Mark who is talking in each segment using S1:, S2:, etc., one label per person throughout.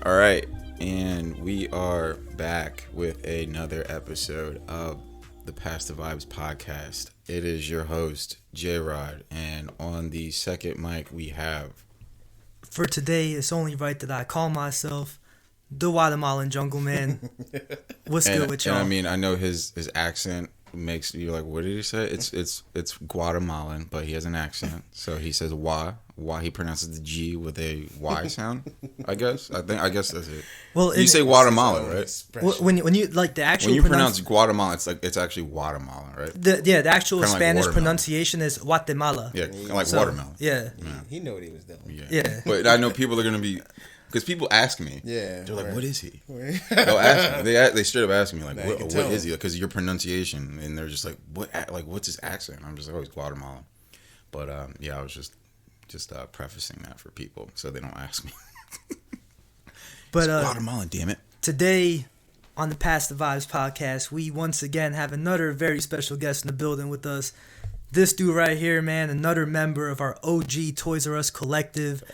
S1: All right, and we are back with another episode of the Pass the Vibes podcast. It is your host, J-Rod, and on the second mic we have...
S2: For today, it's only right that I call myself the Guatemalan Jungle Man. What's good with y'all?
S1: And I mean, I know his accent makes you like, what did he say? It's Guatemalan, but he has an accent. So he says why he pronounces the G with a Y sound. I guess that's it. Well, you say Guatemalan, right?
S2: Well, when you like the actual
S1: when you pronounce Guatemala, it's actually Guatemala, right?
S2: The actual
S1: Kinda
S2: Spanish
S1: like
S2: pronunciation is Guatemala.
S1: Yeah, like watermelon.
S2: Yeah.
S3: He knew what he was doing.
S1: Yeah. But I know people are gonna be. Because people ask me, they're like, "What is he?" They'll ask me. They straight up ask me, like, "What is he?" Because your pronunciation, and they're just like, what's his accent?" I'm just like, "Oh, he's Guatemalan." But I was just prefacing that for people so they don't ask me.
S2: But
S1: Guatemalan, damn it!
S2: Today on the Pass the Vibes podcast, we once again have another very special guest in the building with us. This dude right here, man, another member of our OG Toys R Us collective.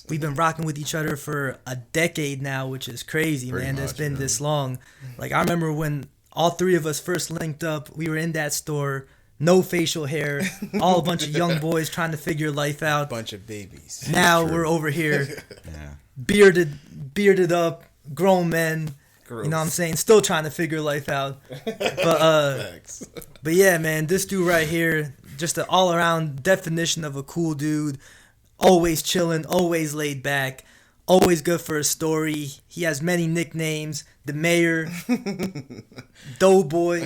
S2: We've been rocking with each other for a decade now, which is crazy, Pretty man. It's been this long. Like, I remember when all three of us first linked up, we were in that store, no facial hair, all a bunch of young boys trying to figure life out.
S3: Bunch of babies.
S2: Now we're over here, bearded up, grown men. Gross. You know what I'm saying? Still trying to figure life out. But yeah, man, this dude right here, just an all-around definition of a cool dude. Always chilling, always laid back, always good for a story. He has many nicknames. The Mayor, Doughboy,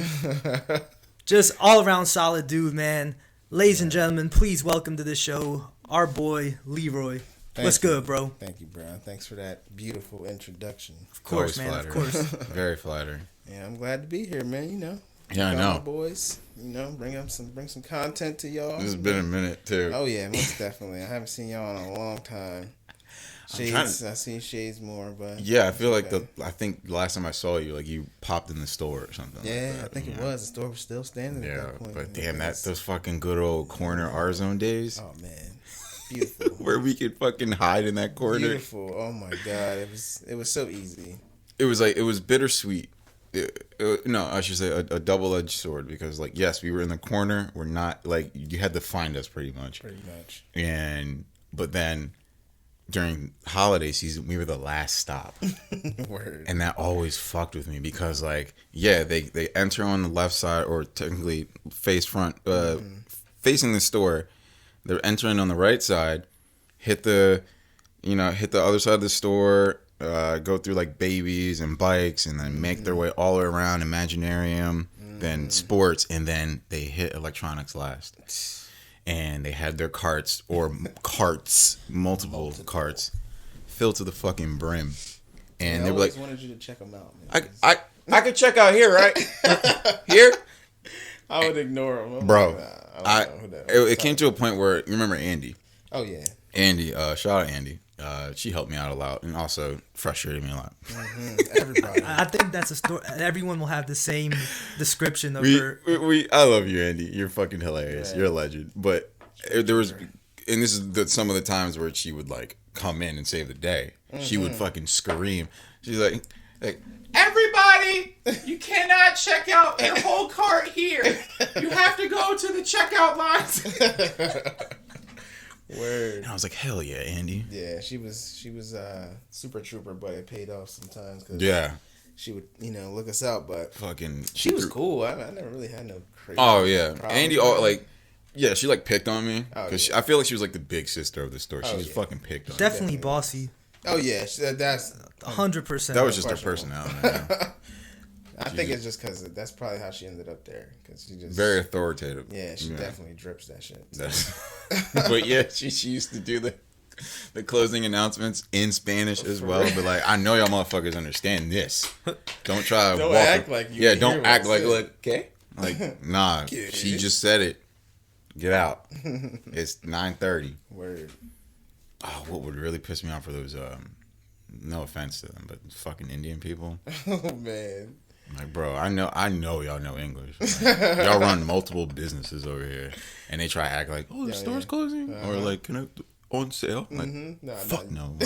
S2: just all around solid dude, man. Ladies and gentlemen, please welcome to the show our boy Leroy. What's good, bro?
S3: Thank you, bro. Thanks for that beautiful introduction.
S2: Of course, man.
S1: Flattering.
S2: Of course.
S1: Very flattering.
S3: Yeah, I'm glad to be here, man. You know.
S1: Yeah, I know.
S3: My boys, bring some content to y'all.
S1: This has been a minute too.
S3: Oh yeah, most definitely. I haven't seen y'all in a long time. Shades, I've seen Shades more, but
S1: yeah, I feel like I think the last time I saw you, like you popped in the store or something.
S3: Yeah,
S1: like that.
S3: I think it was. The store was still standing.
S1: Yeah,
S3: at that point.
S1: but damn, those fucking good old corner R Zone days.
S3: Oh man, beautiful.
S1: Where we could fucking hide in that corner.
S3: Beautiful. Oh my god, it was so easy.
S1: It was bittersweet. No, I should say a double-edged sword because, like, yes, we were in the corner. We're not, like, you had to find us pretty much. But then during holiday season, we were the last stop.
S3: Word.
S1: And that always fucked with me because, like, yeah, they enter on the left side or technically facing the store. They're entering on the right side, hit the other side of the store. Go through like babies and bikes and then make their way all the way around Imaginarium, then sports, and then they hit electronics last. And they had their multiple carts, filled to the fucking brim. And they were like,
S3: I wanted you to check them out, man.
S1: I could check out here, right? Here?
S3: I would ignore them.
S1: Bro, it came to a point where, you remember Andy?
S3: Oh, yeah.
S1: Andy, shout out Andy. She helped me out a lot and also frustrated me a lot.
S3: Everybody.
S2: I think that's a story. Everyone will have the same description of her.
S1: I love you, Andy. You're fucking hilarious. Yeah. You're a legend. But there was, and this is some of the times where she would like come in and save the day. She would fucking scream. She's like, everybody, you cannot check out your whole cart here. You have to go to the checkout lines.
S3: Word.
S1: And I was like, hell yeah, Andy.
S3: Yeah, she was super trooper, but it paid off sometimes. Cause she would, look us out, but
S1: fucking
S3: she was cool. I never really had no crazy.
S1: Oh yeah, Andy. She like picked on me because I feel like she was like the big sister of the store. She was fucking picked on.
S2: Definitely bossy.
S3: Oh yeah, that's
S2: 100%.
S1: That was just her personality.
S3: I think it's just because that's probably how she ended up there. Cause she just
S1: very authoritative.
S3: Yeah, she definitely drips that shit.
S1: But yeah, she used to do the closing announcements in Spanish as well. But like, I know y'all motherfuckers understand this. Don't try to
S3: don't act like you.
S1: Yeah, don't act like okay. Like nah, she just said it. Get out. It's 9:30.
S3: Word.
S1: Oh, what would really piss me off for those? No offense to them, but fucking Indian people.
S3: Oh man.
S1: Like, bro, I know y'all know English. Like, y'all run multiple businesses over here, and they try to act like, oh, the store's closing, or like, can on sale? Like,
S3: Nah,
S1: fuck no.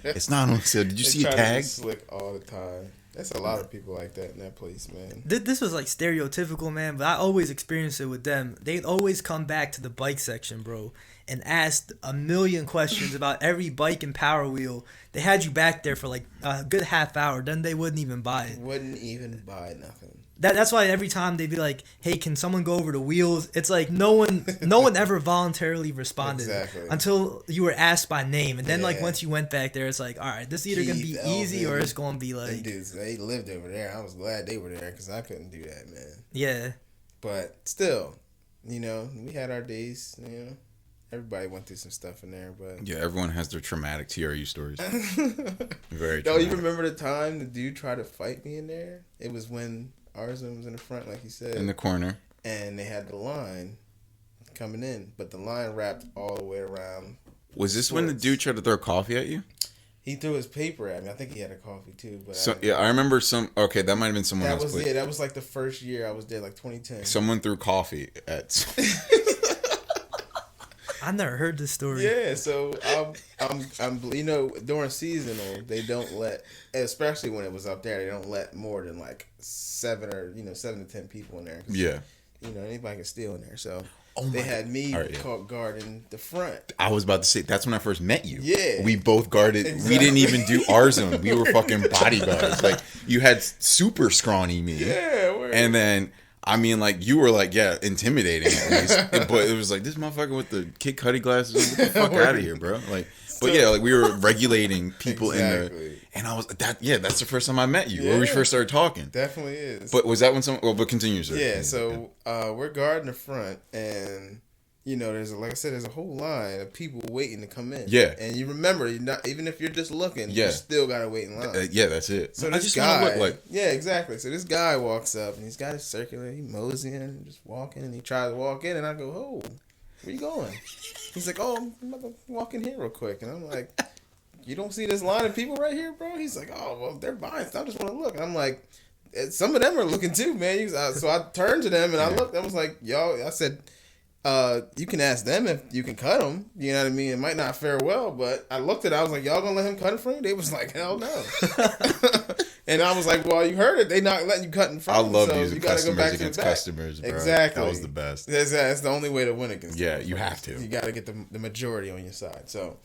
S1: It's not on sale. Did you see a tag?
S3: Slick all the time. That's a lot of people like that in that place, man.
S2: This was like stereotypical, man, but I always experienced it with them. They'd always come back to the bike section, bro, and ask a million questions about every bike and Power Wheel. They had you back there for like a good half hour, then they wouldn't even buy it.
S3: Wouldn't even buy nothing.
S2: That's why every time they'd be like, "Hey, can someone go over the wheels?" It's like no one ever voluntarily responded until you were asked by name, and then like once you went back there, it's like, all right, this is either gonna be easy or it's gonna be like.
S3: Dudes, they lived over there. I was glad they were there because I couldn't do that, man.
S2: Yeah.
S3: But still, we had our days. Everybody went through some stuff in there, but
S1: yeah, everyone has their traumatic TRU stories. Very.
S3: No, you remember the time the dude tried to fight me in there? It was when Arzum was in the front, like you said.
S1: In the corner.
S3: And they had the line coming in, but the line wrapped all the way around.
S1: Was this when the dude tried to throw coffee at you?
S3: He threw his paper at me. I think he had a coffee too. But
S1: I remember some. Okay, that might have been someone else.
S3: That was like the first year I was there, like 2010.
S1: Someone threw coffee at.
S2: I never heard this story.
S3: Yeah, so I'm during seasonal they don't let, especially when it was up there, they don't let more than like 7 to 10 people in there.
S1: Yeah.
S3: Anybody can steal in there. So they had me guarding the front.
S1: I was about to say that's when I first met you.
S3: Yeah.
S1: We both guarded. Exactly. We didn't even do our zone. We were fucking bodyguards. Like you had super scrawny me.
S3: Yeah.
S1: And then. I mean, like, you were, like, intimidating at least. But it was like, this motherfucker with the Kid Cudi glasses, get the fuck out of here, bro. Like, but yeah, like, we were regulating people in the... And I was... that's the first time I met you, where we first started talking.
S3: Definitely is.
S1: But was that when but continue, sir.
S3: Yeah, so we're guarding the front, and... there's there's a whole line of people waiting to come in.
S1: Yeah.
S3: And you remember, even if you're just looking, you still gotta wait in line.
S1: Yeah, that's it.
S3: So this guy, yeah, exactly. So this guy walks up and he's got his circular. He mows in, just walking, and he tries to walk in, and I go, "Oh, where you going?" He's like, "Oh, I'm about to walk in here real quick," and I'm like, "You don't see this line of people right here, bro?" He's like, "Oh, well, they're buying stuff. I just want to look." And I'm like, "Some of them are looking too, man." So I turned to them and I looked. I was like, "Y'all," I said. You can ask them if you can cut him. You know what I mean? It might not fare well, but I looked at it. I was like, y'all gonna let him cut in front of you? They was like, hell no. And I was like, well, you heard it. They not letting you cut in front.
S1: I love using customers against customers, bro.
S3: Exactly.
S1: That was the best.
S3: That's the only way to win against them.
S1: Yeah, you have to.
S3: You got to get the majority on your side. So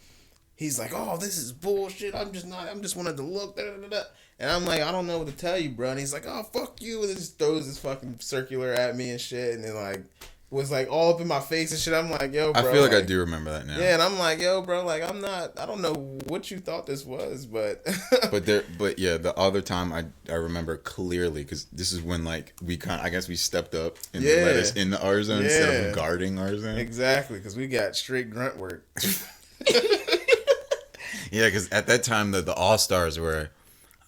S3: he's like, oh, this is bullshit. I'm just wanted to look. Da, da, da. And I'm like, I don't know what to tell you, bro. And he's like, oh, fuck you. And then just throws this fucking circular at me and shit. And then was like all up in my face and shit. I'm like, yo, bro.
S1: I feel like I do remember that now.
S3: Yeah, and I'm like, yo, bro, like I don't know what you thought this was, but
S1: the other time I remember clearly because this is when like I guess we stepped up and let us into our zone instead of guarding our zone.
S3: Exactly, because we got straight grunt work.
S1: Yeah, because at that time the All-Stars Were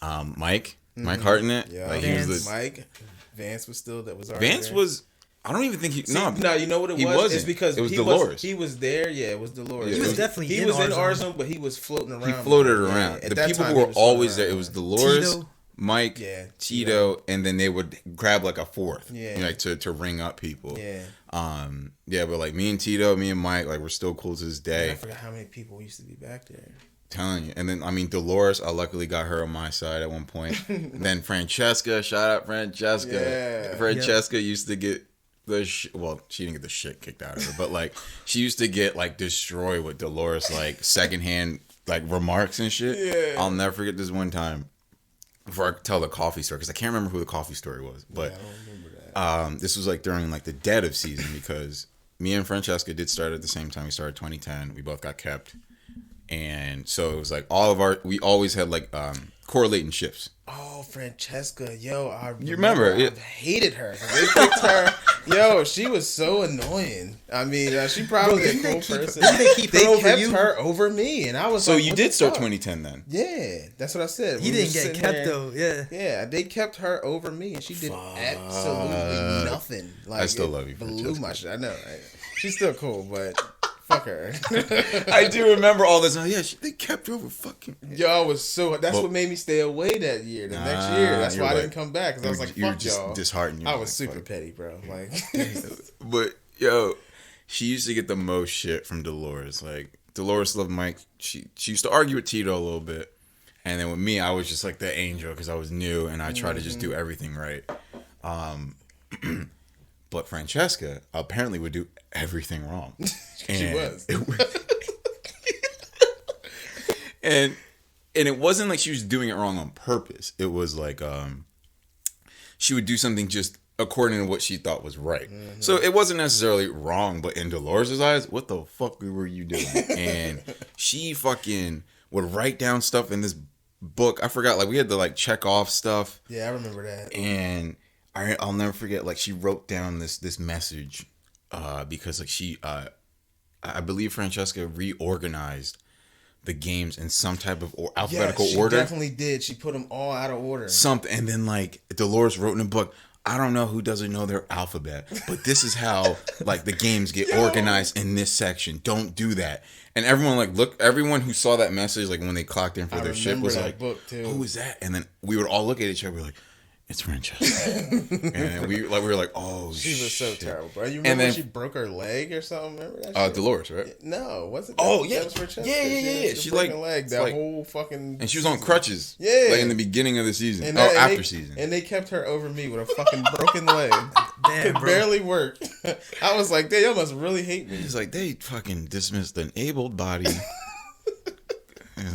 S1: Mike Hartnett.
S3: Yeah,
S1: like
S3: Mike. Vance was still
S1: Vance there. Was. I don't even think he.
S3: No, you know what it was?
S1: Wasn't.
S3: It's because
S1: it was Dolores.
S3: He was there. Yeah, it was Dolores.
S2: He was definitely.
S3: He was in our zone, but he was floating around.
S1: He floated around. The people who were always there. It was Dolores,
S2: Tito.
S1: Mike, Tito, and then they would grab like a fourth.
S3: Yeah.
S1: Like to ring up people.
S3: Yeah.
S1: But like me and Tito, me and Mike, like we're still cool to this day.
S3: Yeah, I forgot how many people used to be back there.
S1: Telling you. And then, I mean, Dolores, I luckily got her on my side at one point. Then Francesca, shout out Francesca.
S3: Yeah.
S1: Francesca used to get well, she didn't get the shit kicked out of her, but like she used to get like destroyed with Dolores like secondhand like remarks and shit.
S3: Yeah.
S1: I'll never forget this one time before I tell the coffee story because I can't remember who the coffee story was, but
S3: I don't remember that.
S1: This was like during like the dead of season because me and Francesca did start at the same time. We started 2010. We both got kept. And so it was like we always had like correlating shifts.
S3: Oh, Francesca, yo,
S1: you remember?
S3: I hated her. They picked her. Yo, she was so annoying. I mean, she probably a cool person. They kept her over me, and I was.
S1: So you did start 2010 then?
S3: Yeah, that's what I said.
S2: He didn't get kept though. Yeah.
S3: Yeah, they kept her over me, and she did absolutely nothing. Like
S1: I still love you.
S3: Blew my shit. I know. Right? She's still cool, but. Fuck her.
S1: I do remember all this. Oh, yeah, they kept her over fucking.
S3: Y'all was so. That's what made me stay away that year. The next year. That's why I didn't come back. Because I was like, fuck y'all.
S1: Disheartened.
S3: I was super petty, bro. Like.
S1: But, yo, she used to get the most shit from Dolores. Like, Dolores loved Mike. She used to argue with Tito a little bit. And then with me, I was just like the angel because I was new and I tried to just do everything right. But Francesca apparently would do everything wrong.
S3: She was.
S1: And it wasn't like she was doing it wrong on purpose. It was like she would do something just according to what she thought was right. So it wasn't necessarily wrong, but in Dolores' eyes, what the fuck were you doing? And she fucking would write down stuff in this book. I forgot, like we had to like check off stuff.
S3: Yeah, I remember that.
S1: And I'll never forget, like she wrote down this message because like she I believe Francesca reorganized the games in some type of alphabetical order.
S3: She definitely did. She put them all out of order.
S1: Something, and then like Dolores wrote in a book, I don't know who doesn't know their alphabet, but this is how like the games get organized in this section. Don't do that. And everyone like everyone who saw that message, like when they clocked in for their shift, was like, who is that? And then we would all look at each other, we're like, it's Francesca. And we were like, oh,
S3: she was so terrible, bro. You remember
S1: and then,
S3: when she broke her leg or something? Remember that shit?
S1: Dolores, right?
S3: No, wasn't
S1: that?
S3: Oh,
S1: yeah.
S3: That was Francesca.
S1: Yeah. She like
S3: leg that
S1: like,
S3: whole fucking.
S1: And she was on crutches.
S3: Yeah.
S1: Like in the beginning of the season.
S3: And
S1: after season.
S3: And they kept her over me with a fucking broken leg.
S2: Damn,
S3: Could
S2: bro.
S3: barely work. I was like, they must really hate me.
S1: He's like, they fucking dismissed an able body.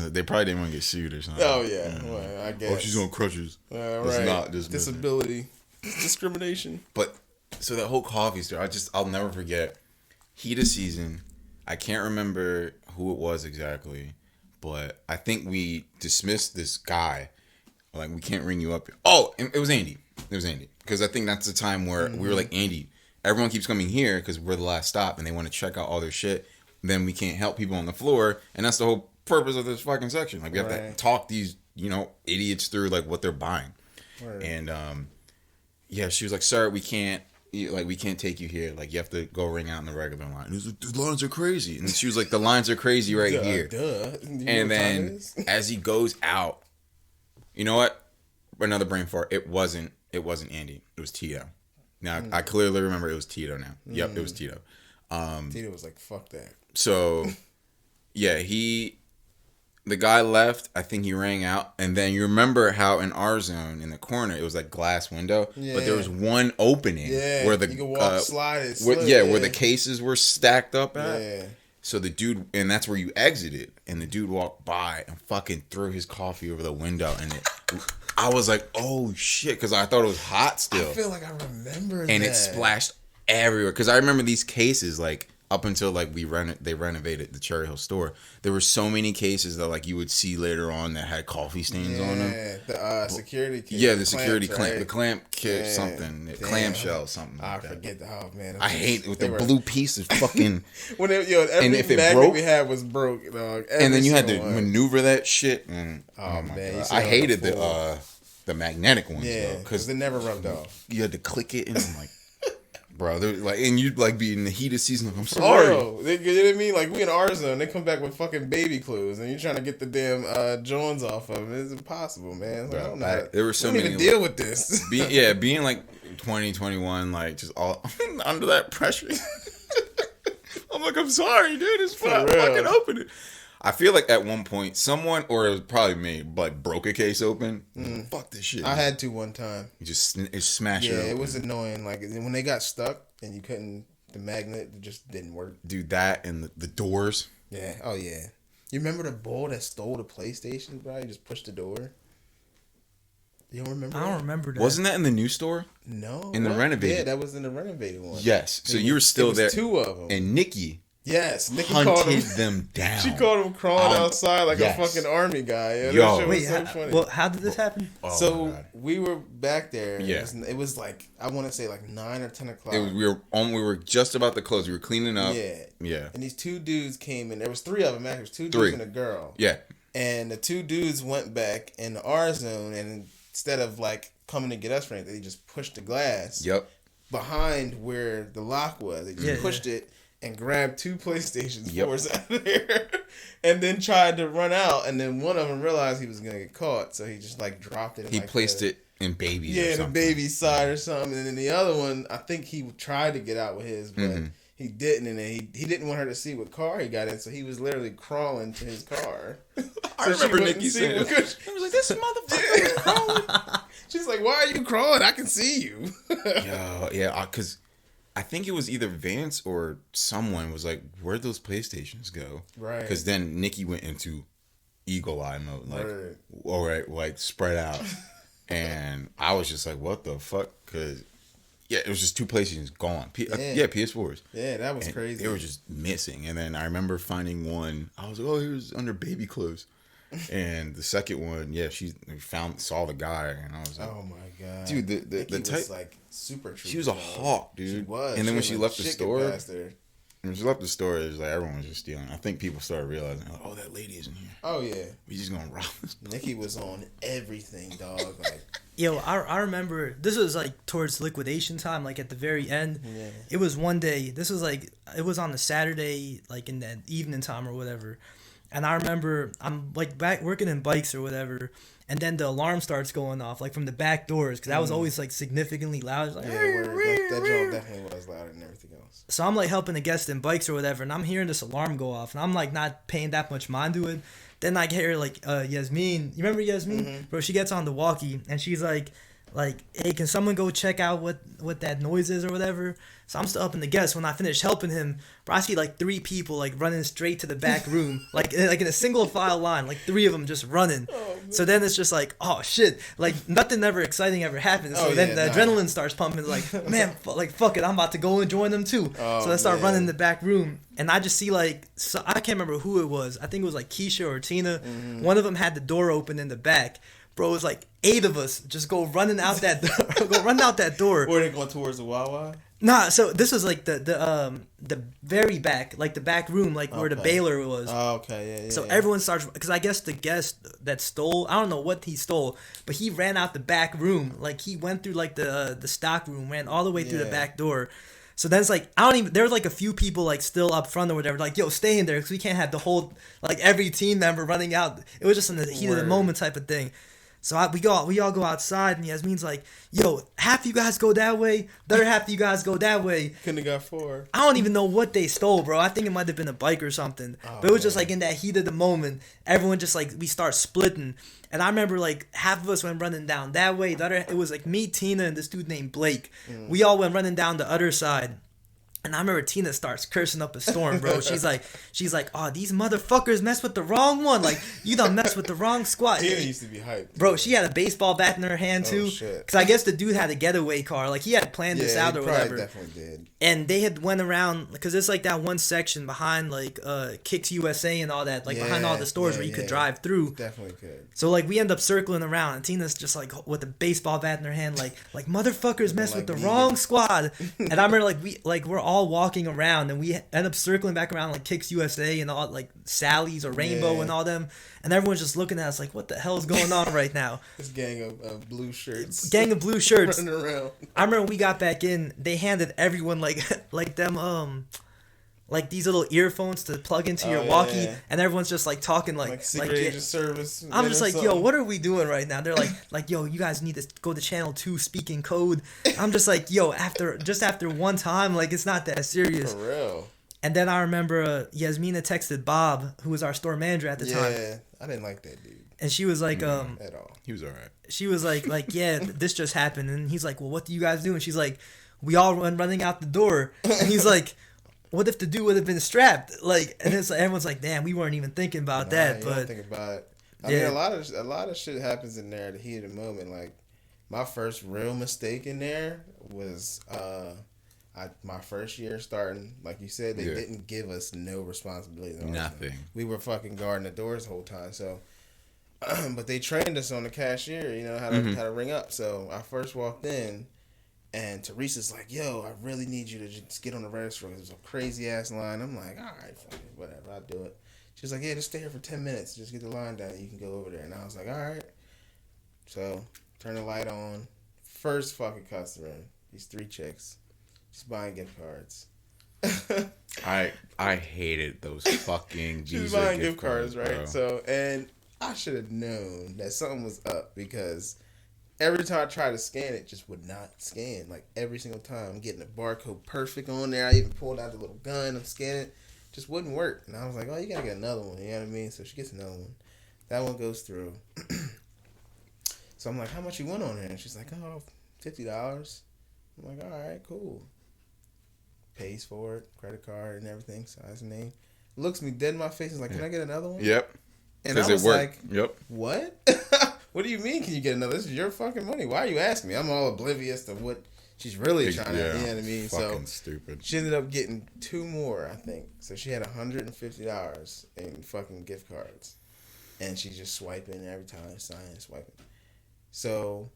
S1: They probably didn't want to get sued or something.
S3: Oh yeah, well, I guess.
S1: Oh, she's on crutches.
S3: Right.
S1: Not dismissed.
S3: Disability, discrimination.
S1: But so that whole coffee store, I'll never forget. Heat of season. I can't remember who it was exactly, but I think we dismissed this guy. Like, we can't ring you up. Oh, it was Andy. Because I think that's the time where we were like, Andy, everyone keeps coming here because we're the last stop and they want to check out all their shit. Then we can't help people on the floor, and that's the whole purpose of this fucking section. Like, we have to talk these, idiots through like what they're buying. Right. And yeah, she was like, "Sir, we can't take you here. Like, you have to go ring out in the regular line." And he was like, "The lines are crazy." And she was like, "The lines are crazy right here." And then as he goes out, you know what? Another brain fart. It wasn't Andy. It was Tito. Now I clearly remember it was Tito now. Yep, it was Tito.
S3: Tito was like, "Fuck that."
S1: So yeah, the guy left. I think he rang out, and then you remember how in our zone in the corner it was like glass window, but there was one opening where the
S3: you could walk, slide,
S1: where the cases were stacked up at. Yeah. So the dude, and that's where you exited, and the dude walked by and fucking threw his coffee over the window, and I was like, oh shit, because I thought it was hot still.
S3: I feel like I remember that.
S1: And it splashed everywhere, because I remember these cases like. Up until like they renovated the Cherry Hill store, there were so many cases that like you would see later on that had coffee stains on them.
S3: Yeah, the security kit.
S1: Yeah, the security clamp,
S3: right?
S1: The clamp kit, something, clamshell, something.
S3: I forget the man.
S1: I hate it with the blue piece of fucking.
S3: When every
S1: and if it
S3: magnet
S1: broke,
S3: we had was broke, dog.
S1: And then you had to maneuver that shit. And
S3: oh my man,
S1: God. I hated the magnetic ones.
S3: Yeah, because they never rubbed off.
S1: You had to click it, and I'm like. Bro, like, and you'd like be in the heat of season. Like, I'm sorry.
S3: You know what I mean? Like, we in our zone, they come back with fucking baby clothes, and you're trying to get the damn Jones off of them. It's impossible, man. Like, I'm not.
S1: There were so many.
S3: Even deal with this.
S1: Being like 2021, like just all under that pressure. I'm like, I'm sorry, dude. It's fine. Fucking open it. I feel like at one point, someone, or it was probably me, like broke a case open. Fuck this shit.
S3: I had to one time.
S1: You just smash it.
S3: Yeah,
S1: open.
S3: It was annoying. Like when they got stuck and you couldn't, the magnet just didn't work.
S1: Dude, that and the doors.
S3: Yeah. Oh yeah. You remember the bull that stole the PlayStation, bro? You just pushed the door. You don't remember?
S2: I don't remember that.
S1: Wasn't that in the new store?
S3: No.
S1: In the renovated.
S3: Yeah, that was in the renovated one.
S1: Yes. So you were still there.
S3: Two of them.
S1: And Nikki.
S3: Yes, Nikki
S1: hunted them down.
S3: She caught him crawling outside like a fucking army guy.
S1: Yo,
S3: that shit was so funny.
S2: Well, how did this happen?
S3: So we were back there. Yeah, it was like I want to say like 9 or 10 o'clock.
S1: We were just about to close. We were cleaning up. Yeah.
S3: And these two dudes came in. There was 3 of them. Actually, 2 dudes and a girl.
S1: Yeah.
S3: And the 2 dudes went back in our zone, and instead of like coming to get us for anything, they just pushed the glass.
S1: Yep.
S3: Behind where the lock was, they just pushed it. And grabbed 2 PlayStation 4s out of there, and then tried to run out. And then one of them realized he was gonna get caught, so he just like dropped it.
S1: He placed it in babies.
S3: Yeah, the baby's side or something. And then the other one, I think he tried to get out with his, but he didn't, and then he didn't want her to see what car he got in, so he was literally crawling to his car.
S1: I remember Nikki saying,
S3: I was like, this motherfucker is crawling. She's like, why are you crawling? I can see you.
S1: Yo, yeah, because I think it was either Vance or someone was like, where'd those PlayStations go?
S3: Right.
S1: Because then Nikki went into eagle eye mode, like, all right, like spread out. And I was just like, what the fuck? Because, yeah, it was just 2 PlayStations gone. PS4s.
S3: Yeah, that was
S1: and
S3: crazy.
S1: They were just missing. And then I remember finding one. I was like, oh, here's under baby clothes. And the second one, yeah, saw the guy, and I was like,
S3: oh my god,
S1: dude, the type
S3: was like super true.
S1: She was a hawk, dude.
S3: She was.
S1: And then when she left the store, it was like everyone was just stealing. I think people started realizing, oh, that lady is in here.
S3: Oh yeah,
S1: we just gonna rob this.
S3: Nikki was on everything, dog. Like,
S2: yo, I remember this was like towards liquidation time, like at the very end. Yeah. It was one day. This was like it was on the Saturday, like in the evening time or whatever. And I remember I'm like back working in bikes or whatever, and then the alarm starts going off like from the back doors because that was always like significantly loud. Like,
S3: that joke definitely was louder than everything else.
S2: So I'm like helping a guest in bikes or whatever, and I'm hearing this alarm go off, and I'm like not paying that much mind to it. Then I hear like Yasmin. You remember Yasmin? Mm-hmm. Bro, she gets on the walkie and she's like, hey, can someone go check out what that noise is or whatever? So I'm still helping the guest. When I finish helping him, bro, I see like 3 people like running straight to the back room, like in a single file line, like 3 of them just running. Oh, so then it's just like, oh shit, like nothing ever exciting ever happens. So then the adrenaline starts pumping. Like, man, like fuck it, I'm about to go and join them too. Oh, so I start running in the back room, and I just see like, so I can't remember who it was. I think it was like Keisha or Tina. Mm-hmm. One of them had the door open in the back. Bro, it was like 8 of us just go running out that door. Go running out that door.
S3: Were they going towards the Wawa?
S2: Nah, so this was like the very back, like the back room, like where the baler was.
S3: Oh, okay, yeah.
S2: So everyone starts, because I guess the guest that stole, I don't know what he stole, but he ran out the back room. Like he went through like the stock room, ran all the way through the back door. So then it's like, there was like a few people like still up front or whatever, like, yo, stay in there because we can't have the whole, like every team member running out. It was just in the heat of the moment type of thing. So we all go outside, and Yasmin's like, yo, half you guys go that way, the other half you guys go that way.
S3: Couldn't have got 4.
S2: I don't even know what they stole, bro. I think it might have been a bike or something. Oh, but it was just like in that heat of the moment, everyone just like, we start splitting. And I remember like half of us went running down that way. The other, it was like me, Tina, and this dude named Blake. We all went running down the other side. And I remember Tina starts cursing up a storm, bro. She's like, oh, these motherfuckers mess with the wrong one. Like, you done mess with the wrong squad.
S3: Tina used to be hyped.
S2: Bro, she had a baseball bat in her hand, too. Oh, shit. Because I guess the dude had a getaway car. Like, he had planned this out or whatever.
S3: Definitely did.
S2: And they had went around, because it's like that one section behind, like, Kicks USA and all that. Like, behind all the stores where you could drive through.
S3: Definitely could.
S2: So, like, we end up circling around. And Tina's just, like, with a baseball bat in her hand, like motherfuckers mess with the wrong squad. And I remember, like, we're all walking around. And we end up circling back around like Kicks USA and all like Sally's or Rainbow and all them, and everyone's just looking at us like, what the hell is going on right now?
S3: This gang of blue shirts.
S2: Gang of blue shirts
S3: running around.
S2: I remember we got back in. They handed everyone like them like these little earphones to plug into your walkie, and everyone's just like talking like
S3: secret agent service.
S2: I'm just like, yo, what are we doing right now? They're like, yo, you guys need to go to channel 2, speak in code. I'm just like, yo, after one time, like it's not that serious.
S3: For real.
S2: And then I remember Yasmina texted Bob, who was our store manager at the time.
S3: Yeah, I didn't like that dude.
S2: And she was like,
S3: at all.
S1: He was alright.
S2: She was like, yeah, this just happened. And he's like, well, what do you guys do? And she's like, we all running out the door. And he's like, what if the dude would have been strapped? Like, and it's like, everyone's like, damn, we weren't even thinking about that. But
S3: don't think about it. I mean, a lot of shit happens in there at the heat of the moment. Like, my first real mistake in there was my first year starting. Like you said, they didn't give us no responsibility.
S1: Nothing.
S3: We were fucking guarding the doors the whole time. So, but they trained us on the cashier. You know how to ring up. So I first walked in. And Teresa's like, yo, I really need you to just get on the register. There's a crazy ass line. I'm like, all right, fuck it, whatever, I'll do it. She's like, yeah, just stay here for 10 minutes. Just get the line down. You can go over there. And I was like, all right. So, turn the light on. First fucking customer. These 3 chicks. Just buying gift cards.
S1: I hated those fucking
S3: Visa buying gift cards, right? Bro. So, and I should have known that something was up because every time I tried to scan it, just would not scan. Like every single time, I'm getting the barcode perfect on there. I even pulled out the little gun. I'm scanning, just wouldn't work. And I was like, oh, you gotta get another one. You know what I mean? So she gets another one. That one goes through. So I'm like, how much you want on there? And she's like, oh, $50. I'm like, all right, cool. Pays for it, credit card and everything, signs and name. Looks me dead in my face and is like, can I get another one?
S1: Yep.
S3: And I was like,
S1: yep.
S3: What? What do you mean can you get another? This is your fucking money. Why are you asking me? I'm all oblivious to what she's really trying to, you know what I mean?
S1: Fucking
S3: So
S1: stupid.
S3: she ended up getting 2 more, I think. So she had $150 in fucking gift cards. And she's just swiping every time, signing, swiping. So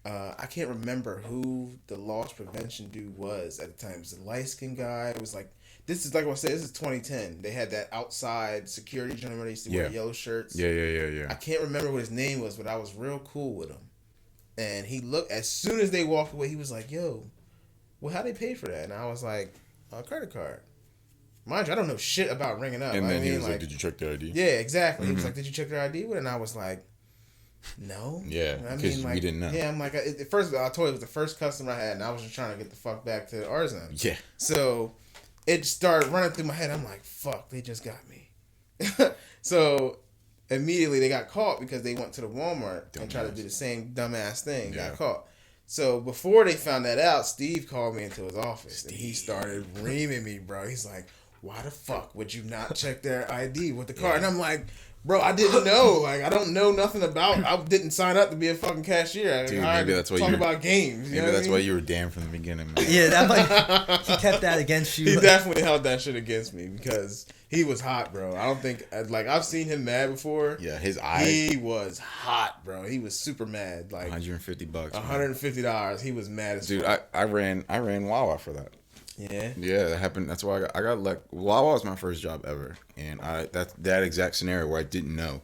S3: I can't remember who the loss prevention dude was at the time. It was the light-skinned guy. It was like, this is like what I said, this is 2010. They had that outside security gentleman that used to wear yellow shirts.
S1: Yeah.
S3: I can't remember what his name was, but I was real cool with him. And he looked, as soon as they walked away, he was like, yo, well, how they pay for that? And I was like, a credit card. Mind you, I don't know shit about ringing up.
S1: And then he was like, did you check their ID?
S3: Yeah, exactly. He was like, did you check their ID? And I was like, no.
S1: Yeah, because we didn't know.
S3: Yeah, I'm like, at first, I told you it was the first customer I had, and I was just trying to get the fuck back to our zone.
S1: Yeah.
S3: So it started running through my head. I'm like, fuck, they just got me. So immediately they got caught because they went to the Walmart and tried to do the same dumbass thing. Got caught. So before they found that out, Steve called me into his office and he started reaming me, bro. He's like, why the fuck would you not check their ID with the card? And I'm like, bro, I didn't know. Like, I don't know nothing about. I didn't sign up to be a fucking cashier.
S1: Dude, maybe that's why you
S3: talk about games.
S1: Maybe that's why you were damn from the beginning, man.
S2: Yeah, that might. He kept that against you.
S3: He definitely held that shit against me because he was hot, bro. I don't think I've seen him mad before.
S1: Yeah, his eyes.
S3: He was hot, bro. He was super mad. Like
S1: $150.
S3: $150. He was mad as fuck.
S1: Dude, I ran Wawa for that.
S3: Yeah.
S1: Yeah, that happened. That's why I got Wawa was my first job ever, and that exact scenario where I didn't know.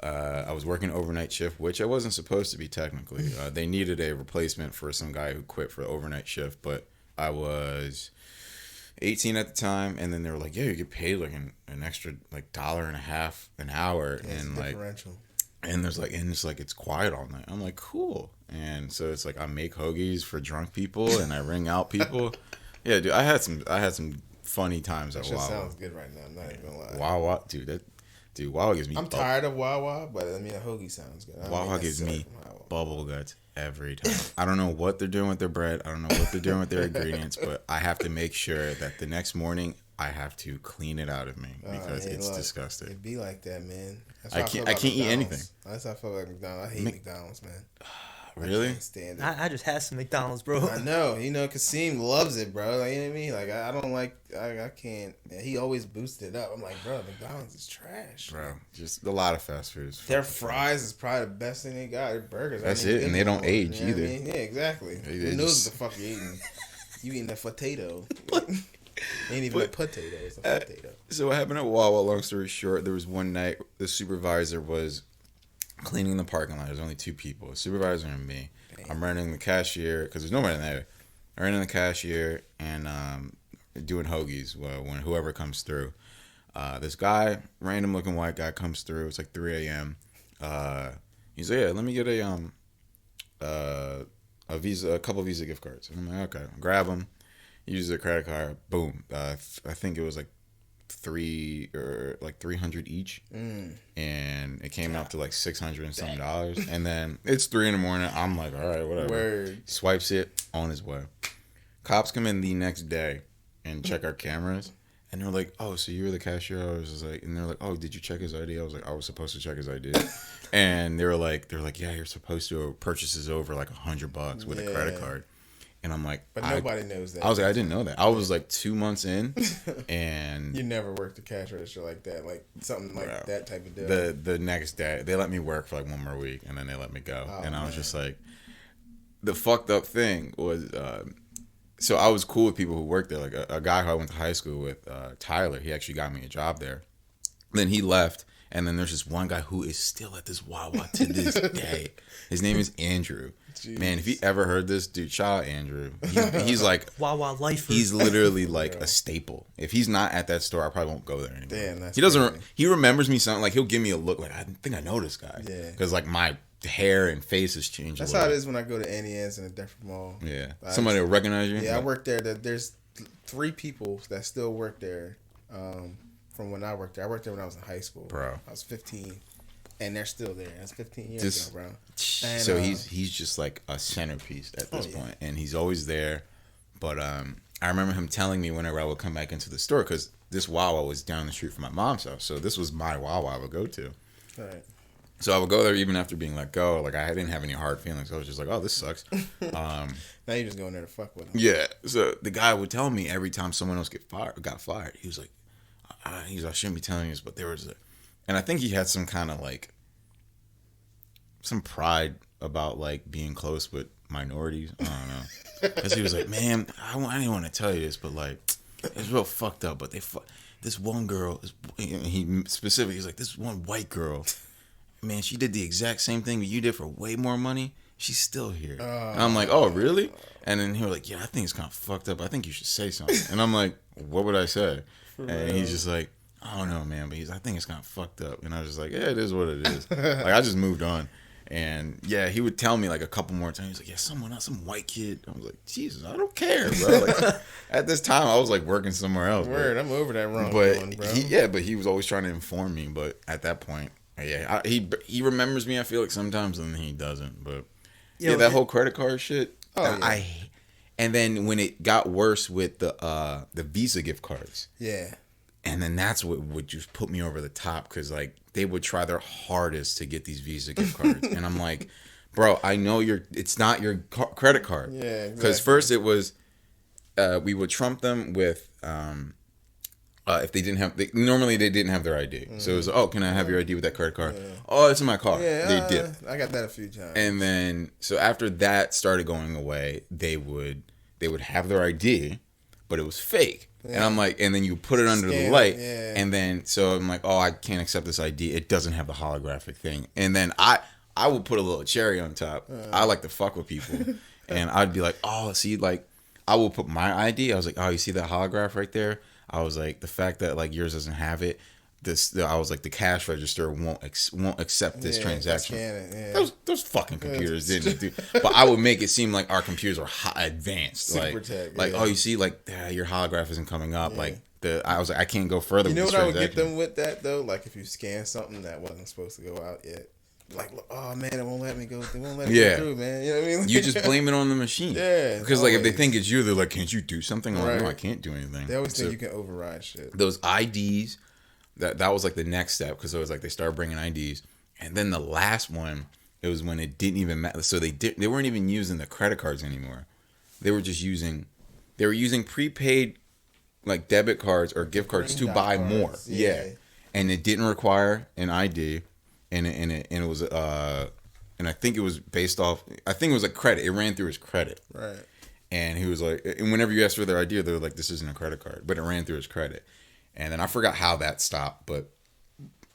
S1: I was working overnight shift, which I wasn't supposed to be technically. They needed a replacement for some guy who quit for the overnight shift, but I was 18 at the time, and then they were like, "Yeah, you get paid like an extra like $1.50 an hour," and like
S3: differential.
S1: And it's like it's quiet all night. I'm like, cool. And so it's like I make hoagies for drunk people and I ring out people. Yeah, dude, I had some funny times at Wawa.
S3: That sounds good right now. I'm not even gonna lie.
S1: Wawa, dude, Wawa gives me.
S3: I'm tired of Wawa, but I mean a hoagie sounds good.
S1: Wawa gives me bubble guts every time. I don't know what they're doing with their bread. I don't know what they're doing with their ingredients, but I have to make sure that the next morning I have to clean it out of me because it's disgusting.
S3: It'd be like that, man.
S1: I can't eat anything.
S3: That's how I feel like McDonald's. I hate McDonald's, man.
S1: Really?
S3: I can't stand it.
S2: I just had some McDonald's, bro.
S3: I know. Kasim loves it, bro. Like, you know what I mean? Like, I don't like, I can't. He always boosted it up. I'm like, bro, McDonald's is trash.
S1: Bro, just a lot of fast foods.
S3: Their fries is probably the best thing they got. Their burgers.
S1: That's it, and they don't age either.
S3: I mean? Yeah, exactly. Who knows what the fuck you eating? You eating a potato. Ain't even a potato. It's a potato.
S1: So what happened at Wawa, long story short, there was one night the supervisor was cleaning the parking lot. There's only 2 people, a supervisor and me. Damn. I'm running the cashier because there's nobody there. I'm running the cashier and doing hoagies when whoever comes through. This guy, random looking white guy, comes through. It's like 3 a.m. He's like, yeah, let me get a couple Visa gift cards. And I'm like, okay, grab them. Use a credit card. Boom. I think it was like 300 each, and it came out to like $600 and some dollars. And then it's 3 a.m. I'm like, all right, whatever.
S3: Word.
S1: Swipes it, on his way. Cops come in the next day and check our cameras, and they're like, oh, so you were the cashier? I was just like, and they're like, oh, did you check his ID? I was like, I was supposed to check his ID. And they're like, yeah, you're supposed to. Purchases over like $100 with a credit card. And I'm like,
S3: but nobody knows that.
S1: I was like, I didn't know that. I was like 2 months in, and
S3: you never worked a cash register like that, like something like that type of deal.
S1: The next day, they let me work for like 1 more week, and then they let me go. And I was just like, the fucked up thing was, so I was cool with people who worked there. Like a guy who I went to high school with, Tyler. He actually got me a job there. Then he left, And then there's this one guy who is still at this Wawa to this day. His name is Andrew. Jeez. Man, if you ever heard this, dude, shout out Andrew. He's like
S2: Wawa lifer.
S1: He's literally like a staple. If he's not at that store, I probably won't go there anymore.
S3: Damn, that's
S1: he doesn't.
S3: crazy.
S1: He remembers me something like he'll give me a look like I think I know this guy.
S3: Yeah,
S1: because like my hair and face has changed.
S3: That's how it is when I go to Annie Ann's in a different mall.
S1: Yeah, somebody will recognize you.
S3: Yeah, I work there. There's 3 people that still work there. From when I worked there. I worked there when I was in high school.
S1: Bro.
S3: I was 15. And they're still there. That's 15 years ago, bro. And,
S1: so he's just like a centerpiece at this point. And he's always there. But I remember him telling me whenever I would come back into the store, because this Wawa was down the street from my mom's house. So this was my Wawa I would go to.
S3: Right.
S1: So I would go there even after being let go. Like, I didn't have any hard feelings. I was just like, oh, this sucks.
S3: Now you're just going there to fuck with him.
S1: Yeah. So the guy would tell me every time someone else got fired, he was like, I shouldn't be telling you this, but there was and I think he had some kind of like, some pride about like being close with minorities. I don't know. Because he was like, man, I didn't want to tell you this, but like, it's real fucked up, but this one girl, he specifically, he's like, this one white girl, man, she did the exact same thing that you did for way more money. She's still here. And I'm like, oh, really? And then he was like, yeah, I think it's kind of fucked up. I think you should say something. And I'm like, what would I say? And he's just like, I don't know, man, but I think it's kind of fucked up. And I was just like, yeah, it is what it is. Like, I just moved on. And yeah, he would tell me like a couple more times. He's like, yeah, someone else, some white kid. I was like, Jesus, I don't care, bro. Like, at this time, I was like working somewhere else.
S3: Word, I'm over that wrong.
S1: But but he was always trying to inform me. But at that point, yeah, he remembers me. I feel like sometimes, and he doesn't. But that whole credit card shit. Oh, yeah. And then when it got worse with the Visa gift cards.
S3: Yeah.
S1: And then that's what would just put me over the top, because like they would try their hardest to get these Visa gift cards, and I'm like, bro, I know it's not your credit card.
S3: Yeah, exactly.
S1: Because first it was, we would trump them with, if they didn't have, normally they didn't have their ID, so it was, oh, can I have your ID with that credit card? Yeah. Oh, it's in my car. Yeah, they did.
S3: I got that a few times.
S1: And then so after that started going away, they would have their ID, but it was fake. Yeah. And I'm like, and then you put it under the light, and then so I'm like, oh, I can't accept this ID. It doesn't have the holographic thing. And then I would put a little cherry on top. I like to fuck with people, and I'd be like, oh, see, like I will put my ID. I was like, oh, you see that holograph right there? I was like, the fact that like yours doesn't have it. I was like, the cash register won't accept this transaction. Those fucking computers didn't do. But I would make it seem like our computers are advanced. Super tech, oh, you see, like your holograph isn't coming up. Like I was like, I can't go further.
S3: You know what I would get them with that though? Like if you scan something that wasn't supposed to go out yet. Like, oh man, it won't let me go. They won't let me go through, man. You know what I mean?
S1: You just blame it on the machine. Yeah. Because like if they think it's you, they're like, can't you do something? I'm like, no, I can't do anything.
S3: They always think you can override shit.
S1: Those IDs. That was like the next step, because it was like they started bringing IDs, and then the last one, it was when it didn't even matter. So they weren't even using the credit cards anymore. They were just using prepaid like debit cards or gift cards to buy more. Yeah, and it didn't require an ID, and it was and I think it was based off. I think it was like credit. It ran through his credit.
S3: Right. And
S1: he was like, and whenever you asked for their ID, they were like, this isn't a credit card, but it ran through his credit. And then I forgot how that stopped, but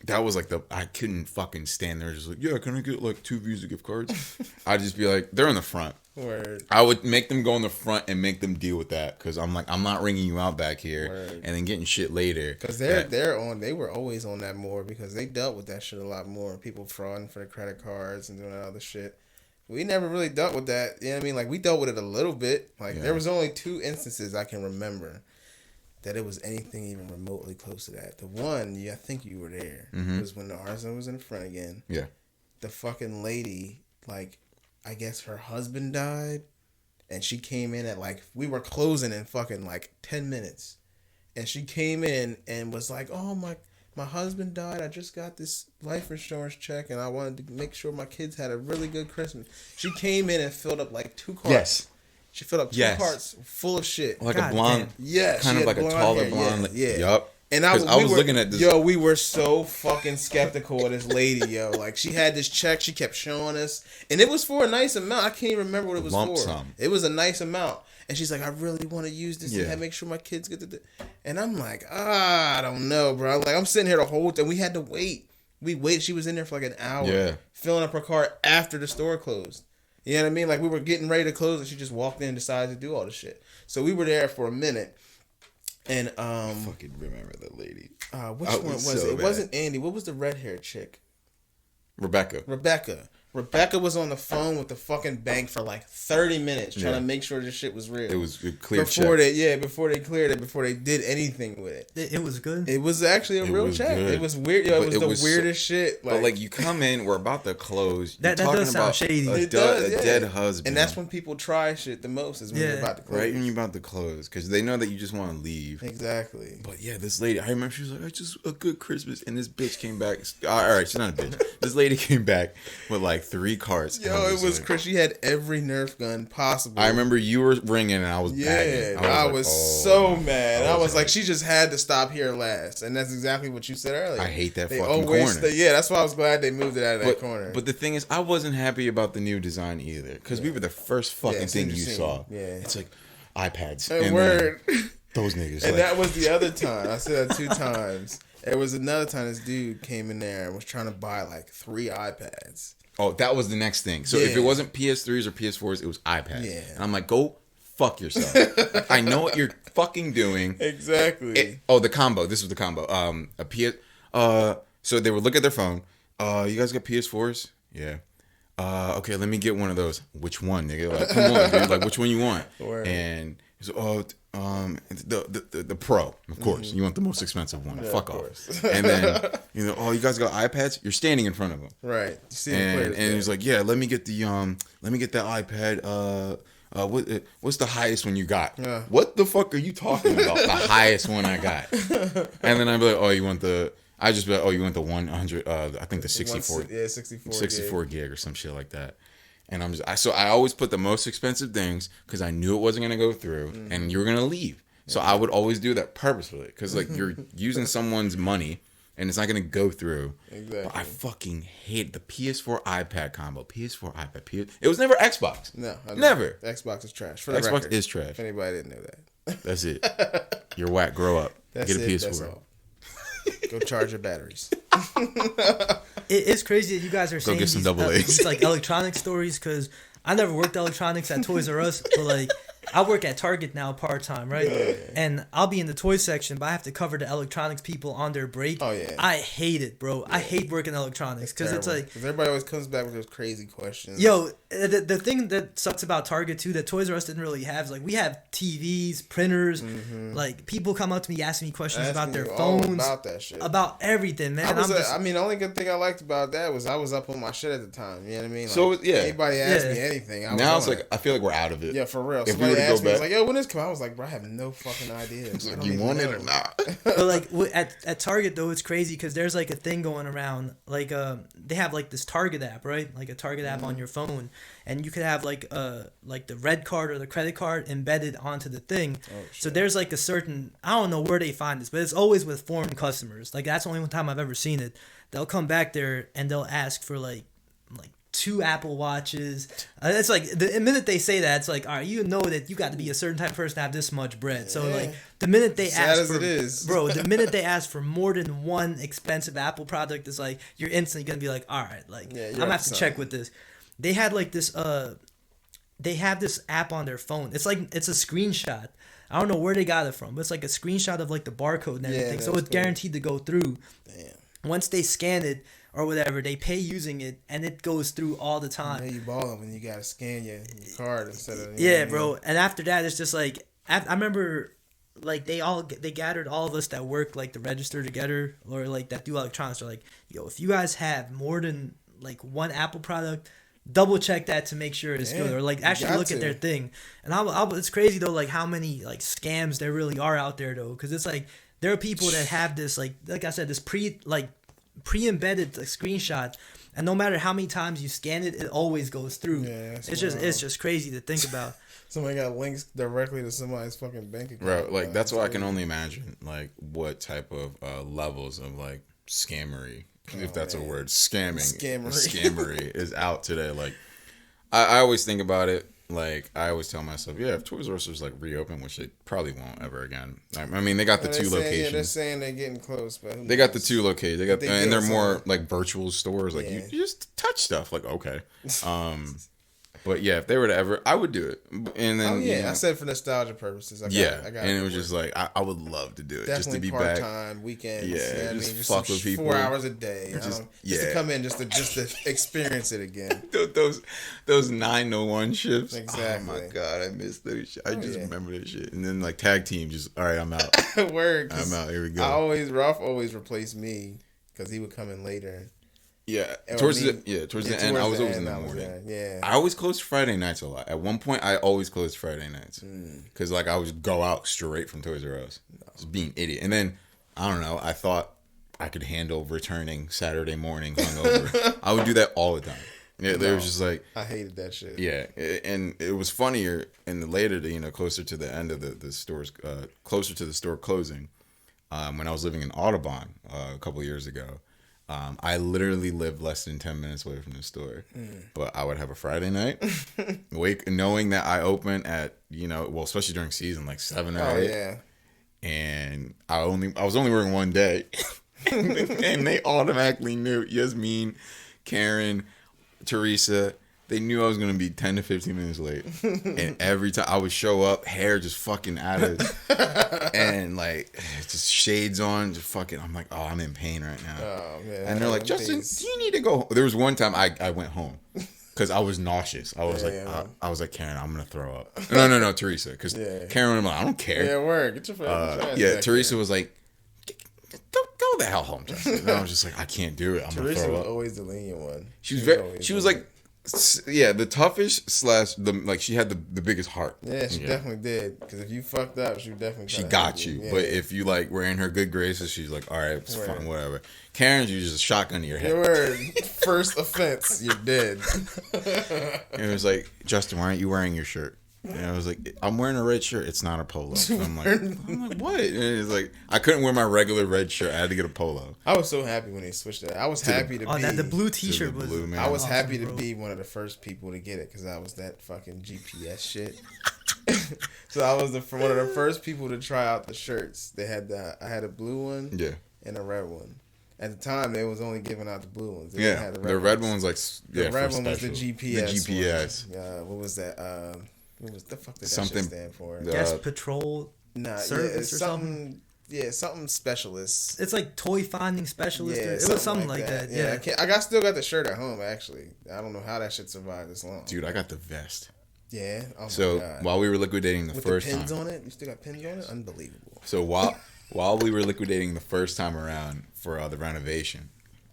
S1: that was like I couldn't fucking stand there just like, yeah, can I get like 2 Visa gift cards? I'd just be like, they're in the front.
S3: Word.
S1: I would make them go in the front and make them deal with that, because I'm like, I'm not ringing you out back here. Word. And then getting shit later.
S3: Because they were always on that more, because they dealt with that shit a lot more. People frauding for the credit cards and doing that other shit. We never really dealt with that. You know what I mean? Like we dealt with it a little bit. Like there was only 2 instances I can remember that it was anything even remotely close to that. The one, I think you were there, was when the arson was in the front again.
S1: Yeah.
S3: The fucking lady, like, I guess her husband died, and she came in at, like, we were closing in fucking, like, 10 minutes. And she came in and was like, oh, my husband died. I just got this life insurance check, and I wanted to make sure my kids had a really good Christmas. She came in and filled up, like, 2 carts.
S1: Yes.
S3: She filled up 2 carts full of shit.
S1: Like God a blonde.
S3: Yeah.
S1: Kind of like a taller
S3: hair.
S1: blonde.
S3: Yeah.
S1: Yup.
S3: And I was looking at this. Yo, we were so fucking skeptical of this lady, yo. Like, she had this check she kept showing us. And it was for a nice amount. I can't even remember what it was
S1: Lump
S3: for.
S1: sum.
S3: It was a nice amount. And she's like, I really want to use this and make sure my kids get the... And I'm like, I don't know, bro. Like, I'm sitting here the whole time. We had to wait. We waited. She was in there for like an hour.
S1: Yeah.
S3: Filling up her car after the store closed. You know what I mean? Like we were getting ready to close and she just walked in and decided to do all the shit. So we were there for a minute. And
S1: I fucking remember that lady.
S3: Which one was it? It wasn't Andy. What was the red haired chick?
S1: Rebecca. Rebecca was on the phone with the fucking bank for like 30 minutes trying to make sure this shit was real. It was a clear
S3: before
S1: check.
S3: Before they cleared it, before they did anything with it.
S2: It was good.
S3: It was actually a real check. Good. It was weird. Yo, it was the weirdest shit.
S1: But like you come in, we're about to close.
S2: That does sound shady.
S1: A dead husband.
S3: And that's when people try shit the most is when you're about to close.
S1: Right when you're about to close. Because they know that you just want to leave.
S3: Exactly.
S1: But yeah, this lady, I remember she was like, it's just a good Christmas. And this bitch came back. All right, she's not a bitch. This lady came back with like 3 carts.
S3: Yo, it was Chris. She had every Nerf gun possible.
S1: I remember you were ringing and I was bagging.
S3: I was so mad. I was like, she just had to stop here last. And that's exactly what you said earlier.
S1: I hate that fucking corner.
S3: That's why I was glad they moved it out of that corner.
S1: But the thing is, I wasn't happy about the new design either. Because we were the first fucking thing you saw.
S3: Yeah.
S1: It's like iPads.
S3: And word.
S1: Those niggas.
S3: And that was the other time. I said that 2 times. There was another time this dude came in there and was trying to buy like 3 iPads.
S1: Oh, that was the next thing. So if it wasn't PS3s or PS4s, it was iPads. Yeah. And I'm like, go fuck yourself. Like, I know what you're fucking doing.
S3: Exactly.
S1: The combo. This was the combo. So they would look at their phone. You guys got PS4s? Yeah. Okay, let me get one of those. Which one, nigga? Like, come on, dude. Like, which one you want? Word. And he's like, the Pro, of course. Mm-hmm. You want the most expensive one. Yeah, fuck off. And then, you guys got iPads? You're standing in front of them.
S3: Right.
S1: And he's like, yeah, let me get that iPad. What's the highest one you got? Yeah. What the fuck are you talking about? The highest one I got. And then I'd be like, you want the 100, I think the 64.
S3: Yeah, 64.
S1: 64 gig or some shit like that. And I always put the most expensive things because I knew it wasn't going to go through and you were going to leave. So I would always do that purposefully because like you're using someone's money and it's not going to go through. Exactly. But I fucking hate the PS4 iPad combo. PS4 iPad. It was never Xbox.
S3: No.
S1: Never.
S3: Xbox is trash. For
S1: the
S3: Xbox
S1: record, is trash.
S3: If anybody didn't know that.
S1: That's it. You're whack. Grow up. Get a PS4.
S3: That's all. Go charge your batteries.
S2: It's crazy that you guys are saying
S1: get some
S2: these like electronic stories because I never worked electronics at Toys R Us, but like I work at Target now part-time, right? Yeah. And I'll be in the toy section, but I have to cover the electronics people on their break. Oh, yeah. I hate it, bro. Yeah. I hate working electronics because it's like...
S3: Because everybody always comes back with those crazy questions.
S2: Yo, the thing that sucks about Target, too, that Toys R Us didn't really have is, like, we have TVs, printers. Mm-hmm. Like, people come up to me asking me questions about their phones.
S3: About that shit.
S2: About everything, man.
S3: The only good thing I liked about that was I was up on my shit at the time. You know what I mean? Like,
S1: so, yeah.
S3: Anybody asked me anything.
S1: Now it's like, I feel like we're out of it.
S3: Yeah, for real. Somebody asked me, like, yo, when this come out? I was like, bro, I have no fucking idea.
S1: Like, you want it or not?
S2: But like at Target though, it's crazy because there's like a thing going around. Like they have like this Target app, right? Like a Target app on your phone, and you could have like the red card or the credit card embedded onto the thing. Oh, so there's like a certain, I don't know where they find this, but it's always with foreign customers. Like that's the only one time I've ever seen it. They'll come back there and they'll ask for like 2 Apple Watches. It's like the minute they say that, it's like, all right, you know that you got to be a certain type of person to have this much bread. So like the minute they ask for, the minute they ask for more than one expensive Apple product, it's like you're instantly gonna be like, all right, like I'm gonna have to check with this. They had like this they have this app on their phone. It's like it's a screenshot. I don't know where they got it from, but it's like a screenshot of like the barcode and everything. So it's guaranteed to go through. Damn. Once they scan it or whatever, they pay using it, and it goes through all the time.
S3: Yeah, you balling when you gotta scan your card instead of...
S2: Yeah, bro. And after that, it's just like... I remember, like, they gathered all of us that work, like, the register together, or, like, that do electronics. They're like, yo, if you guys have more than, like, one Apple product, double check that to make sure it's good. Or, like, actually look at their thing. And it's crazy, though, like, how many, like, scams there really are out there, though. Because it's like, there are people that have this, like I said, this pre-embedded screenshot, and no matter how many times you scan it, it always goes through. Yeah, it's just crazy to think about.
S3: Somebody got links directly to somebody's fucking bank account.
S1: Right, like that's what I can only imagine, like what type of levels of like scammery, if that's a word, scammery is out today. Like I always think about it. like I always tell myself, yeah, if Toys R Us was like reopened, which they probably won't ever again. I mean, they got the two locations.
S3: Yeah, they're saying they're getting close, but
S1: they got the two locations. They got, and they're more like virtual stores. Like
S3: Yeah.
S1: you just touch stuff. Like okay, but yeah, if they were to ever, I would do it. And then
S3: I said for nostalgia purposes. I got
S1: and it was just like I would love to do it,
S3: definitely
S1: just to be
S3: part-time,
S1: back.
S3: weekends.
S1: Yeah, just
S3: just
S1: fuck with people.
S3: 4 hours a day.
S1: Just
S3: to come in, just to experience it again.
S1: those 9 to 1 shifts.
S3: Exactly.
S1: Oh my god, I miss those shit. I just remember that shit. And then like tag team, just all right, I'm out.
S3: Word.
S1: I'm out. Here we go.
S3: Ralph always replaced me because he would come in later.
S1: Yeah, towards the end, I was always in the morning.
S3: Yeah,
S1: I always closed Friday nights a lot. At one point, I always closed Friday nights because like I would go out straight from Toys R Us, just being an idiot. And then I don't know, I thought I could handle returning Saturday morning hungover. I would do that all the time. Yeah, they were just like
S3: I hated that shit.
S1: Yeah, and it was funnier in the later, closer to the end of the stores, closer to the store closing. When I was living in Audubon a couple of years ago. I literally lived less than 10 minutes away from the store, but I would have a Friday night, knowing that I open at, especially during season, like 7 or 8.
S3: Yeah.
S1: And I was only working one day and they automatically knew Yasmin, Karen, Teresa, they knew I was going to be 10 to 15 minutes late. And every time I would show up, hair just fucking out of and like just shades on, just fucking, I'm like, oh, I'm in pain right now.
S3: Oh, man.
S1: And they're like, Justin, do you need to go home? There was one time I went home because I was nauseous. I was I was like, Karen, I'm going to throw up. No, Teresa. Because Karen was like, I don't care.
S3: Yeah, word. Get your fucking
S1: Teresa was like, go the hell home, Justin. And I was just like, I can't do it. I'm going to throw up.
S3: Teresa was always the lenient one.
S1: She was like, the toughest / she had the biggest heart.
S3: Yeah, she definitely did. Because if you fucked up, she definitely
S1: she got you. Yeah. But if you were in her good graces, she's like, all right, it's fine, whatever. Karen's you just a shotgun to your head.
S3: Word. First offense, you're dead.
S1: And it was like, Justin, why aren't you wearing your shirt? And I was like, I'm wearing a red shirt. It's not a polo. And I'm like, what? And it's like, I couldn't wear my regular red shirt. I had to get a polo.
S3: I was so happy when they switched that. I was happy to be.
S2: The blue T-shirt was.
S1: Blue, man.
S3: I was happy to be one of the first people to get it because I was that fucking GPS shit. So I was one of the first people to try out the shirts. I had a blue one, and a red one. At the time, they was only giving out the blue ones. They had
S1: the red one was like
S3: the red one was the GPS.
S1: The GPS.
S3: What was that? What was the fuck did
S1: something
S3: that shit stand for?
S2: Guest Patrol Service or something.
S3: Yeah, something specialist.
S2: It's like toy finding specialist. Yeah, it was something like that. Yeah,
S3: I still got the shirt at home. Actually, I don't know how that shit survived this long.
S1: Dude, I got the vest.
S3: Yeah. Oh
S1: so
S3: my God.
S1: While we were liquidating the first
S3: the pins
S1: time,
S3: on it, you still got pins on it. Unbelievable.
S1: So while we were liquidating the first time around for the renovation,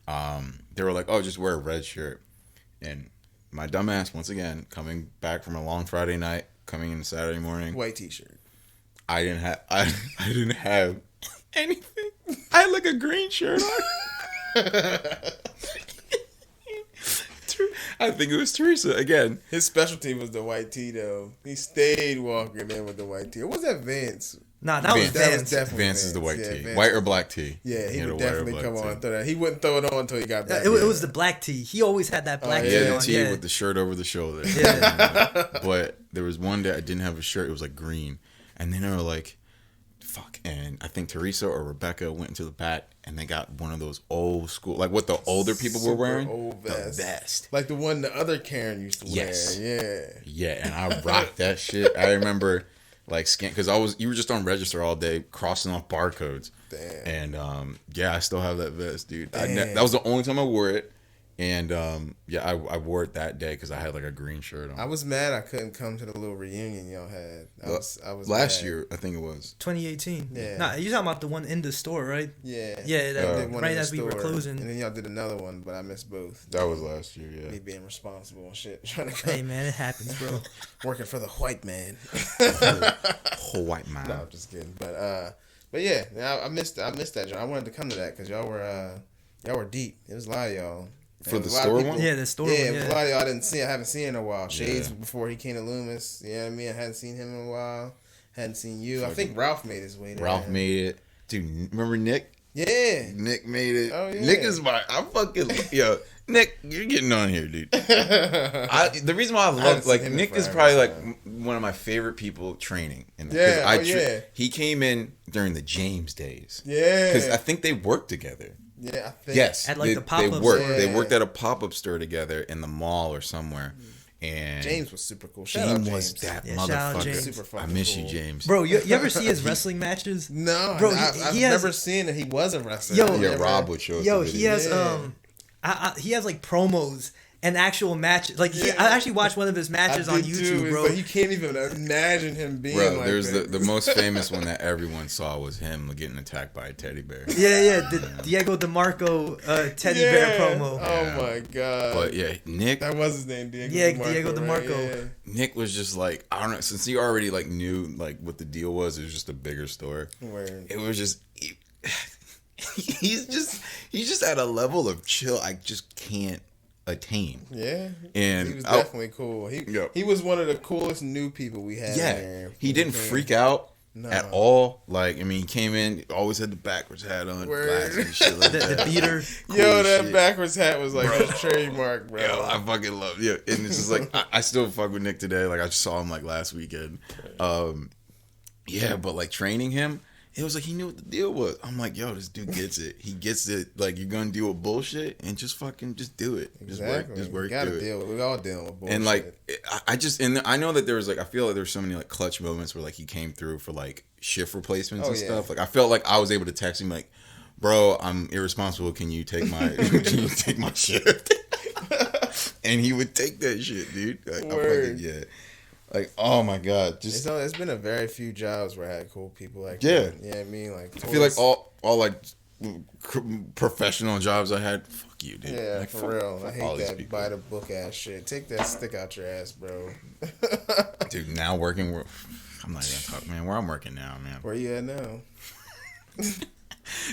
S1: they were like, "Oh, just wear a red shirt," and my dumbass, once again, coming back from a long Friday night, coming in Saturday morning.
S3: White T-shirt.
S1: I didn't have anything. I had like a green shirt on. I think it was Teresa again.
S3: His specialty was the white tee, though. He stayed walking in with the white tee. Or was that Vince?
S2: Nah, that was Vance.
S1: Vance is the white tee. White or black tee.
S3: Yeah, he would definitely come on and throw that. He wouldn't throw it on until he got back.
S2: It was the black tee. He always had that black tee on.
S1: The tee with the shirt over the shoulder. Yeah. But there was one day I didn't have a shirt. It was like green. And then they were like, fuck. And I think Teresa or Rebecca went into the back and they got one of those old school, like what the older people were wearing.
S3: Old vest.
S1: The vest.
S3: Like the one the other Karen used to wear.
S1: Yes.
S3: Yeah.
S1: Yeah, and I rocked that shit. I remember like because you were just on register all day crossing off barcodes.
S3: Damn.
S1: And I still have that vest, dude. That was the only time I wore it. And I wore it that day because I had like a green shirt on.
S3: I was mad I couldn't come to the little reunion y'all had. I was
S1: last
S3: mad.
S1: year, I think it was
S2: 2018.
S3: Yeah.
S2: Nah, you talking about the one in the store, right?
S3: Yeah.
S2: Yeah, right as we were closing.
S3: And then y'all did another one, but I missed both.
S1: That was last year. Yeah.
S3: Me being responsible and shit. Trying to
S2: Hey man, it happens, bro.
S3: Working for the white man.
S1: White man.
S3: No, I'm just kidding. But yeah, I missed that. I wanted to come to that because y'all were deep. It was a lot of y'all.
S1: For the store one?
S2: Yeah, the store one.
S3: Yeah, a lot of y'all I haven't seen in a while. Shades before he came to Loomis. You know what I mean? I hadn't seen him in a while. Hadn't seen you. I think Ralph made his way there.
S1: Ralph made it. Dude, remember Nick?
S3: Yeah.
S1: Nick made it.
S3: Oh, yeah.
S1: Nick is yo, Nick, you're getting on here, dude. The reason why I love, like, Nick is probably, like, one of my favorite people training. He came in during the James days.
S3: Yeah.
S1: Because I think they worked together.
S3: Yeah, I think.
S2: Yes. At, like, the pop-up
S1: store.
S2: store.
S1: They worked at a pop-up store together in the mall or somewhere. And
S3: James was super cool.
S1: James was that motherfucker.
S2: Super
S1: I miss you, James.
S2: Bro, you ever see his wrestling matches?
S3: No,
S2: bro.
S3: I've never seen that he was a wrestler.
S2: Yo,
S1: Rob would show us.
S2: Yo, he has he has like promos and actual matches. Like I actually watched one of his matches on YouTube, bro.
S3: But you can't even imagine him being like
S1: there's
S3: that.
S1: the most famous one that everyone saw was him getting attacked by a teddy bear.
S2: Yeah. The Diego DeMarco teddy bear promo.
S3: Oh my god.
S1: But yeah, Nick.
S3: That was his name, Diego.
S2: Yeah,
S3: DeMarco,
S2: Diego DeMarco.
S3: Right? Yeah.
S1: Nick was just like, I don't know, since he already like knew like what the deal was. It was just a bigger store.
S3: Word.
S1: It was just. He's just at a level of chill I just can't attain.
S3: Yeah,
S1: and
S3: he was definitely cool. He was one of the coolest new people we had.
S1: Yeah,
S3: in there.
S1: He didn't freak out at all. Like, I mean, he came in, always had the backwards hat on, glasses and shit like that.
S2: The beater.
S1: Cool
S3: that
S1: shit.
S3: Backwards hat was like his trademark, bro.
S1: Yo, I fucking love it. Yeah, and it's just like I still fuck with Nick today. Like, I just saw him like last weekend. Yeah, but like training him, it was like he knew what the deal was. I'm like, yo, this dude gets it. He gets it. Like, you're gonna deal with bullshit and just do it.
S3: Exactly.
S1: Just work.
S3: You gotta deal with. We all dealing with bullshit.
S1: And like, I know that there was like, I feel like there's so many like clutch moments where like he came through for like shift replacements and stuff. Like, I felt like I was able to text him like, bro, I'm irresponsible. Can you take my shift? And he would take that shit, dude. Like, like, oh my god,
S3: it's been a very few jobs where I had cool people like
S1: that.
S3: Yeah, I mean, like,
S1: I feel like all like professional jobs I had. Fuck you, dude.
S3: Yeah,
S1: like,
S3: for real. I hate that
S1: people.
S3: by the book ass shit. Take that stick out your ass, bro.
S1: Dude, now working, I'm not even talking, man. Where I'm working now, man.
S3: Where you at now?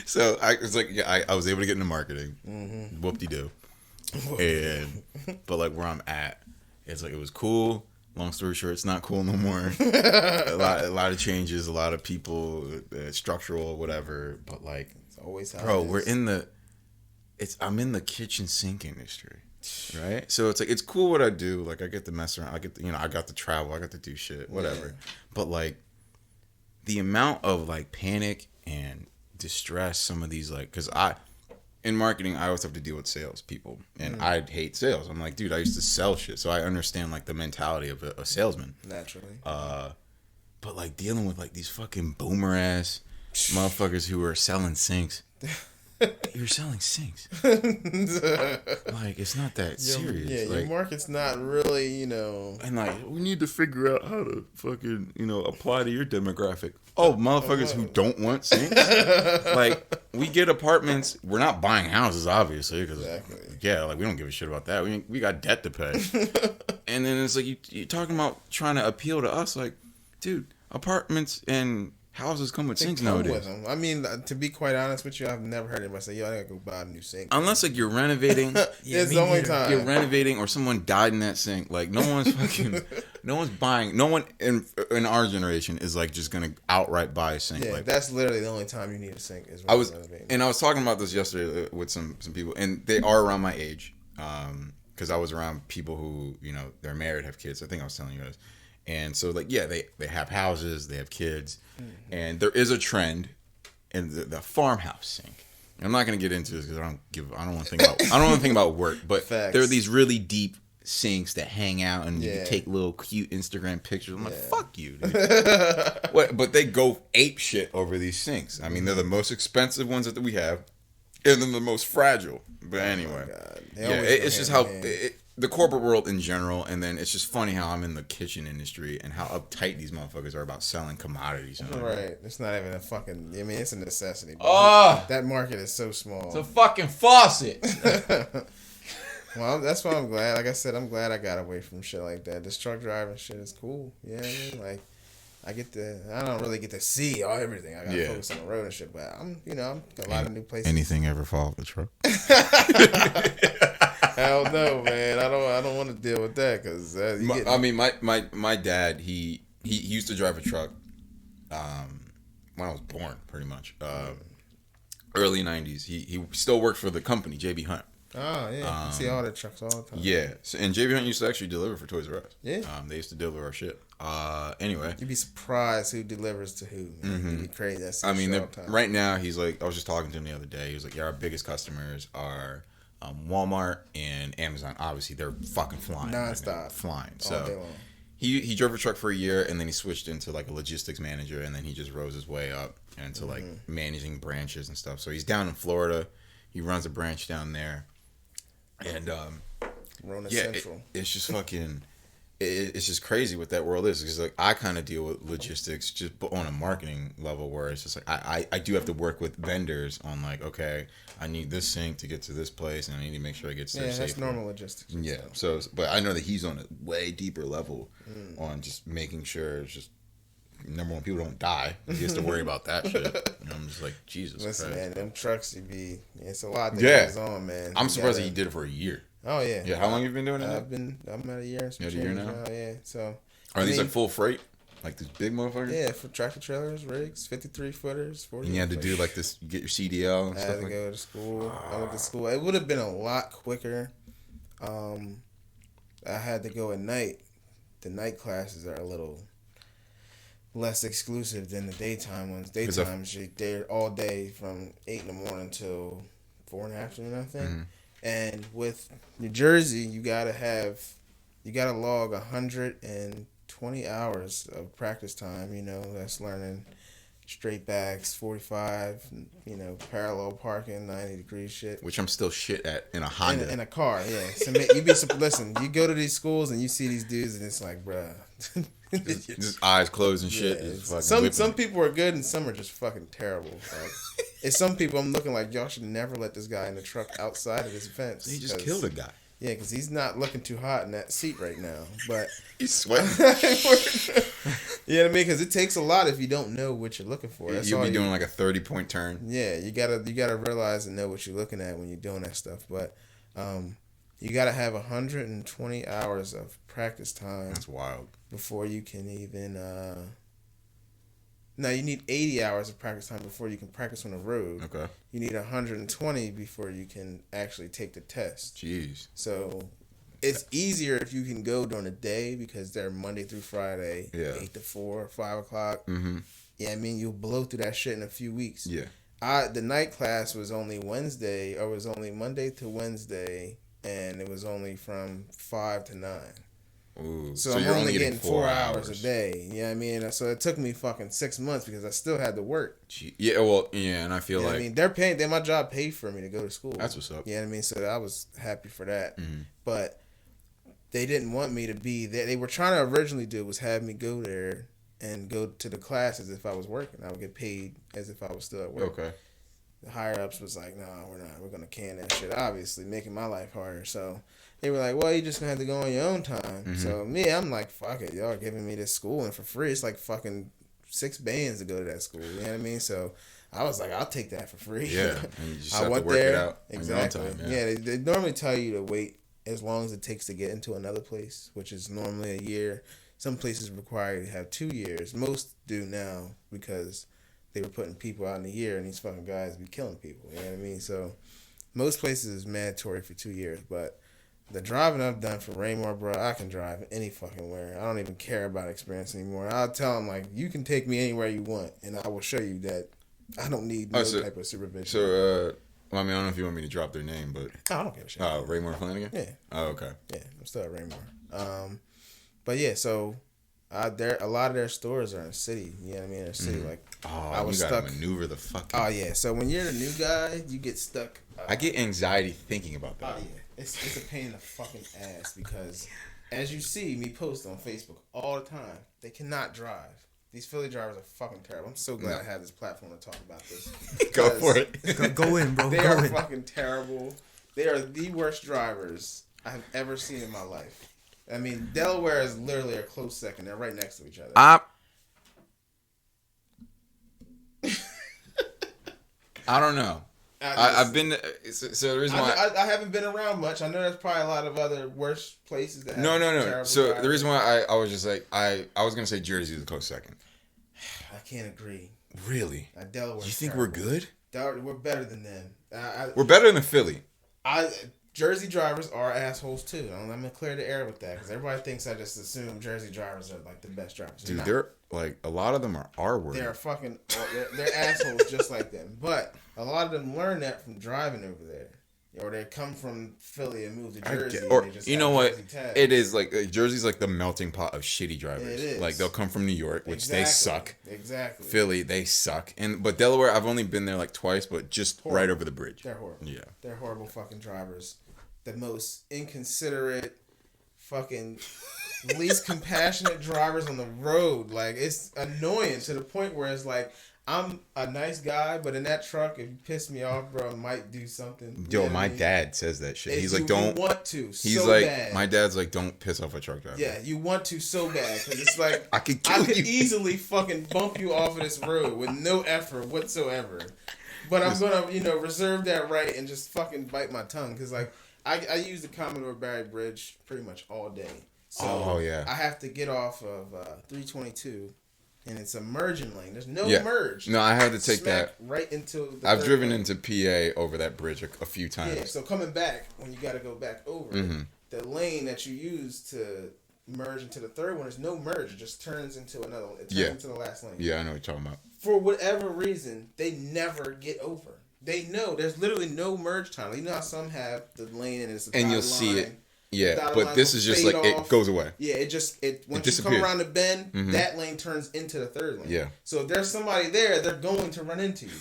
S1: So I was able to get into marketing. Mm-hmm. Whoop-de-doo. But like where I'm at, it's like it was cool. Long story short, it's not cool no more. a lot of changes, a lot of people, structural, whatever. But like,
S3: it's always how
S1: bro, I'm in the kitchen sink industry, right? So it's like it's cool what I do. Like I get to mess around. I got to travel. I got to do shit, whatever. Yeah. But like the amount of like panic and distress, some of these like, because in marketing, I always have to deal with sales people, and I hate sales. I'm like, dude, I used to sell shit, so I understand like the mentality of a salesman.
S3: Naturally.
S1: But like dealing with like these fucking boomer ass motherfuckers who are selling sinks. You're selling sinks. Like, it's not that serious.
S3: Yeah,
S1: like,
S3: your market's not really,
S1: And like, we need to figure out how to fucking, apply to your demographic. Oh, motherfuckers who don't want sinks. Like, we get apartments. We're not buying houses, obviously, because like we don't give a shit about that. We got debt to pay. And then it's like you're talking about trying to appeal to us. Like, dude, apartments and houses come with sinks nowadays.
S3: With them. I mean, to be quite honest with you, I've never heard anybody say, "Yo, I gotta go buy a new sink."
S1: Unless like you're renovating.
S3: It's the only time
S1: you're renovating, or someone died in that sink. Like no one's buying. No one in our generation is like just gonna outright buy a sink.
S3: Yeah,
S1: like,
S3: that's literally the only time you need a sink. Is when
S1: I was talking about this yesterday with some people, and they are around my age. Because I was around people who they're married, have kids. I think I was telling you guys. And so, like, yeah, they have houses, they have kids, and there is a trend in the farmhouse sink. And I'm not going to get into this because I don't want to think about work. But
S3: Facts.
S1: There are these really deep sinks that hang out, and you take little cute Instagram pictures. I'm like, fuck you, dude. But they go ape shit over these sinks. I mean, they're the most expensive ones that we have, and then the most fragile. But anyway, it's just how. The corporate world in general, and then it's just funny how I'm in the kitchen industry and how uptight these motherfuckers are about selling commodities.
S3: Right. It's not even a fucking... I mean, it's a necessity. That market is so small.
S1: It's a fucking faucet.
S3: Well, that's why I'm glad. Like I said, I'm glad I got away from shit like that. This truck driving shit is cool. You know what I mean? Like, I don't really get to see everything. I gotta focus on the road and shit. But I'm a lot of new places.
S1: Anything ever fall off the truck?
S3: Hell no, man. I don't want to deal with that because
S1: my dad he used to drive a truck when I was born, pretty much. early 90s. He still worked for the company, JB Hunt.
S3: Oh, yeah. You see all the trucks all the time.
S1: Yeah. So, and JB Hunt used to actually deliver for Toys R Us.
S3: Yeah.
S1: They used to deliver our shit. Anyway.
S3: You'd be surprised who delivers to who. It'd be crazy. That's
S1: I mean, right now, he's like, I was just talking to him the other day. He was like, yeah, our biggest customers are Walmart and Amazon. Obviously, they're fucking flying.
S3: Nonstop.
S1: Right, flying.
S3: All
S1: So
S3: day long.
S1: he drove a truck for a year, and then he switched into like a logistics manager, and then he just rose his way up into like managing branches and stuff. So he's down in Florida. He runs a branch down there. And
S3: Rona
S1: yeah,
S3: Central.
S1: It's just fucking, it's just crazy what that world is. Because like I kind of deal with logistics just on a marketing level, where it's just like I do have to work with vendors on like, okay, I need this sink to get to this place, and I need to make sure I get to there safely.
S3: That's normal logistics.
S1: Yeah. So, but I know that he's on a way deeper level on just making sure it's just. Number one, people don't die. He has to worry about that shit. And I'm just like, Jesus
S3: Listen,
S1: Christ.
S3: man, them trucks, it's a lot that goes on, man.
S1: I'm surprised that he did it for a year.
S3: Oh, yeah.
S1: Yeah, how long have you been doing it?
S3: I'm at a year and some
S1: change. A year now?
S3: Yeah, so.
S1: Are these like full freight? Like these big motherfuckers?
S3: Yeah, for tractor trailers, rigs, 53 footers, 40.
S1: And you had to do like this, get your CDL and
S3: I
S1: stuff
S3: had to
S1: like
S3: go to school. I went to school. It would have been a lot quicker. I had to go at night. The night classes are a little less exclusive than the daytime ones. Daytime, they're all day from 8 in the morning till 4 in the afternoon, I think. And with New Jersey, you gotta log 120 hours of practice time. You know, that's learning straight backs, 45, you know, parallel parking, 90-degree shit.
S1: Which I'm still shit at in a Honda.
S3: In a car, yeah. So listen, you go to these schools and you see these dudes and it's like, bruh.
S1: just eyes closed and shit.
S3: Yeah, some people are good and some are just fucking terrible. Like, it's some people I'm looking like, y'all should never let this guy in the truck outside of this fence.
S1: He just killed a guy.
S3: Yeah, because he's not looking too hot in that seat right now. But
S1: he's sweating.
S3: You know what I mean? Because it takes a lot if you don't know what you're looking for.
S1: You'll be doing like a 30-point turn.
S3: Yeah, you gotta realize and know what you're looking at when you're doing that stuff. But you gotta have 120 hours of practice time.
S1: That's wild.
S3: Before you can even. No, you need 80 hours of practice time before you can practice on the road.
S1: Okay.
S3: You need 120 before you can actually take the test.
S1: Jeez.
S3: So it's easier if you can go during the day because they're Monday through Friday, 8 to 4, 5 o'clock. Mm-hmm. Yeah, I mean, you'll blow through that shit in a few weeks. Yeah. The night class was only Monday to Wednesday, and it was only from 5 to 9.
S1: Ooh,
S3: so I'm only getting 4 hours a day. You know what I mean? So it took me fucking 6 months because I still had to work.
S1: Yeah, well, yeah, and I feel like...
S3: I mean, they're paying... my job paid for me to go to school.
S1: That's what's up.
S3: You know what I mean? So I was happy for that. Mm-hmm. But they didn't want me to be there. They were trying to originally do was have me go there and go to the class as if I was working. I would get paid as if I was still at work. Okay. The higher-ups was like, no, we're not. We're going to can that shit, obviously, making my life harder. So... they were like, well, you just gonna have to go on your own time. Mm-hmm. So me, I'm like, fuck it, y'all are giving me this school and for free. It's like fucking $6 to go to that school. You know what I mean? So I was like, I'll take that for free.
S1: Yeah, and you just have to work it out
S3: exactly.
S1: On your own time.
S3: Yeah, they normally tell you to wait as long as it takes to get into another place, which is normally a year. Some places require you to have 2 years. Most do now because they were putting people out in a year, and these fucking guys be killing people. You know what I mean? So most places is mandatory for 2 years, but the driving I've done for Raymore, bro, I can drive any fucking where. I don't even care about experience anymore. I'll tell them, like, you can take me anywhere you want, and I will show you that I don't need no type of supervision.
S1: So, well, I mean, I don't know if you want me to drop their name, but...
S3: I don't give a shit.
S1: Raymore Flanagan?
S3: Yeah.
S1: Oh, okay.
S3: Yeah, I'm still at Raymore. But, yeah, so... a lot of their stores are in the city. You know what I mean? In the city, like I was
S1: you gotta
S3: stuck.
S1: Maneuver the fuck.
S3: Oh yeah. So when you're the new guy, you get stuck.
S1: I get anxiety thinking about that.
S3: Oh yeah. It's a pain in the fucking ass because, as you see me post on Facebook all the time, they cannot drive. These Philly drivers are fucking terrible. I'm so glad I have this platform to talk about this.
S1: Go for it.
S2: Go in, bro.
S3: They are fucking terrible. They are the worst drivers I have ever seen in my life. I mean, Delaware is literally a close second. They're right next to each other.
S1: I don't know. I've been so the reason why
S3: I haven't been around much. I know there's probably a lot of other worse places that have
S1: no. So
S3: drivers.
S1: the reason why I was just like I was gonna say Jersey is a close second.
S3: I can't agree.
S1: Really?
S3: Delaware.
S1: You think we're good?
S3: We're better than them.
S1: We're better than Philly.
S3: Jersey drivers are assholes too. I'm gonna clear the air with that because everybody thinks I just assume Jersey drivers are like the best drivers.
S1: Dude, they're like a lot of them are R-word.
S3: They're fucking. They're assholes just like them. But a lot of them learn that from driving over there, or they come from Philly and move to Jersey.
S1: Or
S3: and they just
S1: you know what?
S3: tags.
S1: It is like Jersey's like the melting pot of shitty drivers.
S3: It is.
S1: Like they'll come from New York, which they suck.
S3: Exactly.
S1: Philly, they suck. But Delaware, I've only been there like twice, but just horrible. Right over the bridge.
S3: They're horrible.
S1: Yeah.
S3: They're horrible fucking drivers. The most inconsiderate, fucking least compassionate drivers on the road. Like, it's annoying to the point where it's like, I'm a nice guy, but in that truck, if you piss me off, bro, I might do something.
S1: Yo, my dad says that shit. He's like, don't.
S3: You want to
S1: he's
S3: so
S1: like,
S3: bad.
S1: My dad's like, don't piss off a truck driver.
S3: Yeah, you want to so bad. Because it's like,
S1: I could
S3: easily fucking bump you off of this road with no effort whatsoever. But I'm going to, reserve that right and just fucking bite my tongue. Because, like, I use the Commodore Barry Bridge pretty much all day. So
S1: yeah.
S3: I have to get off of 322, and it's a merging lane. There's no merge.
S1: No, I had to take that
S3: right into.
S1: I've driven into PA over that bridge a few times.
S3: Yeah, so coming back when you got to go back over the lane that you use to merge into the third one, there's no merge. It just turns into another one. It turns into the last lane.
S1: Yeah, I know what you're talking about.
S3: For whatever reason, they never get over. They know there's literally no merge time. You know how some have the lane and it's a
S1: and you'll see it. Yeah, but this is just like off. It goes away.
S3: Yeah, once you come around the bend, that lane turns into the third lane.
S1: Yeah.
S3: So if there's somebody there, they're going to run into you.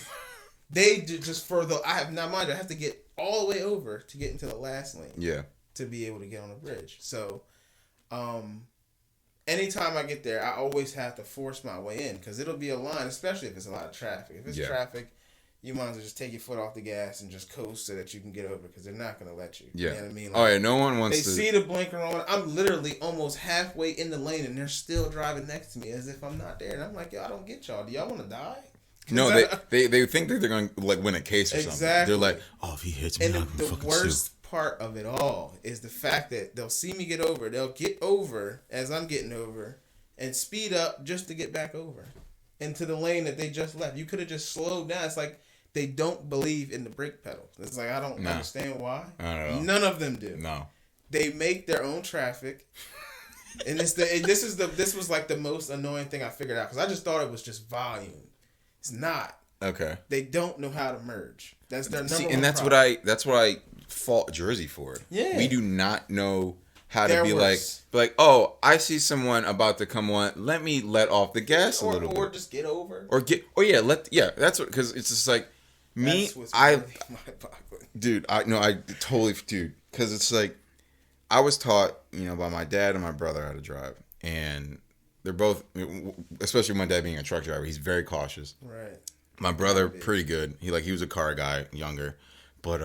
S3: They do just I have to get all the way over to get into the last lane.
S1: Yeah.
S3: To be able to get on the bridge. So, anytime I get there, I always have to force my way in because it'll be a line, especially if it's a lot of traffic. If it's traffic, you might as well just take your foot off the gas and just coast so that you can get over because they're not going to let you.
S1: Yeah.
S3: You know what I mean?
S1: Like, no one wants
S3: to... They see the blinker on. I'm literally almost halfway in the lane and they're still driving next to me as if I'm not there. And I'm like, yo, I don't get y'all. Do y'all want to die?
S1: No, they think that they're going to like win a case or something. They're like, oh, if he hits me,
S3: and the worst part of it all is the fact that they'll see me get over. They'll get over as I'm getting over and speed up just to get back over into the lane that they just left. You could have just slowed down. It's like they don't believe in the brake pedals. It's like I don't understand why.
S1: I don't know.
S3: None of them do.
S1: No.
S3: They make their own traffic. And this was like the most annoying thing I figured out because I just thought it was just volume. It's not.
S1: Okay.
S3: They don't know how to merge. That's their number one
S1: and that's
S3: problem.
S1: what I fault Jersey for.
S3: Yeah.
S1: We do not know how to be like, oh, I see someone about to come on. Let me let off the gas a little bit.
S3: Or just get over.
S1: That's what, because it's just like, me, dude, I totally, dude, because it's like, I was taught, by my dad and my brother how to drive, and they're both, especially my dad being a truck driver, he's very cautious.
S3: Right.
S1: My brother, pretty good. He was a car guy, younger, but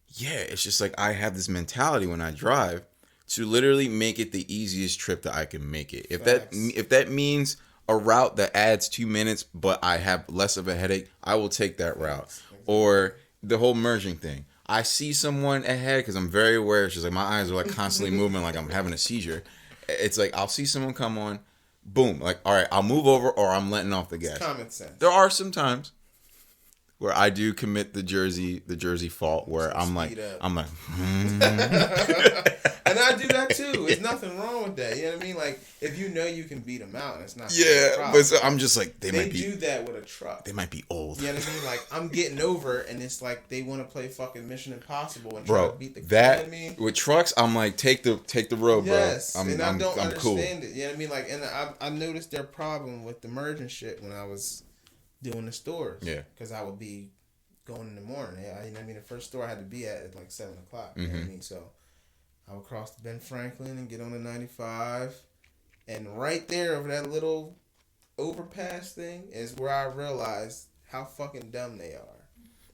S1: it's just like I have this mentality when I drive to literally make it the easiest trip that I can make it. If that means a route that adds 2 minutes, but I have less of a headache, I will take that route. Exactly. Or the whole merging thing. I see someone ahead because I'm very aware. It's just like my eyes are like constantly moving, like I'm having a seizure. It's like I'll see someone come on, boom, like all right, I'll move over or I'm letting off the gas.
S3: It's common sense.
S1: There are some times where I do commit the Jersey fault where I'm like,
S3: and I do that too. There's nothing wrong with that. You know what I mean? Like, if you know you can beat them out, and it's not.
S1: Yeah, but so I'm just like, they might
S3: do that with a truck.
S1: They might be old.
S3: You know what I mean? Like, I'm getting over, and it's like they want to play fucking Mission Impossible and try to beat the.
S1: That,
S3: you know what I mean?
S1: With trucks, I'm like, take the road,
S3: yes,
S1: bro.
S3: and I don't understand
S1: cool.
S3: it. You know what I mean? Like, and I noticed their problem with the merging shit when I was doing the stores.
S1: Yeah,
S3: because I would be going in the morning. You know what I mean? The first store I had to be at like 7:00. You know what I mean? So I would cross the Ben Franklin and get on the 95. And right there over that little overpass thing is where I realized how fucking dumb they are.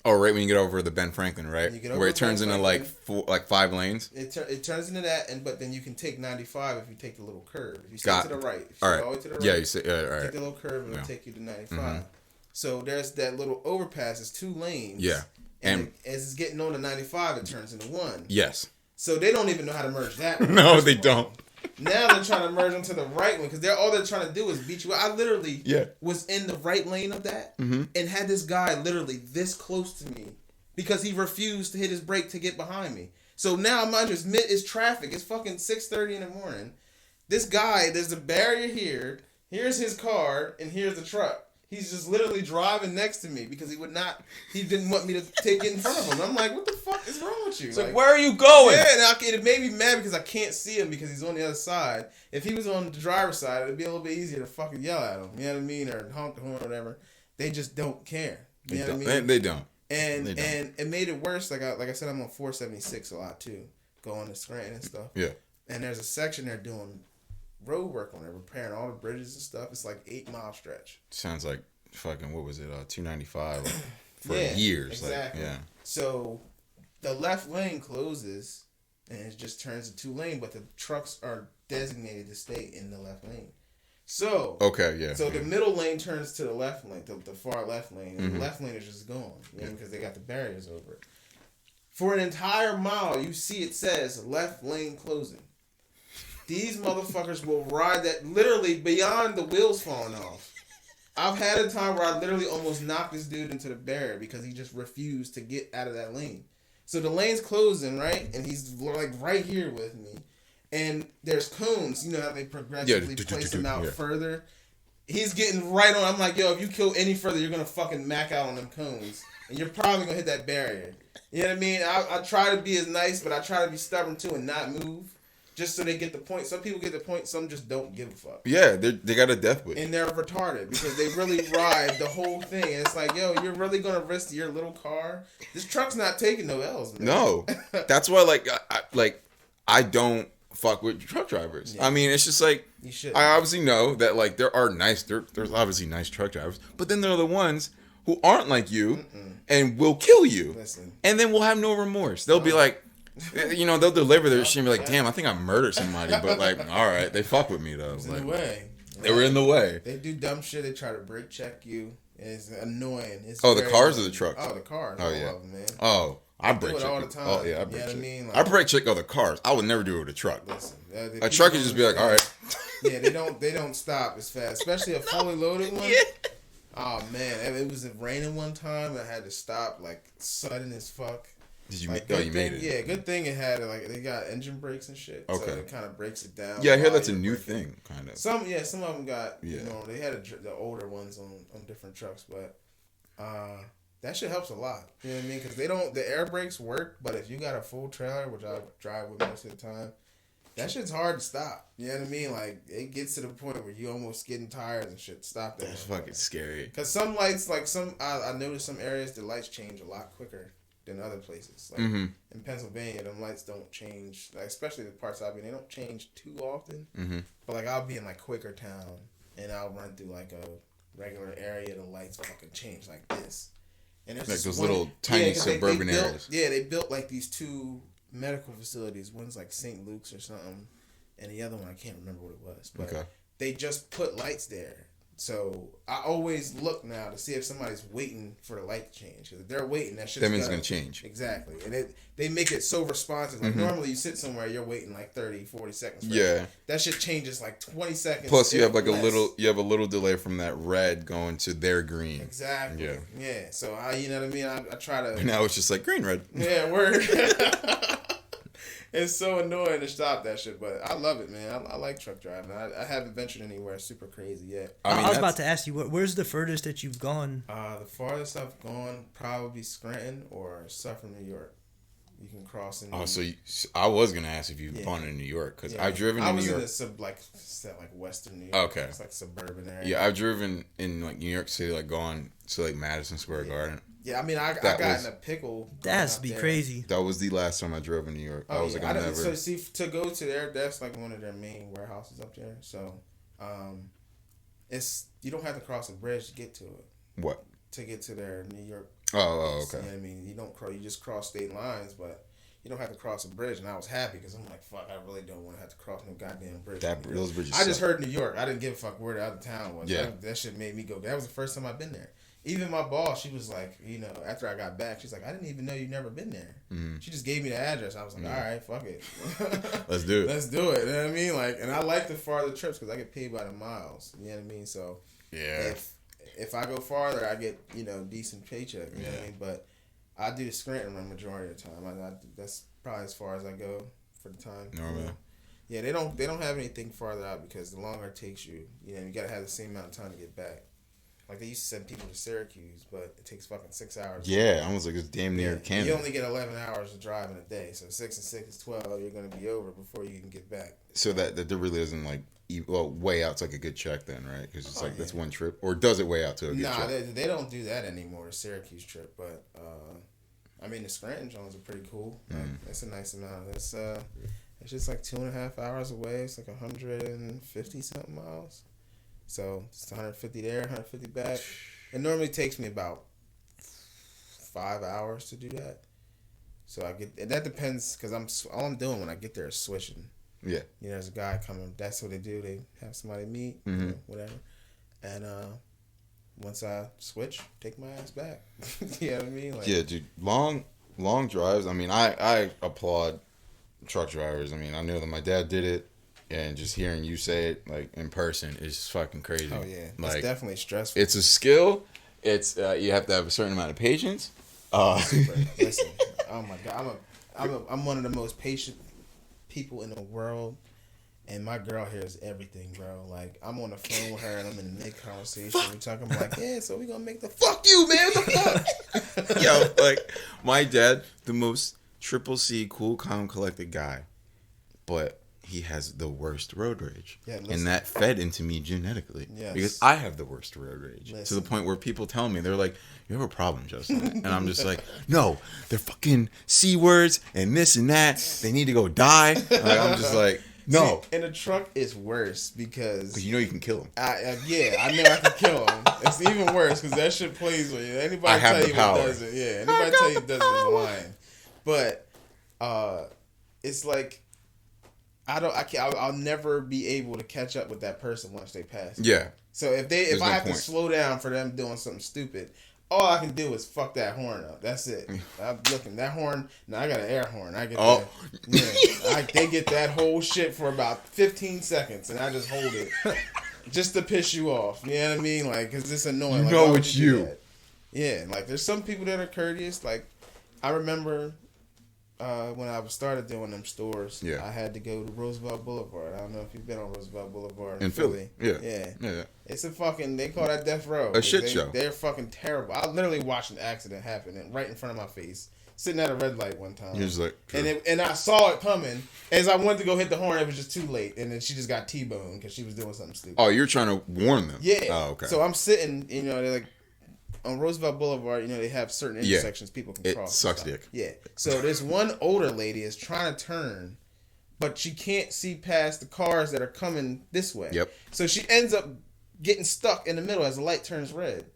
S1: Oh, right when you get over the Ben Franklin, right? Where it turns into like 5 lanes?
S3: It turns into that, but then you can take 95 if you take the little curve. If you stay to the right. If you
S1: all right.
S3: All the way to the right.
S1: Yeah, you say, all right.
S3: Take the little curve and it'll take you to 95. So there's that little overpass. It's 2 lanes.
S1: Yeah.
S3: And as it's getting on to 95, it turns into 1.
S1: Yes.
S3: So they don't even know how to merge that.
S1: No, they don't.
S3: Now they're trying to merge onto the right one because all they're trying to do is beat you. I literally was in the right lane of that and had this guy literally this close to me because he refused to hit his brake to get behind me. So now I'm under it's traffic. It's fucking 6:30 in the morning. This guy, there's a barrier here. Here's his car, and here's the truck. He's just literally driving next to me because he didn't want me to take it in front of him. I'm like, what the fuck is wrong with you?
S1: It's like, where are you going?
S3: Yeah, and it made me mad because I can't see him because he's on the other side. If he was on the driver's side, it'd be a little bit easier to fucking yell at him. You know what I mean? Or honk the horn or whatever. They just don't care. You know what I mean?
S1: They don't.
S3: And it made it worse. Like I said, I'm on 476 a lot too, going to Scranton and stuff.
S1: Yeah.
S3: And there's a section there doing road work on it, repairing all the bridges and stuff. It's like 8-mile stretch.
S1: Sounds like fucking, what was it, 295 for years.
S3: Exactly.
S1: Like, yeah.
S3: So the left lane closes and it just turns to 2 lane, but the trucks are designated to stay in the left lane. So the middle lane turns to the left lane, the far left lane, and the left lane is just gone, because they got the barriers over it. For an entire mile, you see it says left lane closing. These motherfuckers will ride that literally beyond the wheels falling off. I've had a time where I literally almost knocked this dude into the barrier because he just refused to get out of that lane. So the lane's closing, right? And he's like right here with me. And there's cones. You know how they progressively place them out further? He's getting right on. I'm like, yo, if you kill any further, you're going to fucking mac out on them cones. And you're probably going to hit that barrier. You know what I mean? I try to be as nice, but I try to be stubborn too and not move. Just so they get the point. Some people get the point. Some just don't give a fuck.
S1: Yeah, they got a death wish.
S3: And they're retarded because they really ride the whole thing. And it's like, yo, you're really going to risk your little car? This truck's not taking no L's, man.
S1: No. That's why, I don't fuck with truck drivers. Yeah. I mean, it's just like,
S3: you should.
S1: I obviously know that, like, there's obviously nice truck drivers. But then there are the ones who aren't like you and will kill you.
S3: Listen.
S1: And then will have no remorse. They'll be like, they'll deliver their shit and be like, damn, I think I murdered somebody. But, like, all right, they fuck with me, though.
S3: It's
S1: like,
S3: in the way.
S1: They were in the way.
S3: They do dumb shit. They try to brake check you. It's annoying. It's
S1: the cars or the trucks?
S3: Oh, the cars.
S1: Oh, yeah.
S3: Them, man.
S1: Oh, I brake check
S3: all the time.
S1: Oh, yeah, I brake check.
S3: You know what I mean?
S1: I brake check other cars. I would never do it with a truck.
S3: Listen,
S1: a truck would just be like, all right.
S3: Yeah, they don't stop as fast, especially a fully loaded one.
S1: Yeah.
S3: Oh man, it was raining one time. I had to stop like sudden as fuck.
S1: Did you
S3: like,
S1: you made it?
S3: Yeah, good thing it had like they got engine brakes and shit.
S1: Okay.
S3: So it kind of breaks it down.
S1: Yeah, I hear that's a new thing, kind of.
S3: Some of them got they had the older ones on different trucks, but that shit helps a lot. You know what I mean? Because the air brakes work, but if you got a full trailer, which I drive with most of the time, that shit's hard to stop. You know what I mean? Like, it gets to the point where you almost getting tires and shit. Stop that.
S1: That's fucking scary. Because
S3: some lights, like I noticed some areas, the lights change a lot quicker than other places. Like, in Pennsylvania, them lights don't change. Like, especially the parts I'll be in, they don't change too often. Mm-hmm. But, like, I'll be in, like, Quakertown, and I'll run through, like, a regular area, the lights fucking change like this. And it's
S1: like those little tiny suburban areas.
S3: Yeah, they built, like, these 2 medical facilities. One's like St. Luke's or something, and the other one I can't remember what it was. But they just put lights there, so I always look now to see if somebody's waiting for the light to change. Because if they're waiting, that
S1: means it's gonna change.
S3: Exactly, and they make it so responsive. Like normally you sit somewhere, you're waiting like 30, 40 seconds. That shit changes like 20 seconds.
S1: Plus you have like a little delay from that red going to their green.
S3: Exactly. Yeah. So you know what I mean. I try to.
S1: And now it's just like green, red.
S3: Yeah, word. It's so annoying to stop that shit, but I love it, man. I like truck driving. I haven't ventured anywhere super crazy yet.
S2: I was about to ask you, where's the furthest that you've gone?
S3: The farthest I've gone probably Scranton or Suffern, New York. You can cross in.
S1: I was gonna ask if you've gone in New York because I've driven in New York.
S3: I was in like Western New York.
S1: Okay,
S3: it's like suburban area.
S1: Yeah, I've driven in like New York City, like gone to like Madison Square Garden.
S3: Yeah, I mean, I got in a pickle.
S2: That has to be crazy.
S1: That was the last time I drove in New York.
S3: I was like, I never. So see, to go to there, that's like one of their main warehouses up there. So, it's you don't have to cross a bridge to get to it.
S1: What?
S3: To get to their New York.
S1: Oh, okay.
S3: You know what I mean, you just cross state lines, but you don't have to cross a bridge. And I was happy because I'm like, fuck, I really don't want to have to cross no goddamn bridge.
S1: Those bridges.
S3: I just heard New York. I didn't give a fuck where the other town was.
S1: Yeah.
S3: That shit made me go. That was the first time I've been there. even my boss, she was like, you know, after I got back, she's like, I didn't even know you'd never been there.
S1: Mm-hmm.
S3: She just gave me the address. I was like, all right, fuck it.
S1: Let's do it.
S3: Let's do it. You know what I mean? Like, and I like the farther trips because I get paid by the miles. You know what I mean? So
S1: Yeah.
S3: If I go farther, I get, you know, decent paycheck. You know what I mean? But I do the Scranton run majority of the time. That's probably as far as I go for the time.
S1: Normally.
S3: You know? Yeah, they don't have anything farther out because the longer it takes you, you know, you gotta have the same amount of time to get back. Like they used to send people to Syracuse, but it takes fucking 6 hours.
S1: Yeah, I was like, it's damn near Canada.
S3: You only get 11 hours to drive in a day, so 6 and 6 is 12. You're gonna be over before you can get back.
S1: So that there really isn't like way out's like a good check then, right? Because it's like that's one trip, or does it weigh out to a good check?
S3: Nah, they don't do that anymore. The Syracuse trip, but I mean the Scranton Jones are pretty cool. That's a nice amount. It's just like 2.5 hours away. It's like 150 something miles. So it's 150 there, 150 back. It normally takes me about 5 hours to do that. So and that depends because all I'm doing when I get there is switching.
S1: Yeah.
S3: You know, there's a guy coming. That's what they do. They have somebody meet, you know, whatever. And once I switch, take my ass back. You know what I mean? Like,
S1: yeah, dude. Long drives. I mean, I applaud truck drivers. I mean, I know that my dad did it, and just hearing you say it like in person is fucking crazy.
S3: Oh yeah,
S1: like,
S3: it's definitely stressful.
S1: It's a skill. It's you have to have a certain amount of patience.
S3: Listen, oh my god, I'm one of the most patient people in the world, and my girl hears everything, bro. Like I'm on the phone with her, and I'm in the mid conversation. We're talking, I'm like, yeah, so we gonna make the fuck you, man. What the fuck?
S1: Yo, like my dad, the most triple C, cool, calm, collected guy, but he has the worst road rage.
S3: Yeah,
S1: and that fed into me genetically.
S3: Yes.
S1: Because I have the worst road rage.
S3: Listen.
S1: To the point where people tell me, they're like, you have a problem, Justin. And I'm just like, no, they're fucking C words and this and that. They need to go die. Like, I'm just like, no.
S3: See, in a truck, it's worse because
S1: you know you can kill them.
S3: Yeah, I know I can kill him. It's even worse because that shit plays with you. Anybody tell you what does it? Yeah, anybody tell you does it is lying. But it's like I'll never be able to catch up with that person once they pass.
S1: Yeah.
S3: So if I have to slow down for them doing something stupid, all I can do is fuck that horn up. That's it. I'm looking that horn. Now I got an air horn. I get that. Yeah, they get that whole shit for about 15 seconds, and I just hold it just to piss you off. You know what I mean? Like, cause it's annoying.
S1: You know it's you.
S3: Yeah, like there's some people that are courteous. Like I remember when I started doing them stores, I had to go to Roosevelt Boulevard. I don't know if you've been on Roosevelt Boulevard
S1: in Philly.
S3: Yeah. It's a fucking, they call that death row.
S1: A shit show.
S3: They're fucking terrible. I literally watched an accident happen right in front of my face, sitting at a red light one time.
S1: He was like,
S3: and I saw it coming. As I went to go hit the horn, it was just too late, and then she just got T-boned because she was doing something stupid.
S1: Oh, you're trying to warn them?
S3: Yeah.
S1: Oh, okay.
S3: So I'm sitting, you know, they're like, on Roosevelt Boulevard, you know, they have certain intersections people can cross.
S1: It sucks dick.
S3: Yeah. So this one older lady is trying to turn, but she can't see past the cars that are coming this way.
S1: Yep.
S3: So she ends up getting stuck in the middle as the light turns red.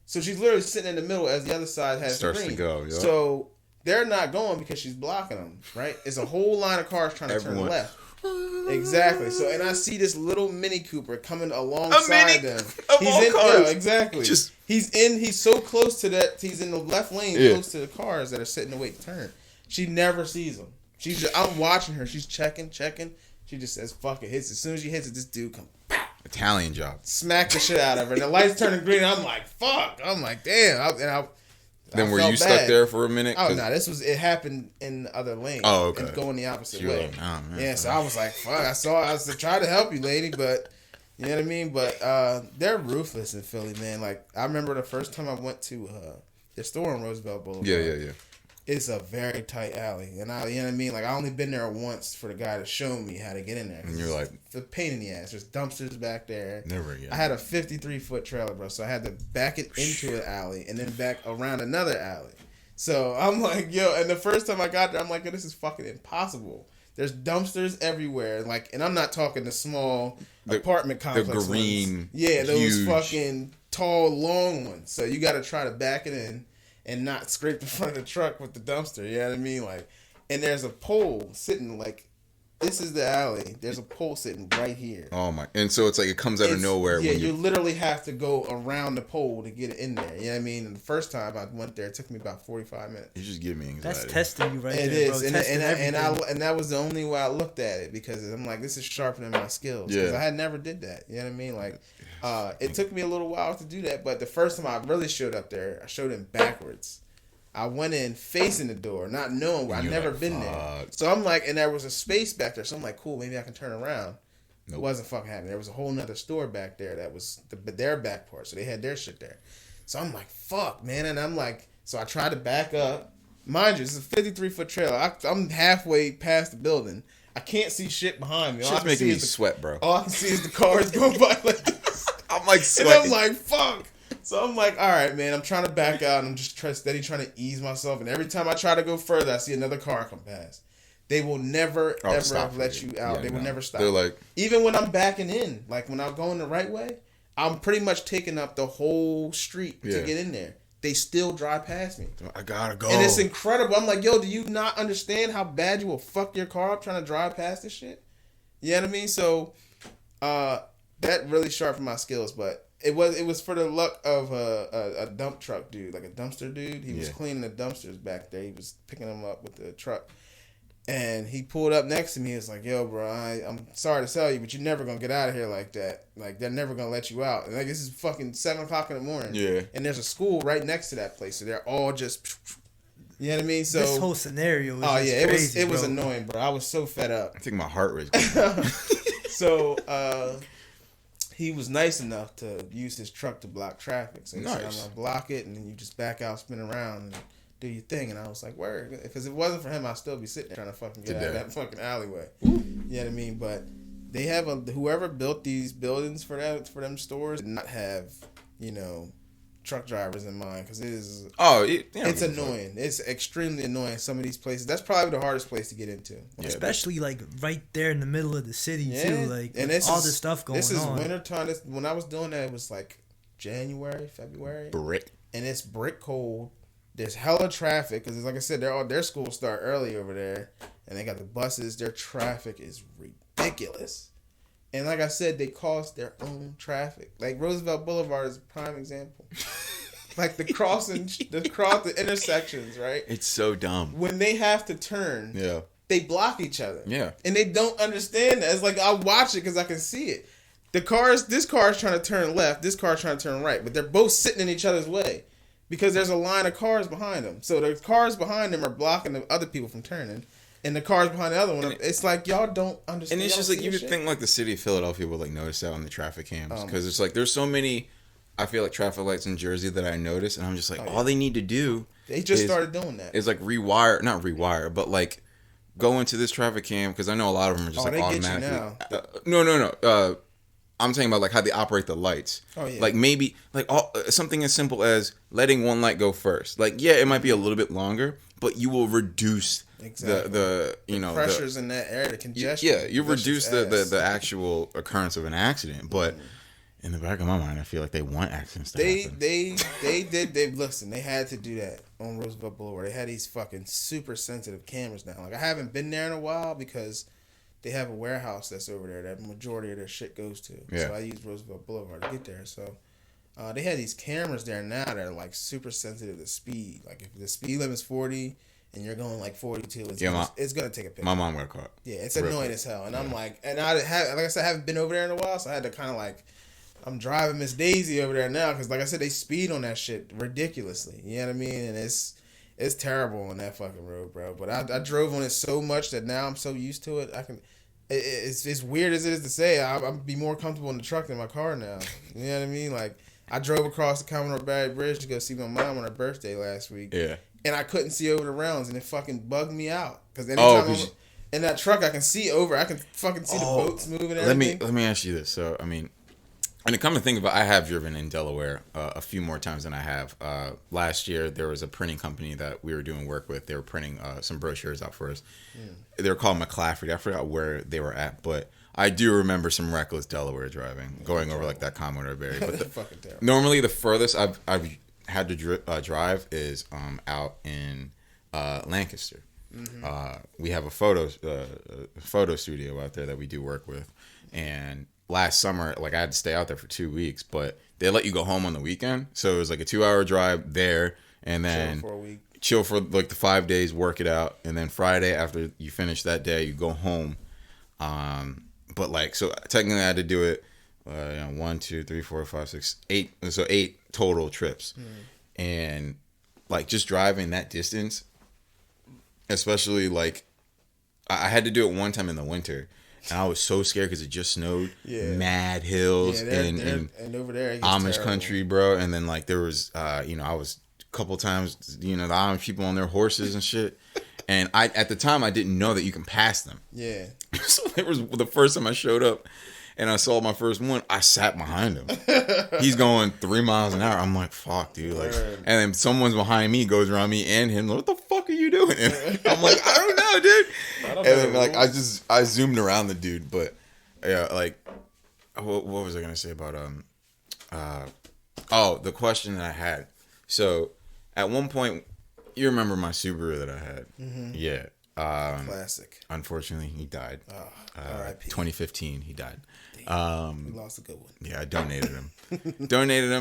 S3: So she's literally sitting in the middle as the other side has
S1: starts
S3: green.
S1: to go. Yep.
S3: So they're not going because she's blocking them, right? It's a whole line of cars trying to turn left. Exactly. So, and I see this little Mini Cooper coming alongside them. He's in, cars. Yeah, exactly. He's so close to that. He's in the left lane, close to the cars that are sitting to wait to turn. She never sees him. I'm watching her. She's checking. She just says, "Fuck it." Hits as soon as she hits it. This dude comes.
S1: Italian job.
S3: Smack the shit out of her. And the lights turning green. I'm like, "Fuck." I'm like, "Damn."
S1: Then were you stuck there for a minute?
S3: Oh no, it happened in the other lane.
S1: Oh, okay.
S3: And going the opposite way.
S1: Like, oh, man,
S3: yeah, so I was like, fuck. I was trying to help you, lady, but you know what I mean? But they're ruthless in Philly, man. Like I remember the first time I went to the store on Roosevelt Boulevard.
S1: Yeah.
S3: It's a very tight alley, and you know what I mean. Like I only been there once for the guy to show me how to get in there.
S1: And you're like,
S3: the pain in the ass. There's dumpsters back there.
S1: Never again.
S3: I had a 53-foot trailer, bro, so I had to back it into an alley and then back around another alley. So I'm like, yo, and the first time I got there, I'm like, yo, this is fucking impossible. There's dumpsters everywhere, like, and I'm not talking the small apartment complex
S1: the green,
S3: ones. Yeah, those
S1: huge,
S3: fucking tall, long ones. So you got to try to back it in and not scrape the front of the truck with the dumpster. You know what I mean? Like, and there's a pole sitting like This is the alley. There's a pole sitting right here.
S1: Oh my! And so it's like it comes out of nowhere.
S3: Yeah, you literally have to go around the pole to get it in there. You know what I mean? And the first time I went there, it took me about 45 minutes.
S1: You just give me anxiety.
S2: That's testing you right there,
S3: It is,
S2: bro.
S3: and that was the only way I looked at it because I'm like, this is sharpening my skills. Because I had never did that. You know what I mean? Like, it took me a little while to do that, but the first time I really showed up there, I showed him backwards. I went in facing the door, not knowing where I'd never been there. So I'm like, and there was a space back there. So I'm like, cool, maybe I can turn around. Nope. It wasn't fucking happening. There was a whole nother store back there that was their back part. So they had their shit there. So I'm like, fuck, man. And I'm like, so I tried to back up. Mind you, this is a 53-foot trailer. I'm halfway past the building. I can't see shit behind me.
S1: Shit's making me sweat, bro.
S3: All I can see is the cars going by like this.
S1: I'm like sweating.
S3: And I'm like, fuck. So I'm like, all right, man, I'm trying to back out, and I'm just steady trying to ease myself. And every time I try to go further, I see another car come past. They will never, ever let you out. They will never stop.
S1: They're like...
S3: Even when I'm backing in, like when I'm going the right way, I'm pretty much taking up the whole street to get in there. They still drive past me.
S1: I gotta go.
S3: And it's incredible. I'm like, yo, do you not understand how bad you will fuck your car up trying to drive past this shit? You know what I mean? So, that really sharpened my skills, but... It was for the luck of a dump truck dude, like a dumpster dude. He was cleaning the dumpsters back there. He was picking them up with the truck. And he pulled up next to me. He was like, yo, bro, I'm sorry to tell you, but you're never going to get out of here like that. Like, they're never going to let you out. And like, this is fucking 7 o'clock in the morning.
S1: Yeah. And
S3: there's a school right next to that place. So they're all just... You know what I mean? So
S2: this whole scenario was crazy,
S3: it was annoying, bro. I was so fed up.
S1: I think my heart rate.
S3: So, he was nice enough to use his truck to block traffic. So he said, I'm going to block it, and then you just back out, spin around, and do your thing. And I was like, word. Because if it wasn't for him, I'd still be sitting there trying to fucking get out of that fucking alleyway. You know what I mean? But they have whoever built these buildings for them stores did not have, truck drivers in mind. Because it is... it's annoying. It's extremely annoying, some of these places. That's probably the hardest place to get into.
S2: Especially, like, right there in the middle of the city, too. Like, and all this stuff going on.
S3: This is wintertime. When I was doing that, it was, like, January, February.
S1: Brick.
S3: And it's brick cold. There's hella traffic. Because, like I said, their schools start early over there. And they got the buses. Their traffic is ridiculous. And like I said, they cause their own traffic. Like Roosevelt Boulevard is a prime example. Like the intersections, right?
S1: It's so dumb.
S3: When they have to turn, they block each other. Yeah. And they don't understand that. It's like, I watch it because I can see it. This car is trying to turn left, this car is trying to turn right, but they're both sitting in each other's way because there's a line of cars behind them. So the cars behind them are blocking the other people from turning. And the cars behind the other one, it's like y'all don't understand.
S1: And it's just like you would think like the city of Philadelphia would like notice that on the traffic cams because it's like there's so many. I feel like traffic lights in Jersey that I notice, and I'm just like, all they need to do.
S3: They just started doing that.
S1: Is like not rewire, but like go into this traffic cam because I know a lot of them are just like automatically. No. I'm talking about like how they operate the lights. Oh yeah. Like maybe like something as simple as letting one light go first. Like it might be a little bit longer, but you will reduce. Exactly. The
S3: pressures in that area, the congestion.
S1: Yeah, you reduce the actual occurrence of an accident, but in the back of my mind, I feel like they want accidents to happen.
S3: They had to do that on Roosevelt Boulevard. They had these fucking super sensitive cameras now. Like I haven't been there in a while because they have a warehouse that's over there that the majority of their shit goes to. Yeah. So I use Roosevelt Boulevard to get there. So they had these cameras there now that are like super sensitive to speed. Like if the speed limit is 40. And you're going like 42. It's gonna take a picture.
S1: My mom got caught.
S3: Yeah, it's annoying as hell. And I'm like, and like I said, I haven't been over there in a while, so I had to kind of like, I'm driving Miss Daisy over there now because, like I said, they speed on that shit ridiculously. You know what I mean? And it's terrible on that fucking road, bro. But I drove on it so much that now I'm so used to it. It's weird as it is to say, I'll be more comfortable in the truck than my car now. You know what I mean? Like I drove across the Commodore Barry Bridge to go see my mom on her birthday last week. Yeah. And I couldn't see over the rounds, and it fucking bugged me out. Because anytime I'm in that truck, I can see over. I can fucking see the boats moving and everything.
S1: Let me ask you this. So, I mean, and to come to think of it, I have driven in Delaware a few more times than I have. Last year, there was a printing company that we were doing work with. They were printing some brochures out for us. They were called McClafferty. I forgot where they were at, but I do remember some reckless Delaware driving, going over like that Commodore Barry. But normally, the furthest I've had to drive is out in Lancaster. We have a photo studio out there that we do work with, and last summer, like, I had to stay out there for 2 weeks, but they let you go home on the weekend, so it was like a 2-hour drive there, and then
S3: chill for a week.
S1: Chill for like the 5 days, work it out, and then Friday after you finish that day, you go home. But like, so technically I had to do it 1, 2, 3, 4, 5, 6, 8. So 8 total trips. And like just driving that distance, especially like I had to do it one time in the winter, and I was so scared because it just snowed. Yeah. Mad hills and
S3: over there
S1: Amish country, bro. And then like there was I was a couple times, the Amish people on their horses and shit. And at the time I didn't know that you can pass them.
S3: Yeah.
S1: So there was the first time I showed up and I saw my first one, I sat behind him. He's going 3 miles an hour. I'm like, fuck, dude. Like, and then someone's behind me, goes around me and him. What the fuck are you doing? And I'm like, I don't know, dude. And then like I zoomed around the dude, but yeah, like what was I gonna say about the question that I had. So at one point, you remember my Subaru that I had? Mm-hmm. Yeah.
S3: Classic.
S1: Unfortunately, he died.
S3: R.I.P.
S1: 2015, he died.
S3: We lost a good one.
S1: Yeah, I donated him.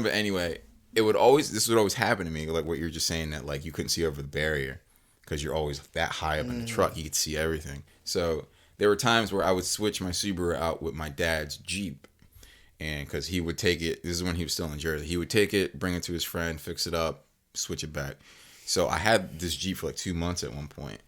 S1: But anyway, this would always happen to me, like what you're just saying, that like you couldn't see over the barrier because you're always that high up in the truck. You could see everything. So there were times where I would switch my Subaru out with my dad's Jeep, and because he would take it. This is when he was still in Jersey. He would take it, bring it to his friend, fix it up, switch it back. So I had this Jeep for like 2 months at one point.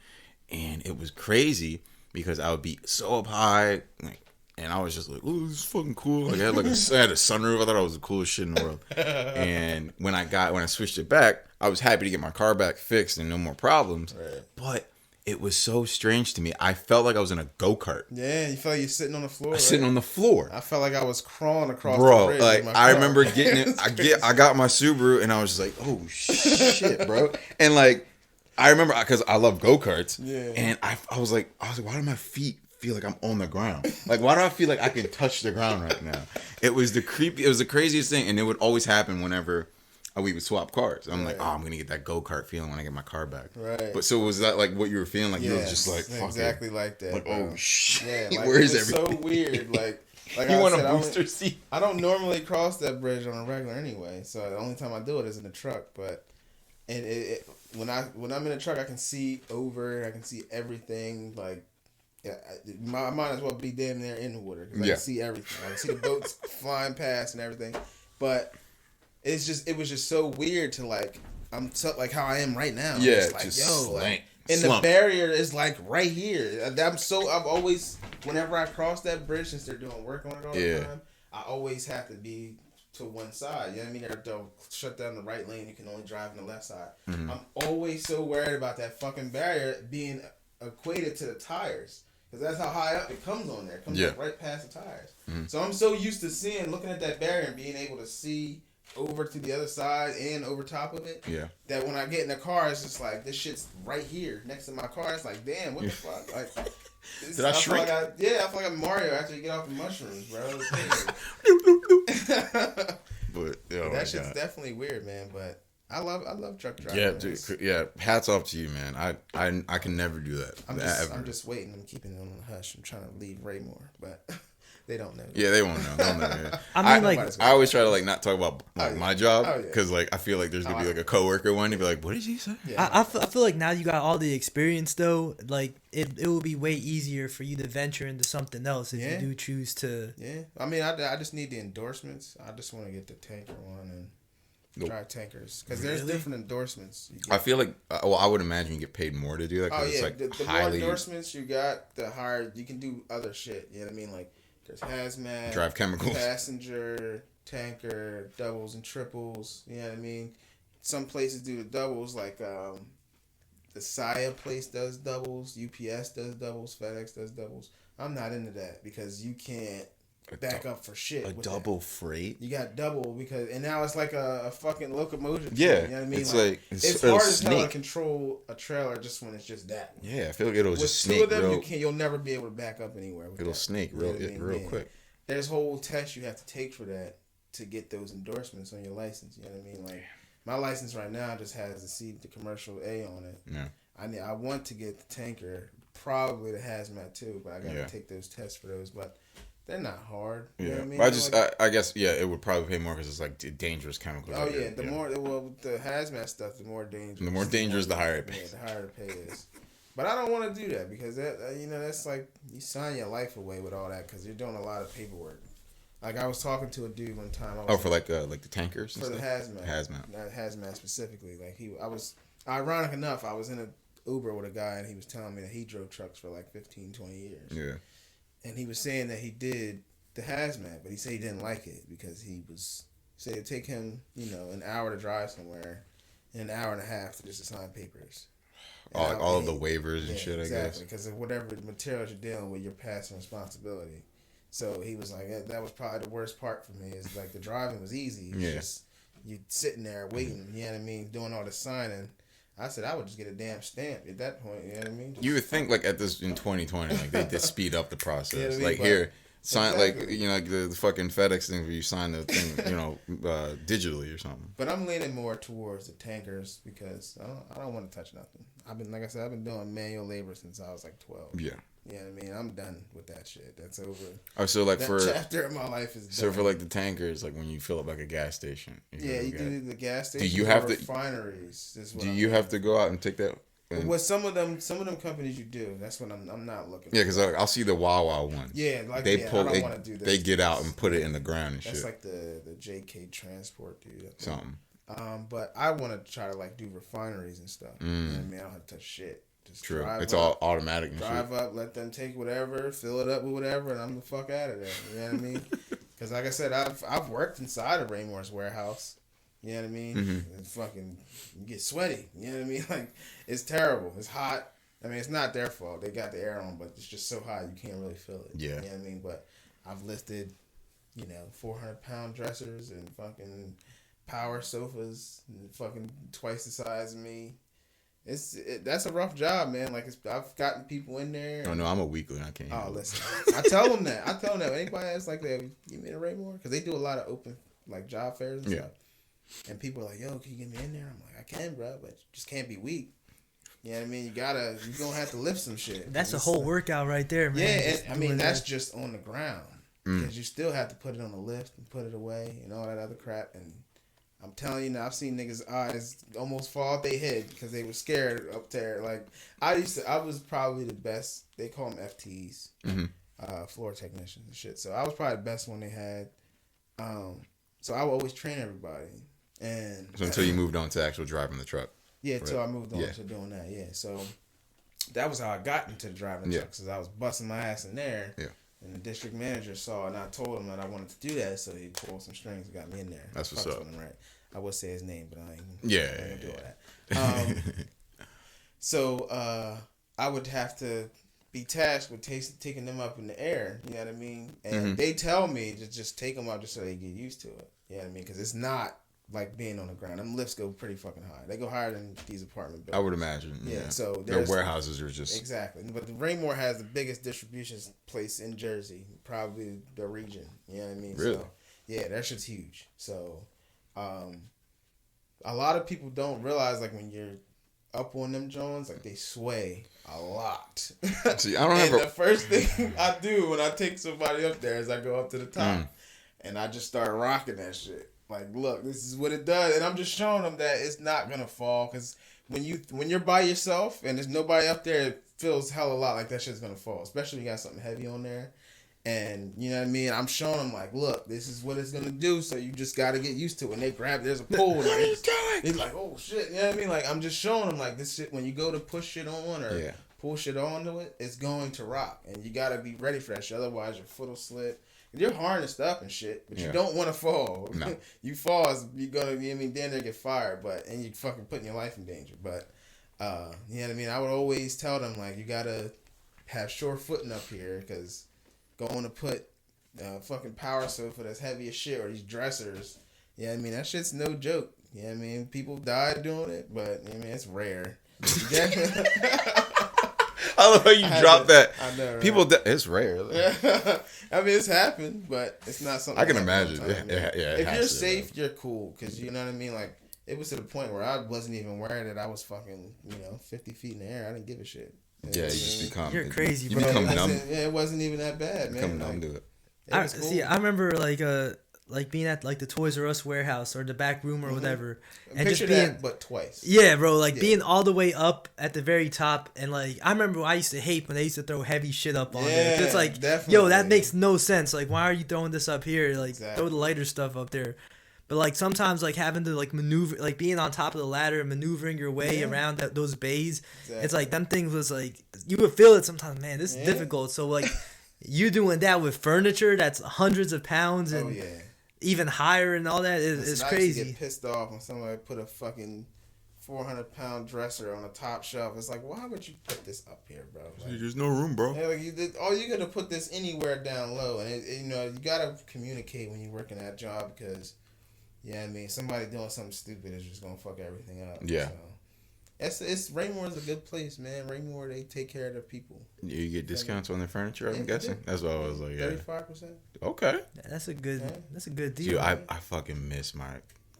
S1: And it was crazy because I would be so up high, like, and I was just like, "Ooh, this is fucking cool!" Like I had a sunroof. I thought I was the coolest shit in the world. And when I switched it back, I was happy to get my car back fixed and no more problems. Right. But it was so strange to me. I felt like I was in a go-kart.
S3: Yeah, you felt like you're sitting on the floor.
S1: Sitting on the floor.
S3: I felt like I was crawling across the bridge.
S1: Like I remember getting it. I got my Subaru and I was just like, "Oh shit, bro!" And like. I remember because I love go-karts, and I was like, why do my feet feel like I'm on the ground? Like, why do I feel like I can touch the ground right now? It was the craziest thing, and it would always happen whenever we would swap cars. I'm like, I'm gonna get that go-kart feeling when I get my car back. Right. But so was that like what you were feeling? Like you were just like, fuck
S3: exactly
S1: it.
S3: like that.
S1: Like, oh shit,
S3: like,
S1: where is everything?
S3: So weird. Like
S1: you want a booster seat?
S3: I don't normally cross that bridge on a regular anyway, so the only time I do it is in the truck, but. And when I'm in a truck, I can see over. I can see everything. Like, I might as well be damn near in the water because I can see everything. I can see the boats flying past and everything. But it was just so weird to like like how I am right now.
S1: Yeah,
S3: it's like the barrier is like right here. I've always whenever I cross that bridge, since they're doing work on it all the time, I always have to be to one side, you know what I mean? They'll shut down the right lane. You can only drive on the left side. Mm-hmm. I'm always so worried about that fucking barrier being equated to the tires, because that's how high up it comes on there. It comes up right past the tires. Mm-hmm. So I'm so used to looking at that barrier and being able to see over to the other side and over top of it. Yeah. That when I get in the car, it's just like this shit's right here next to my car. It's like, damn, what the fuck? Like.
S1: Did I shrink?
S3: I feel like I'm Mario after you get off the mushrooms, bro. But that shit's definitely weird, man. But I love truck driving.
S1: Yeah, dude. Yeah, hats off to you, man. I can never do that.
S3: I'm just waiting. I'm keeping it on the hush. I'm trying to leave Ray more, but they don't know.
S1: Yeah, they won't know. They'll know. Yeah.
S2: I mean,
S1: I always try to like not talk about my job because like I feel like there's gonna be like a coworker one to be like, what did he say?
S2: Yeah. I feel like now you got all the experience though. Like it will be way easier for you to venture into something else if you do choose to.
S3: Yeah, I mean, I just need the endorsements. I just want to get the tanker one and try tankers because there's different endorsements.
S1: I feel like I would imagine you get paid more to do that. It's like
S3: the more endorsements you got, the higher you can do other shit. You know what I mean? Like. There's hazmat,
S1: drive chemicals,
S3: passenger, tanker, doubles and triples. You know what I mean? Some places do the doubles, like the Saya place does doubles, UPS does doubles, FedEx does doubles. I'm not into that because you can't back up for shit.
S1: A double freight?
S3: You got double and now it's like a fucking locomotive.
S1: Yeah,
S3: you know what I mean?
S1: It's
S3: hard as hell to control a trailer just when it's just that.
S1: Yeah, I feel like it'll just snake.
S3: With two of them, you'll never be able to back up anywhere.
S1: It'll snake real quick.
S3: There's whole tests you have to take for that to get those endorsements on your license. You know what I mean? Like My license right now just has the commercial A on it.
S1: Yeah.
S3: I want to get the tanker, probably the hazmat too, but I gotta take those tests for those. But they're not hard. You know what I mean?
S1: I guess it would probably pay more because it's like dangerous chemicals.
S3: Oh yeah, the hazmat stuff, the more dangerous.
S1: The more dangerous, the higher it pays.
S3: Yeah, the higher the pay is. But I don't want to do that because that's like you sign your life away with all that because you're doing a lot of paperwork. Like I was talking to a dude one time.
S1: For like the tankers.
S3: For the hazmat. Not hazmat specifically. Ironic enough, I was in an Uber with a guy and he was telling me that he drove trucks for like 15, 20 years.
S1: Yeah.
S3: And he was saying that he did the hazmat, but he said he didn't like it because he said it'd take him, an hour to drive somewhere and an hour and a half to just sign papers.
S1: All of the waivers and shit,
S3: exactly,
S1: I guess.
S3: because of whatever materials you're dealing with, you're passing responsibility. So he was like, that was probably the worst part for me is like the driving was easy. It's just you sitting there waiting, you know what I mean, doing all the signing. I said I would just get a damn stamp at that point, you know what I mean?
S1: You would think like at this in 2020, like they did speed up the process. You know what I mean? Like
S3: but,
S1: here, sign
S3: exactly.
S1: like the fucking FedEx thing where you sign the thing, digitally or something.
S3: But I'm leaning more towards the tankers because I don't want to touch nothing. I've been doing manual labor since I was like 12.
S1: Yeah.
S3: You know what I mean? I'm done with that shit. That's over.
S1: Oh, so like
S3: that chapter of my life is done.
S1: So for like the tankers, like when you fill up like a gas station.
S3: You do the gas station.
S1: Do you have to
S3: refineries?
S1: Do you have to go out and take that?
S3: Well, some of them companies you do. That's what I'm not looking.
S1: Yeah, because I'll see the Wawa ones.
S3: Yeah, like
S1: I don't
S3: want to do that.
S1: They get out and put it in the ground and
S3: that's
S1: shit.
S3: That's like the JK Transport dude.
S1: Something.
S3: But I want to try to like do refineries and stuff. You know what I mean? I don't have to touch shit. Just
S1: True. It's all automatic and
S3: drive
S1: shit.
S3: up, let them take whatever, fill it up with whatever, and I'm the fuck out of there. You know what I mean? Because like I said, I've worked inside of Raymore's warehouse. You know what I mean?
S1: Mm-hmm.
S3: And fucking you get sweaty. You know what I mean? Like it's terrible. It's hot. I mean, it's not their fault. They got the air on, but it's just so hot you can't really feel it.
S1: Yeah.
S3: You know what I mean? But I've lifted, 400-pound dressers and fucking power sofas, and fucking twice the size of me. That's a rough job, man. Like I've gotten people in there.
S1: Oh no, I'm a weakling. I can't.
S3: Oh, listen, I tell them that. Anybody that's like that, you mean a Raymore? Because they do a lot of open like job fairs and stuff. And people are like, "Yo, can you get me in there?" I'm like, "I can, bro, but you just can't be weak." You know what I mean? You're gonna have to lift some shit.
S2: That's a whole workout right there, man.
S3: Yeah, and, I mean that's just on the ground because you still have to put it on the lift and put it away and all that other crap. And I'm telling you now, I've seen niggas' eyes almost fall off their head because they were scared up there. Like I was probably the best. They call them FTs, floor technicians and shit. So I was probably the best one they had. So I would always train everybody. And
S1: so until you moved on to actual driving the truck.
S3: Yeah, until I moved on to doing that. Yeah, so that was how I got into driving the truck because I was busting my ass in there.
S1: Yeah.
S3: And the district manager saw it, and I told him that I wanted to do that, so he pulled some strings and got me in there.
S1: That's what's up.
S3: Right. I would say his name, but I ain't gonna do all that. So I would have to be tasked with taking them up in the air. You know what I mean? And they tell me to just take them up just so they get used to it. You know what I mean? Because it's not like being on the ground. Them lifts go pretty fucking high. They go higher than these apartment buildings.
S1: I would imagine. Yeah.
S3: So
S1: their warehouses are just
S3: exactly. But the Raymore has the biggest distribution place in Jersey, probably the region. You know what I mean?
S1: Really?
S3: So, yeah, that shit's huge. So, a lot of people don't realize like when you're up on them Jones, like they sway a lot.
S1: See, I don't have.
S3: The first thing I do when I take somebody up there is I go up to the top and I just start rocking that shit. Like, look, this is what it does, and I'm just showing them that it's not gonna fall. Cause when you're by yourself and there's nobody up there, it feels hell a lot like that shit's gonna fall. Especially when you got something heavy on there, and you know what I mean. I'm showing them like, look, this is what it's gonna do. So you just gotta get used to it. When they grab, there's a pole. What are you doing? They're like, oh shit, you know what I mean? Like I'm just showing them like this shit. When you go to push shit on or pull shit onto it, it's going to rock, and you gotta be ready for that shit. Otherwise, your foot will slip. You're harnessed up and shit, but you don't want to fall.
S1: No.
S3: You fall, you're gonna, then they get fired, and you fucking putting your life in danger. But, you know what I mean? I would always tell them, like, you gotta have sure footing up here, because going to put fucking power sofa that's heavy as shit, or these dressers, you know what I mean? That shit's no joke. You know what I mean? People die doing it, but, I mean, it's rare.
S1: I love how you drop that.
S3: I know, right?
S1: People, it's rare.
S3: I mean, it's happened, but it's not something
S1: I can imagine.
S3: If you're
S1: to,
S3: safe, you're cool, because you know what I mean. Like it was to the point where I wasn't even worried that I was fucking 50 feet in the air. I didn't give a shit.
S1: Yeah, you just become.
S2: You're crazy,
S1: you
S2: bro.
S1: become numb.
S3: It wasn't even that bad, man.
S1: Become numb to it.
S2: See, I remember like being at like the Toys R Us warehouse or the back room or whatever, and
S3: Picture
S2: just being
S3: that, but twice.
S2: Yeah, bro, like being all the way up at the very top, and like I remember I used to hate when they used to throw heavy shit up on there. It's like, yo, that makes no sense. Like, why are you throwing this up here? Like, throw the lighter stuff up there. But like sometimes like having to like maneuver, like being on top of the ladder and maneuvering your way around those bays, it's like them things was like you would feel it sometimes. Man, this is difficult. So like you doing that with furniture that's hundreds of pounds and even higher and all that is crazy. I used to
S3: get pissed off when somebody put a fucking 400-pound dresser on a top shelf. It's like, why would you put this up here, bro? Like,
S1: there's no room, bro.
S3: Yeah, like you're gonna put this anywhere down low, and you gotta communicate when you're working that job because. Yeah, I mean, somebody doing something stupid is just gonna fuck everything up.
S1: Yeah.
S3: So it's Raymore is a good place, man. Raymore, they take care of their people.
S1: You get discounts on their furniture, I'm guessing. That's what I was like.
S3: 35%.
S1: Okay.
S2: That's a good deal.
S1: Dude, I fucking miss my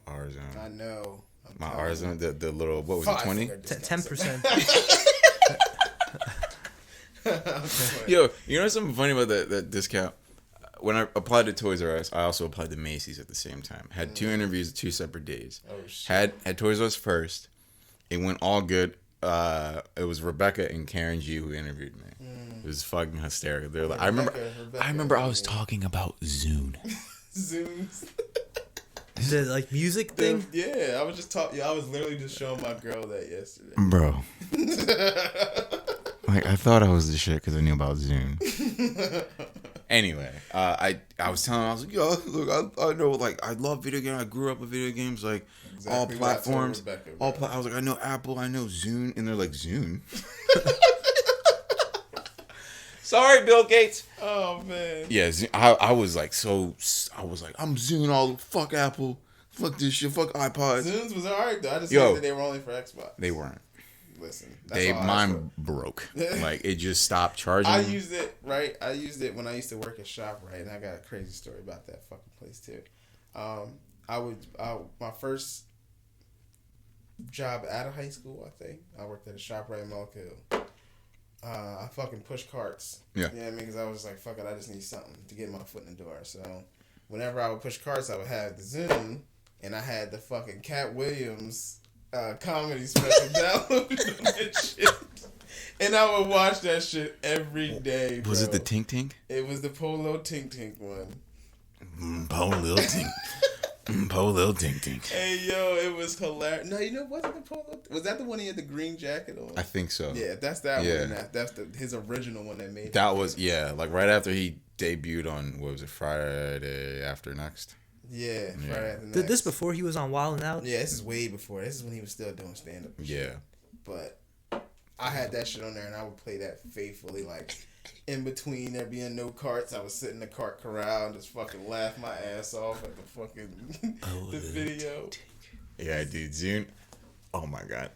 S1: R zone.
S3: I know.
S1: My R zone, the little what was it, 20?
S2: 10%.
S1: Yo, you know something funny about that discount? When I applied to Toys R Us, I also applied to Macy's at the same time. Had 2 interviews, 2 separate days.
S3: Oh shit.
S1: Had Toys R Us first. It went all good. It was Rebecca and Karen G who interviewed me. It was fucking hysterical. They're like, I remember I was talking about Zune.
S3: Zunes.
S2: The like music thing?
S3: Yeah, I was just talking. I was literally just showing my girl that yesterday.
S1: Bro. Like, I thought I was the shit because I knew about Zune. Anyway, I was telling him, I was like, yo, look, I know, like, I love video games. I grew up with video games, like, all platforms. I was like, I know Apple, I know Zune. And they're like, Zune? Sorry, Bill Gates.
S3: Oh, man.
S1: Yeah, I was like, I'm Zune all, fuck Apple. Fuck this shit, fuck iPods.
S3: Zunes was alright, though. I just said that they were only for Xbox.
S1: They weren't.
S3: Listen,
S1: mine broke. Like, it just stopped charging.
S3: I used it when I used to work at ShopRite, and I got a crazy story about that fucking place too. My first job out of high school, I think I worked at a ShopRite in Molecule. I fucking pushed carts.
S1: Yeah.
S3: You know what I mean? Because I was like, fuck it, I just need something to get my foot in the door. So whenever I would push carts, I would have the Zoom, and I had the fucking Cat Williams comedy special downloaded on that shit. And I would watch that shit every day, bro.
S1: Was it the Tink Tink?
S3: It was the Polo Tink Tink one.
S1: Polo Tink. Polo Tink Tink.
S3: Hey, yo, it was hilarious. No, you know, wasn't the Polo? Was that the one he had the green jacket on?
S1: I think so.
S3: Yeah, that's that one. That's his original one that made
S1: that. Was, like right after he debuted on, what was it, Friday After Next?
S3: Yeah, Friday After Next.
S2: Did this before he was on Wild 'N Out?
S3: Yeah, this is way before. This is when he was still doing stand-up.
S1: Yeah.
S3: But I had that shit on there, and I would play that faithfully, like, in between there being no carts, I would sit in the cart corral and just fucking laugh my ass off at the fucking the video.
S1: Yeah, dude, Zune. Oh my god.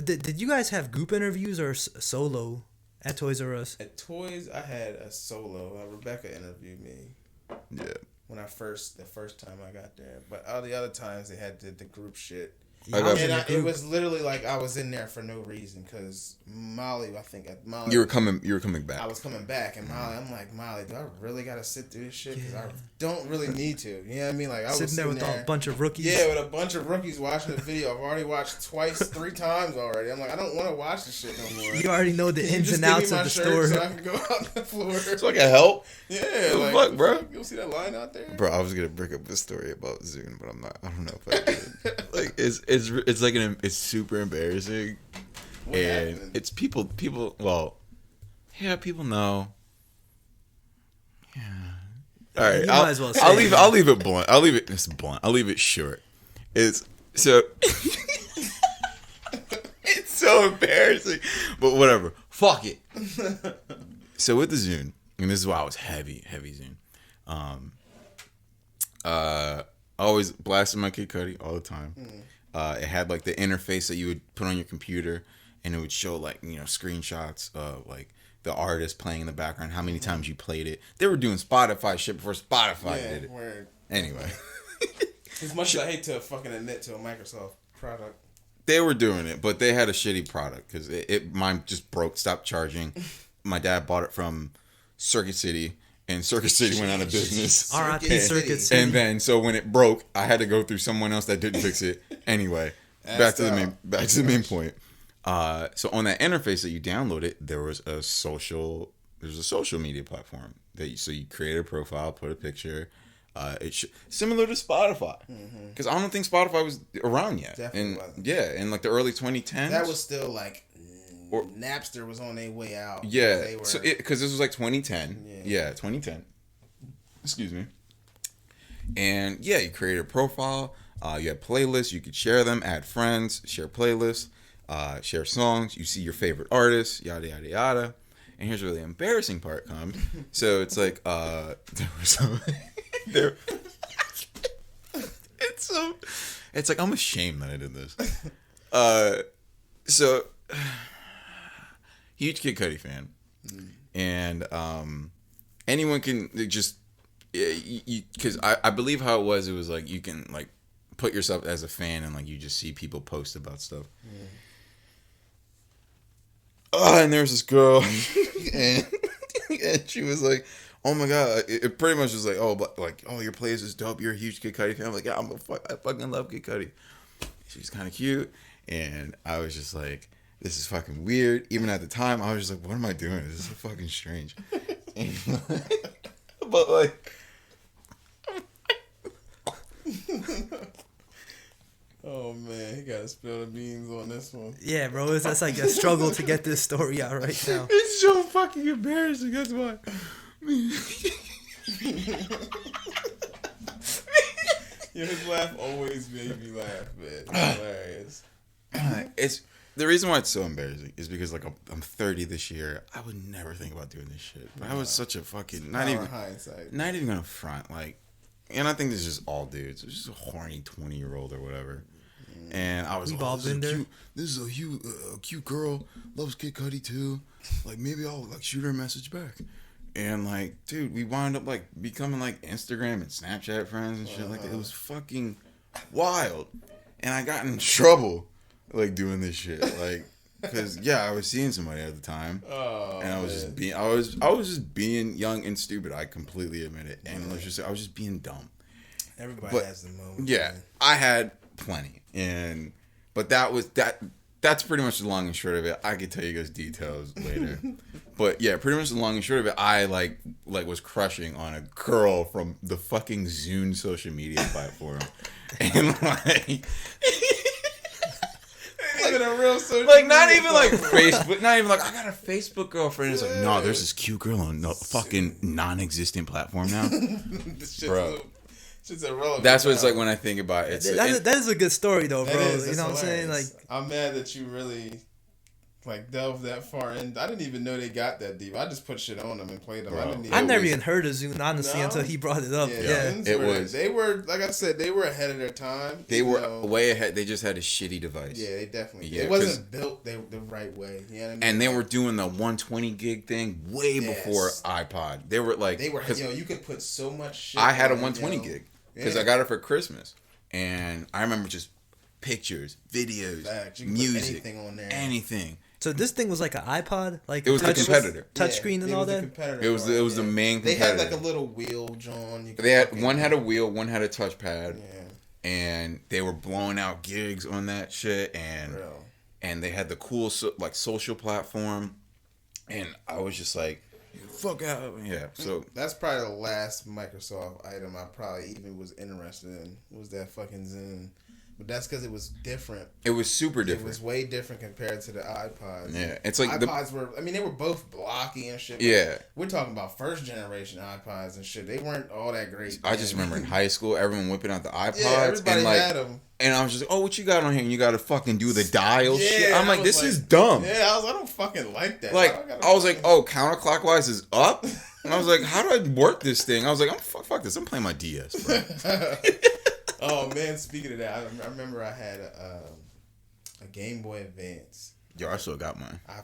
S2: Did you guys have group interviews or solo at Toys R Us?
S3: At Toys, I had a solo. Rebecca interviewed me.
S1: Yeah.
S3: When the first time I got there, but all the other times they had the group shit.
S2: It
S3: was literally like I was in there for no reason because Molly,
S1: you were coming back.
S3: I was coming back, and Molly, I'm like, Molly, do I really gotta sit through this shit? Because I don't really need to. You know what I mean? Like I was
S2: sitting there with a bunch of rookies.
S3: Yeah, with a bunch of rookies watching the video. I've already watched 3 times already. I'm like, I don't want to watch this shit no more.
S2: You already know the ins and outs of the store.
S3: So I can go out the floor.
S1: So I can help.
S3: Yeah,
S1: like, fuck, bro.
S3: You see that line out there,
S1: bro? I was gonna bring up a story about Zune, but I'm not. I don't know if I did. Like it's like it's super embarrassing,
S3: what
S1: and
S3: happened?
S1: it's people. Well, yeah, people know. Yeah. All right,
S2: might as well say
S1: I'll leave it blunt. I'll leave it short. It's so. It's so embarrassing, but whatever. Fuck it. So with the Zune, and this is why I was heavy Zune. Always blasting my Kid Cudi all the time. It had like the interface that you would put on your computer, and it would show like screenshots of like the artist playing in the background, how many times you played it. They were doing Spotify shit before Spotify did it.
S3: Word.
S1: Anyway,
S3: As much as I hate to fucking admit to a Microsoft product.
S1: They were doing it, but they had a shitty product because mine just broke, stopped charging. My dad bought it from Circuit City, and Circuit City went out of business.
S2: R.I.P. Circuit City.
S1: And then, so when it broke, I had to go through someone else that didn't fix it. Anyway, back to the main point. So on that interface that you downloaded, there was a social media platform so you create a profile, put a picture. Similar to Spotify, because I don't think Spotify was around yet.
S3: Definitely wasn't.
S1: Yeah, in like the early 2010s.
S3: That was still like Napster was on their way out.
S1: Yeah, because this was like 2010. Yeah, 2010. Excuse me. And yeah, you created a profile. You had playlists. You could share them, add friends, share playlists, share songs. You see your favorite artists, yada yada yada. And here's where the embarrassing part comes. So it's like there was some. There, it's like I'm ashamed that I did this. So huge Kid Cudi fan, and anyone can just because I believe how it was like you can like put yourself as a fan and like you just see people post about stuff. And there's this girl, and she was like, "Oh my god!" It pretty much was like, "Oh, but like, oh, your playlist is dope. You're a huge Kid Cudi fan." I'm like, "Yeah, I fucking love Kid Cudi." She's kind of cute, and I was just like, "This is fucking weird." Even at the time, I was just like, "What am I doing? This is fucking strange." But like,
S3: oh man, he gotta spill the beans on this one.
S2: Yeah, bro, that's like a struggle to get this story out right now.
S1: It's so fucking embarrassing. That's why.
S3: Yeah, his laugh always made me laugh, man. It's hilarious.
S1: It's the reason why it's so embarrassing is because like I'm 30 this year. I would never think about doing this shit. But I was such a fucking not even gonna front like, and I think this is just all dudes. It's just a horny 20-year-old or whatever. And I was this is a cute girl, loves Kid Cudi too. Like maybe I'll like shoot her a message back. And like, dude, we wound up like becoming like Instagram and Snapchat friends and shit like that. It was fucking wild. And I got in trouble like doing this shit. Like, cause yeah, I was seeing somebody at the time. And I was just being I was just being young and stupid. I completely admit it. And I was just being dumb.
S3: Everybody has the moment.
S1: Yeah. Man. I had plenty. But that's pretty much the long and short of it. I could tell you guys details later. But yeah, pretty much the long and short of it, I like was crushing on a girl from the fucking Zune social media platform. And like
S3: a real social
S1: like not even like Facebook, not even like I got a Facebook girlfriend. It's like, no, there's this cute girl on a fucking non-existent platform now. Bro.
S3: It's irrelevant.
S1: That's what it's like when I think about it.
S2: That is a good story though, bro. You know
S3: hilarious.
S2: what I'm saying? Like,
S3: I'm mad that you really like delved that far in. I didn't even know they got that deep. I just put shit on them and played them.
S1: Bro,
S2: I never even heard of Zune honestly until he brought it up. Yeah.
S3: They were like I said, they were ahead of their time.
S1: They were way ahead. They just had a shitty device.
S3: Yeah, they definitely. It wasn't built the right way. You know what I mean?
S1: And they were doing the 120 gig thing way before iPod. They were like,
S3: you could put so much shit.
S1: I had a 120 gig because I got it for Christmas, and I remember just pictures, videos, music,
S3: anything on there,
S1: anything.
S2: So this thing was like an iPod, like
S1: it was the competitor,
S2: touchscreen and all that.
S1: It was the main competitor.
S3: They had like a little wheel, John.
S1: One had a wheel, one had a touchpad, and they were blowing out gigs on that shit, and they had the cool like social platform, and I was just like, fuck out, yeah. So
S3: that's probably the last Microsoft item I probably even was interested in was that fucking Zune. But that's because it was different.
S1: It was super different.
S3: It was way different compared to the iPods.
S1: Yeah, it's like
S3: iPods were. I mean, they were both blocky and shit.
S1: Yeah,
S3: we're talking about first generation iPods and shit. They weren't all that great.
S1: I just remember in high school, everyone whipping out the iPods.
S3: Yeah, everybody
S1: and
S3: had them.
S1: And I was just like, oh, what you got on here? And you got to fucking do the dial shit. I'm like, this is
S3: I
S1: dumb.
S3: don't fucking like that.
S1: Like, I was like, oh, counterclockwise is up? And I was like, how do I work this thing? I was like, fuck this. I'm playing my DS, bro.
S3: Oh, man, speaking of that, I remember I had a Game Boy Advance.
S1: Yo, I still got mine.
S3: I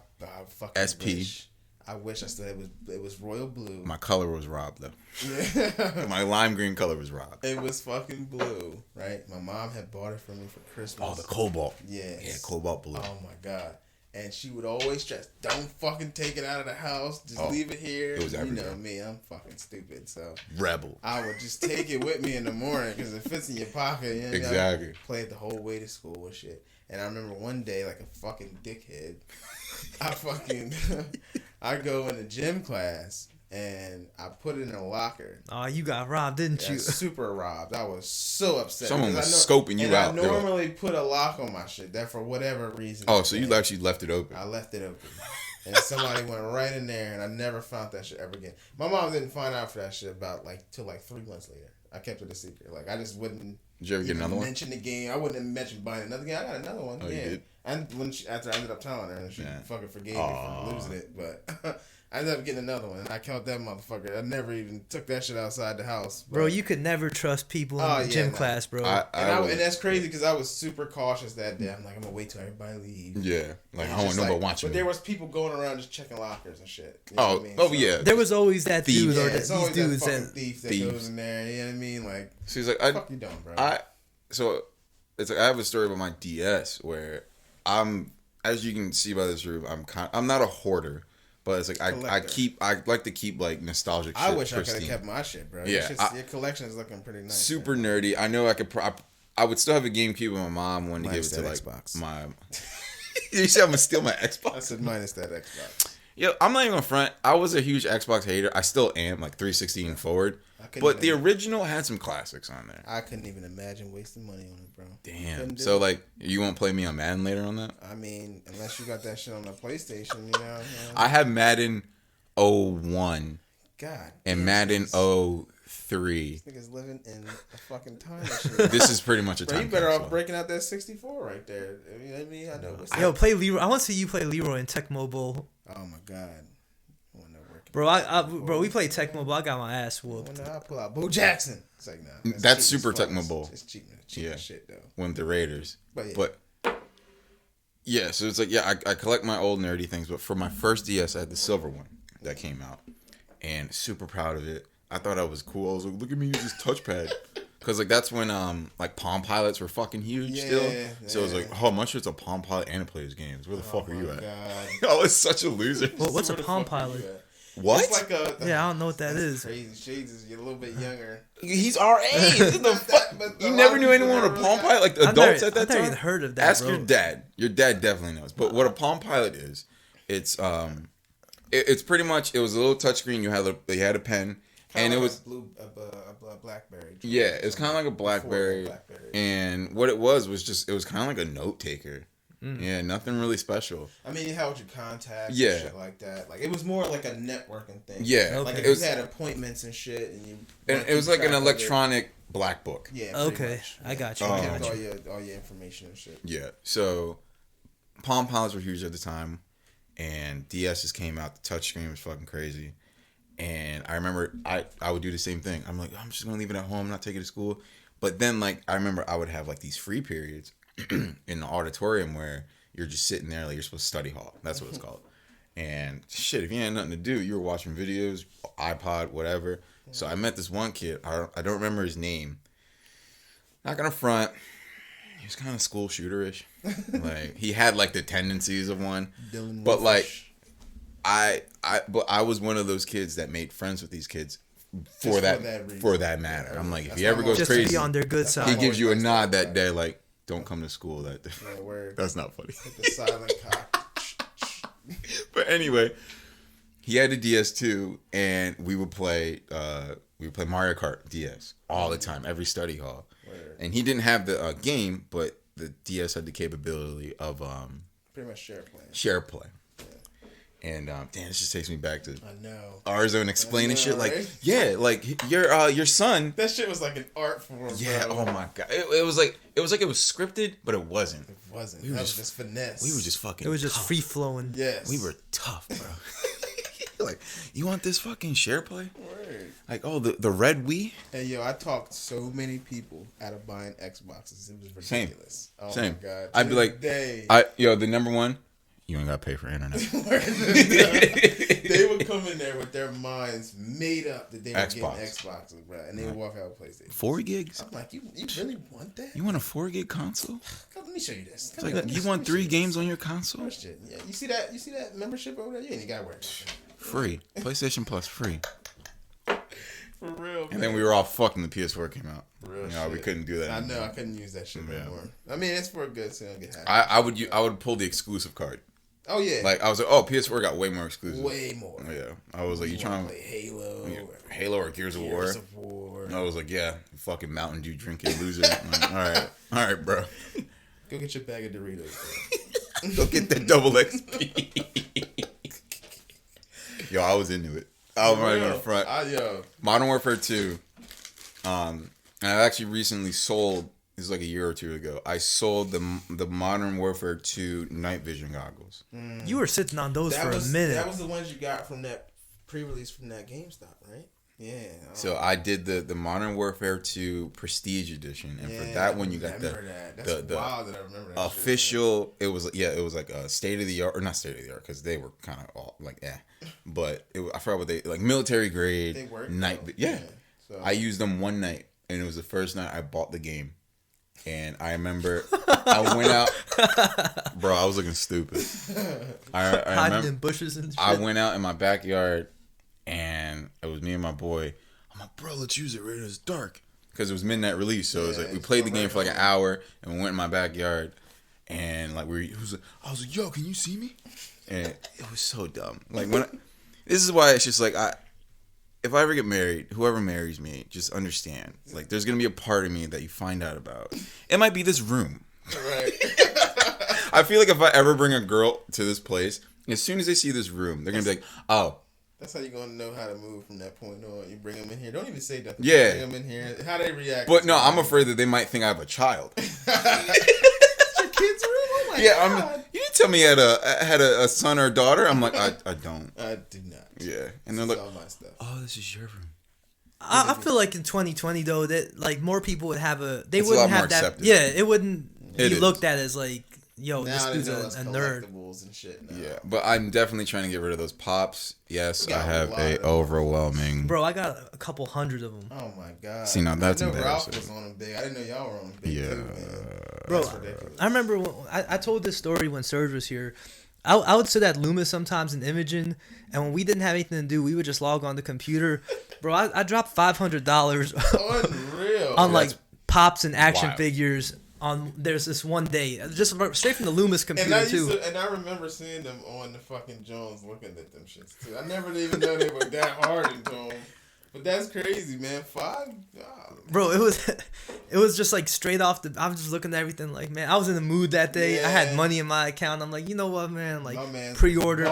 S3: fucking
S1: SP.
S3: wish. I wish I still had it was royal blue.
S1: My color was robbed though.
S3: Yeah.
S1: My lime green color was robbed.
S3: It was fucking blue, right? My mom had bought it for me for Christmas.
S1: Oh, the cobalt.
S3: Yes.
S1: Yeah, cobalt blue.
S3: Oh my god. And she would always stress, don't fucking take it out of the house. Just leave it here.
S1: It was everywhere.
S3: You know me, I'm fucking stupid. So
S1: Rebel.
S3: I would just take it with me in the morning because it fits in your pocket. You know,
S1: Exactly.
S3: I play it the whole way to school and shit. And I remember one day, like a fucking dickhead, I go in a gym class and I put it in a locker.
S2: Oh, you got robbed, didn't you?
S3: Super robbed. I was so upset.
S1: Someone was scoping you out.
S3: I normally put a lock on my shit. That for whatever reason.
S1: Oh, so you actually left it open?
S3: I left it open. And somebody went right in there, and I never found that shit ever again. My mom didn't find out for that shit till 3 months later. I kept it a secret. Like, I just wouldn't.
S1: Did you ever get another one?
S3: Mention the game. I wouldn't have mentioned buying another game. I got another one.
S1: Oh,
S3: yeah.
S1: you did?
S3: And after I ended up telling her, and she fucking forgave me for losing it, but I ended up getting another one, and I killed that motherfucker. I never even took that shit outside the house.
S2: Bro, you could never trust people in gym class, bro.
S3: And that's crazy because I was super cautious that day. I'm like, I'm gonna wait till everybody leaves.
S1: Yeah, like I don't want nobody watching.
S3: But there was people going around just checking lockers and shit. You
S1: know
S3: what I mean?
S1: Yeah.
S2: There was always that
S1: Thieves.
S2: dude or
S3: these
S2: these dudes
S3: that thief that goes in there. You know what I mean? Like,
S1: so he's like,
S3: fuck you doing, bro?
S1: So it's like I have a story about my DS where as you can see by this room, I'm not a hoarder. But it's like I like to keep like nostalgic shit.
S3: I wish
S1: pristine.
S3: I could have kept my shit, bro.
S1: Yeah,
S3: your collection is looking pretty nice.
S1: Super nerdy. I know I could. I would still have a GameCube, and my mom wanted to give it to like
S3: Xbox.
S1: My. You said I'm gonna steal my Xbox?
S3: I said minus that Xbox.
S1: Yo, I'm not even gonna front. I was a huge Xbox hater. I still am, like 360 and forward. But the original had some classics on there.
S3: I couldn't even imagine wasting money on it, bro.
S1: Damn. So like, you won't play me on Madden later on that?
S3: I mean, unless you got that shit on the PlayStation, you know.
S1: I have Madden 01.
S3: God.
S1: And Madden 03.
S3: This nigga's living in a fucking time machine.
S1: This is pretty much a time.
S3: Bro, you better off breaking out that 64 right there. You know what I mean? I know.
S2: Yo, play Leroy. I want to see you play Leroy in Tecmo Bowl.
S3: Oh my god.
S2: Bro, we played Tecmo Bowl. I got my ass whooped.
S3: When I pull out Bo Jackson, it's like nah.
S1: That's super Tecmo Bowl.
S3: It's cheap shit though.
S1: When the Raiders, but yeah, so it's like I collect my old nerdy things, but for my first DS, I had the silver one that came out, and super proud of it. I thought I was cool. I was like, look at me use this touchpad. Cause like that's when like Palm Pilots were fucking huge still. So it was like, oh, my shit's a Palm Pilot and it plays games. Where the fuck are you at? I was such a loser.
S2: What's a Palm Pilot?
S1: What?
S3: It's like I
S2: don't know what that is.
S3: Crazy. Shades is a little bit younger.
S1: He's our age. You never knew anyone with a Palm Pilot, like the adults at that time.
S2: I've never even heard of that.
S1: Ask your dad. Your dad definitely knows. But what a Palm Pilot is, it's pretty much, it was a little touchscreen. You had a pen, and it was
S3: a BlackBerry.
S1: Yeah, it's kind of like a BlackBerry, and what it was it was kind of like a note taker. Yeah, nothing really special.
S3: I mean, you had your contacts
S1: and
S3: shit like that. Like, it was more like a networking thing.
S1: Yeah.
S3: Like, if you had appointments and shit, and
S1: it was like an electronic black book.
S3: Yeah,
S2: okay.
S3: much.
S2: I got you.
S3: All your information and shit.
S1: Yeah, so Palm Pilots were huge at the time, and DSs came out. The touchscreen was fucking crazy. And I remember I would do the same thing. I'm like, I'm just going to leave it at home, not take it to school. But then, like, I remember I would have, like, these free periods in the auditorium where you're just sitting there like you're supposed to study hall. That's what it's called. And shit, if you had nothing to do, you were watching videos, iPod, whatever. So I met this one kid. I don't remember his name. Not gonna front. He was kind of school shooterish. Like, he had like the tendencies of one. But like, I was one of those kids that made friends with these kids for that matter. I'm like, if he ever goes
S2: just
S1: crazy,
S2: to be on their good side.
S1: he gives you a nod that day, like, don't come to school that day. That's not funny.
S3: Hit the silent cock.
S1: But anyway, he had a DS2, and we would play Mario Kart DS all the time, every study hall.
S3: Word.
S1: And he didn't have the game, but the DS had the capability of
S3: pretty much share play.
S1: And damn, this just takes me back to
S3: our
S1: zone explaining shit. Like,
S3: right?
S1: yeah, like your son.
S3: That shit was like an art form.
S1: Yeah.
S3: Bro.
S1: Oh my god. It was like it was scripted, but it wasn't.
S3: It wasn't. That was just finesse.
S1: We were just fucking.
S2: It was just
S1: tough.
S2: free flowing.
S3: Yes.
S1: We were tough, bro. Like, you want this fucking share play?
S3: Word.
S1: Like, oh, the red Wii.
S3: Hey, yo, I talked so many people out of buying Xboxes. It was ridiculous.
S1: Same.
S3: Oh my god.
S1: I'd be like,
S3: the number one.
S1: You ain't got to pay for internet.
S3: They would come in there with their minds made up that they were getting Xboxes, bro, and they would walk out with PlayStation.
S1: 4 gigs?
S3: I'm like, you really want that?
S1: You want a 4 gig console?
S3: Let me show you this.
S1: It's like, you want 3 games on your console?
S3: Yeah, you see that membership over there? You ain't got to worry.
S1: Free. PlayStation Plus free.
S3: For real, man.
S1: And then we were all fucked when the PS4 came out.
S3: Real
S1: we couldn't do that
S3: anymore. I know, I couldn't use that shit anymore. I mean, it's for a good, so I don't get hacked.
S1: I would pull the exclusive card.
S3: Oh, yeah.
S1: Like, I was like, oh, PS4 got way more exclusive.
S3: Way more.
S1: Yeah. I was like, you trying to
S3: play Halo?
S1: Halo or Gears of War? And I was like, yeah, fucking Mountain Dew drinking loser. Like, all right, bro.
S3: Go get your bag of Doritos, bro.
S1: Go get that double XP. Yo, I was into it. I was right in the front. Modern Warfare 2. And I actually recently sold. This is like a year or two ago. I sold the Modern Warfare 2 night vision goggles.
S2: You were sitting on those for a minute.
S3: That was the ones you got from that pre-release from that GameStop, right? Yeah.
S1: So I did the Modern Warfare 2 Prestige Edition, and for that one you got the
S3: wild that I remember that
S1: official. Shit, it was like a state of the art, or not state of the art, because they were kind of all like but I forgot what they like military grade.
S3: They worked
S1: night.
S3: Yeah.
S1: So I used them one night, and it was the first night I bought the game. And I remember I went out, bro. I was looking stupid. I
S2: hiding in bushes and shit.
S1: I went out in my backyard, and it was me and my boy. I'm like, bro, let's use it right as it's dark, because it was midnight release. So it was like we played the game for like an hour, and we went in my backyard, and like I was like, yo, can you see me? And it was so dumb. Like this is why it's just like if I ever get married, whoever marries me, just understand. Like, there's going to be a part of me that you find out about. It might be this room.
S3: Right.
S1: I feel like if I ever bring a girl to this place, as soon as they see this room, they're going to be like, oh.
S3: That's how you're going to know how to move from that point on. You bring them in here. Don't even say nothing.
S1: Yeah.
S3: Bring them in here. How they react.
S1: But no, I'm afraid that they might think I have a child.
S3: That's your kid's room? Oh my God.
S1: You didn't tell me I had a son or a daughter. I'm like, I don't.
S3: I do not.
S1: Yeah. And they're like,
S3: all my stuff.
S1: Oh, this is your room.
S2: I feel like in 2020 though that like more people would have
S1: it's
S2: wouldn't have that.
S1: Accepted.
S2: Yeah, it wouldn't be looked at as like, yo,
S3: now
S2: this dude's a nerd.
S3: And shit now.
S1: Yeah, but I'm definitely trying to get rid of those pops. Yes, I have a overwhelming.
S2: Bro, I got a couple hundred of them.
S3: Oh my God.
S1: See, now that's embarrassing.
S3: Ralph was on them big. I didn't know y'all were on them big too, man.
S2: Bro, I remember when, I told this story when Serge was here. I would sit at Loomis sometimes in Imogen, and when we didn't have anything to do, we would just log on the computer. Bro, I dropped $500
S3: Unreal.
S2: on like pops and action figures. There's this one day, just straight from the Loomis computer too.
S3: And I remember seeing them on the fucking Jones looking at them shits too. I never even know they were that hard into them. But that's crazy, man. $5.
S2: Bro, it was just like straight off I was just looking at everything like, man, I was in the mood that day.
S3: Yeah.
S2: I had money in my account. I'm like, you know what, man? Like, pre-order.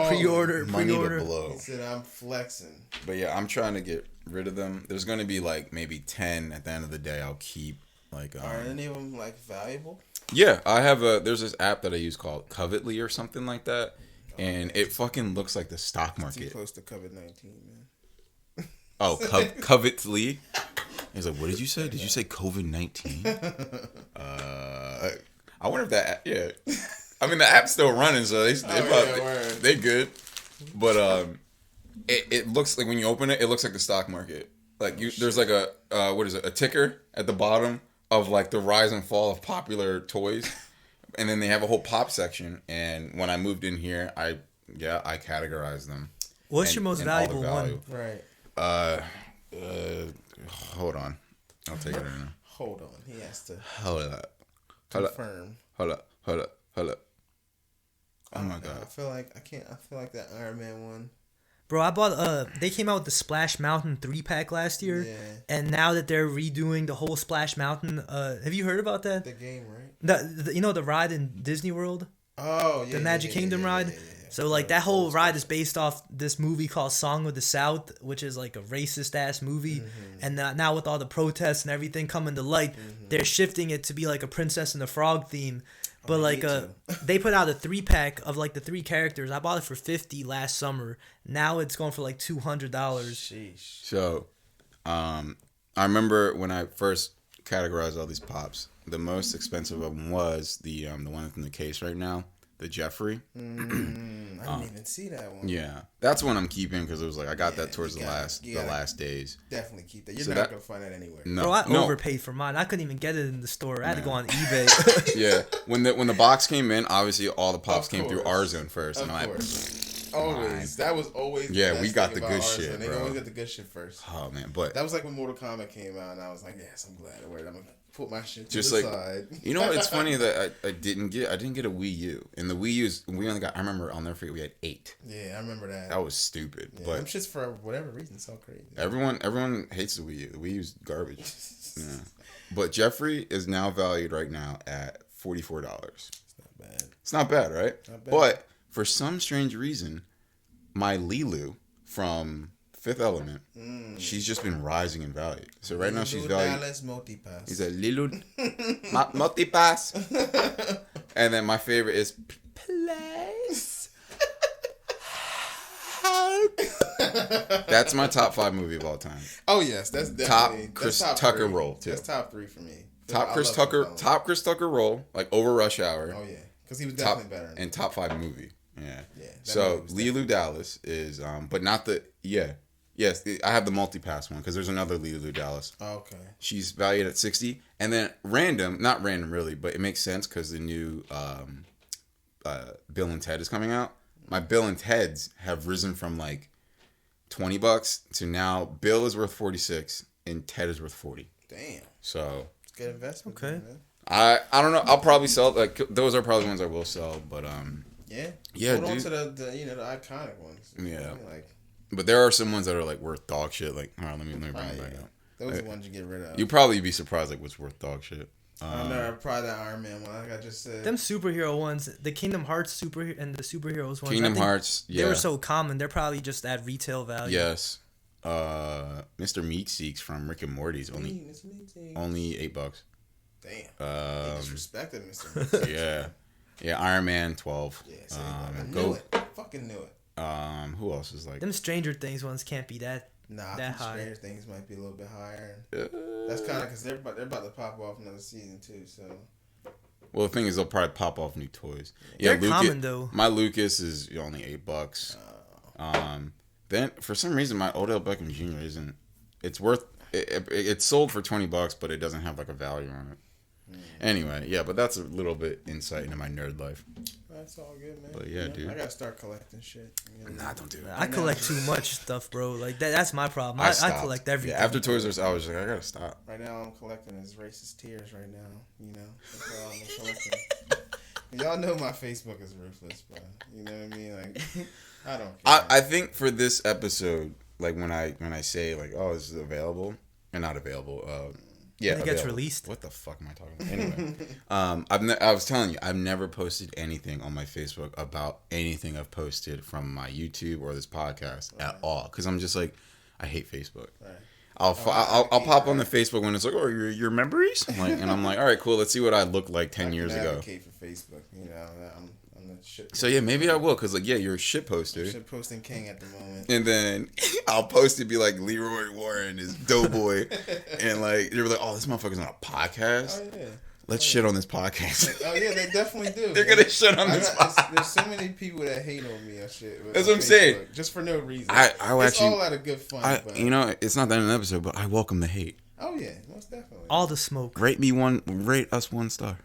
S1: Money to blow.
S3: He said, I'm flexing.
S1: But yeah, I'm trying to get rid of them. There's going to be like maybe 10 at the end of the day I'll keep. Like,
S3: are any of them like valuable?
S1: Yeah, I have there's this app that I use called Covetly or something like that. And it fucking looks like the stock market.
S3: Too close to COVID-19, man.
S1: Oh, Covetly? He's like, what did you say? Did you say COVID-19? I wonder if that, yeah. I mean, the app's still running, so they good. But it looks like when you open it, it looks like the stock market. Like there's like a ticker at the bottom of like the rise and fall of popular toys, and then they have a whole pop section. And when I moved in here, I categorized them.
S2: What's your most valuable one?
S3: Right.
S1: Hold on. I'll take it right now.
S3: Hold on. He has to
S1: Hold up.
S3: confirm.
S1: Hold up. Oh my God.
S3: I feel like that Iron Man one.
S2: Bro, I bought they came out with the Splash Mountain 3-pack last year. Yeah. And now that they're redoing the whole Splash Mountain, have you heard about that?
S3: The game, right?
S2: The ride in Disney World?
S3: Oh, yeah.
S2: The Magic Kingdom ride? Yeah. So, like, that whole ride is based off this movie called Song of the South, which is, like, a racist-ass movie. Mm-hmm. And now with all the protests and everything coming to light, they're shifting it to be, like, a Princess and the Frog theme. But, like, they put out a 3-pack of, like, the 3 characters. I bought it for $50 last summer. Now it's going for, like, $200.
S3: Sheesh.
S1: So, I remember when I first categorized all these pops, the most expensive of them was the one that's in the case right now. the Jeffrey.
S3: I didn't even see that one.
S1: Yeah, that's one I'm keeping because it was like I got that towards the last days.
S3: Definitely keep that. You're not gonna find that anywhere.
S1: No,
S2: Bro, I overpaid for mine. I couldn't even get it in the store. I had to go on eBay.
S1: Yeah, when the box came in, obviously all the pops came through our zone first, and I'm like,
S3: always. That was always.
S1: Yeah, we got the good shit,
S3: bro. They always got the good shit first.
S1: Oh man, but
S3: that was like when Mortal Kombat came out, and I was like, yes, I'm glad. I'm gonna put my shit to
S1: just
S3: the
S1: like
S3: side.
S1: You know, it's funny that I didn't get a Wii U, and the Wii U's we only got. I remember I'll never forget we had 8.
S3: Yeah, I remember that.
S1: That was stupid,
S3: yeah,
S1: but
S3: them shits for whatever reason so crazy.
S1: Everyone hates the Wii U. The Wii U's garbage. Yeah, but Jeffrey is now valued right now at $44.
S3: It's not bad.
S1: It's not bad, right?
S3: Not bad.
S1: But for some strange reason, my Lilu from Fifth Element, she's just been rising in value. So right now she's valued. He's a Lilu Multipass. And then my favorite is Place. That's my top 5 movie of all time.
S3: Oh yes, that's definitely
S1: top Chris
S3: top
S1: Tucker
S3: 3.
S1: role too.
S3: That's top 3 for me.
S1: Top Chris Tucker role, like over Rush Hour.
S3: Oh yeah, because he was definitely better.
S1: And top 5 movie. Yeah.
S3: Yeah.
S1: So Lilu Dallas is, but not the Yes, I have the multi-pass one because there's another Lilu Dallas.
S3: Oh, okay.
S1: She's valued at 60, and then not random really, but it makes sense because the new Bill and Ted is coming out. My Bill and Ted's have risen from like $20 to now Bill is worth 46 and Ted is worth 40.
S3: Damn.
S1: So
S3: it's good investment.
S2: Okay.
S3: Man.
S1: I don't know. I'll probably sell like those are probably ones I will sell, but
S3: yeah.
S1: Hold
S3: on to the the iconic ones.
S1: Yeah.
S3: Like.
S1: But there are some ones that are like worth dog shit. Like, all right, let me bring them back up.
S3: Those are the ones you get rid of.
S1: You'd probably be surprised like what's worth dog shit.
S3: I know, probably that Iron Man one. Like I just said,
S2: them superhero ones, the Kingdom Hearts superhero and the superheroes ones.
S1: Kingdom Hearts,
S2: they were so common. They're probably just at retail value.
S1: Yes, Mr. Meekseeks from Rick and Morty's only $8.
S3: Damn, he disrespected Mr. Meekseeks.
S1: yeah. Iron Man 12.
S3: Yeah, so I knew it. Fucking knew it.
S1: Who else is like
S2: them Stranger Things ones can't be that.
S3: Nah,
S2: that high.
S3: Stranger Things might be a little bit higher. That's kind of because they're about to pop off another season too. So,
S1: well, the thing is, they'll probably pop off new toys.
S2: Yeah,
S1: Lucas,
S2: common though.
S1: My Lucas is only $8. Then for some reason, my Odell Beckham Jr. isn't. It's worth. It's sold for $20, but it doesn't have like a value on it. Anyway, yeah, but that's a little bit insight into my nerd life.
S3: That's all good, man.
S1: But yeah, dude.
S3: I gotta start collecting shit.
S1: Nah, don't do that.
S2: I collect too much stuff, bro. Like that's my problem. I collect everything.
S1: Yeah, after Toys R Us, I was like, I gotta stop.
S3: Right now, I'm collecting his racist tears. Right now, that's all I'm collecting. Y'all know my Facebook is ruthless, bro. You know what I mean? Like, I don't care.
S1: I think for this episode, like when I say like, oh, this is available and not available. Yeah,
S2: it gets released.
S1: What the fuck am I talking about? Anyway, I was telling you, I've never posted anything on my Facebook about anything I've posted from my YouTube or this podcast at all, because I'm just like, I hate Facebook. Right. I'll pop on the Facebook when it's like, oh, your memories, and I'm like, all right, cool, let's see what I looked like 10 years ago. I
S3: advocate for Facebook, I'm the shit.
S1: So yeah, maybe I will, because like, yeah, you're a shit poster.
S3: I'm shit posting king at the moment.
S1: And then I'll post it, be like, Leroy Warren is Doughboy, and like you're like, oh, this motherfucker's on a podcast. Oh yeah. Let's shit on this podcast.
S3: Oh yeah, they definitely do.
S1: They're gonna shit on this podcast.
S3: There's so many people that hate on me and shit.
S1: That's what I'm saying.
S3: Just for no reason.
S1: It's
S3: actually all out of good fun.
S1: It's not that in an episode, but I welcome the hate.
S3: Oh yeah, most definitely.
S2: All the smoke.
S1: Rate us 1 star.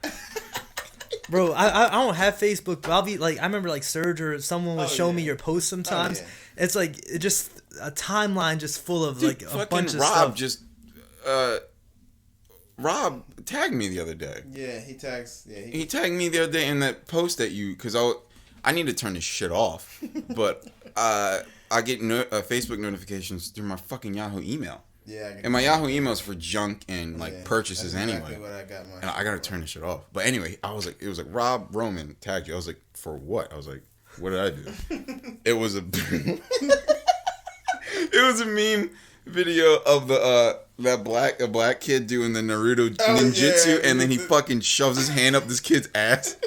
S2: Bro, I don't have Facebook, but I'll be like, I remember like Serge or someone would show me your posts sometimes. Oh, yeah. It's like just a timeline just full of like a bunch of
S1: Rob
S2: stuff.
S1: Rob tagged me the other day.
S3: Yeah, he tags. Yeah,
S1: he tagged me the other day in that post that you, because I need to turn this shit off, but I get Facebook notifications through my fucking Yahoo email.
S3: Yeah,
S1: and my Yahoo email's for junk and like purchases
S3: that's
S1: anyway.
S3: Exactly what I got mine.
S1: And I gotta turn this shit off. But anyway, it was like Rob Roman tagged you. I was like, for what? I was like, what did I do? It was a meme video of a black kid doing the Naruto ninjutsu, and then he fucking shoves his hand up this kid's ass.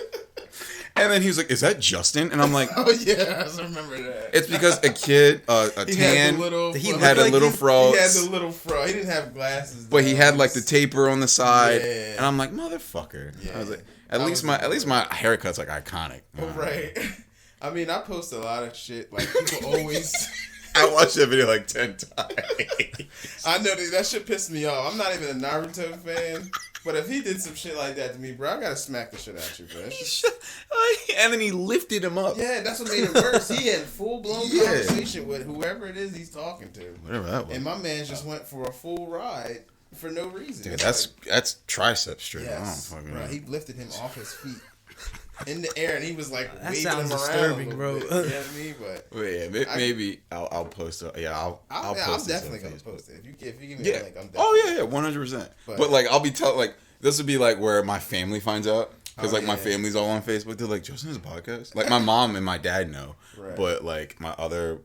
S1: And then he was like, "Is that Justin?" And I'm like,
S3: "Oh yeah, I remember that."
S1: It's because a kid, tan, had a little fro.
S3: He had the little fro. He didn't have glasses,
S1: but he had like the taper on the side. Yeah. And I'm like, "Motherfucker!" Yeah. I was like, At least my haircut's like iconic.
S3: Right. I mean, I post a lot of shit. Like people always.
S1: I watched that video like 10 times.
S3: I know that shit pissed me off. I'm not even a Naruto fan. But if he did some shit like that to me, bro, I gotta smack the shit out you, bro.
S1: And then he lifted him up.
S3: Yeah, that's what made it worse. He had full-blown conversation with whoever it is he's talking to.
S1: Whatever that was.
S3: And my man just went for a full ride for no reason.
S1: Dude, that's tricep straight.
S3: Yes,
S1: I don't fucking
S3: bro,
S1: know.
S3: he lifted him off his feet in the air, and he was like
S2: That
S3: waving
S2: sounds
S3: him
S2: disturbing,
S3: around.
S2: bro.
S3: Bit, you know what I mean? But
S1: Maybe I'll post it. Yeah, I'll post
S3: I'm
S1: it.
S3: definitely gonna post it. If you give me a link, I'm definitely.
S1: Oh yeah, 100%. But like I'll be like this would be like where my family finds out. Because, my family's all on Facebook. They're like, Justin has a podcast? Like, my mom and my dad know. Right. But, like, my other,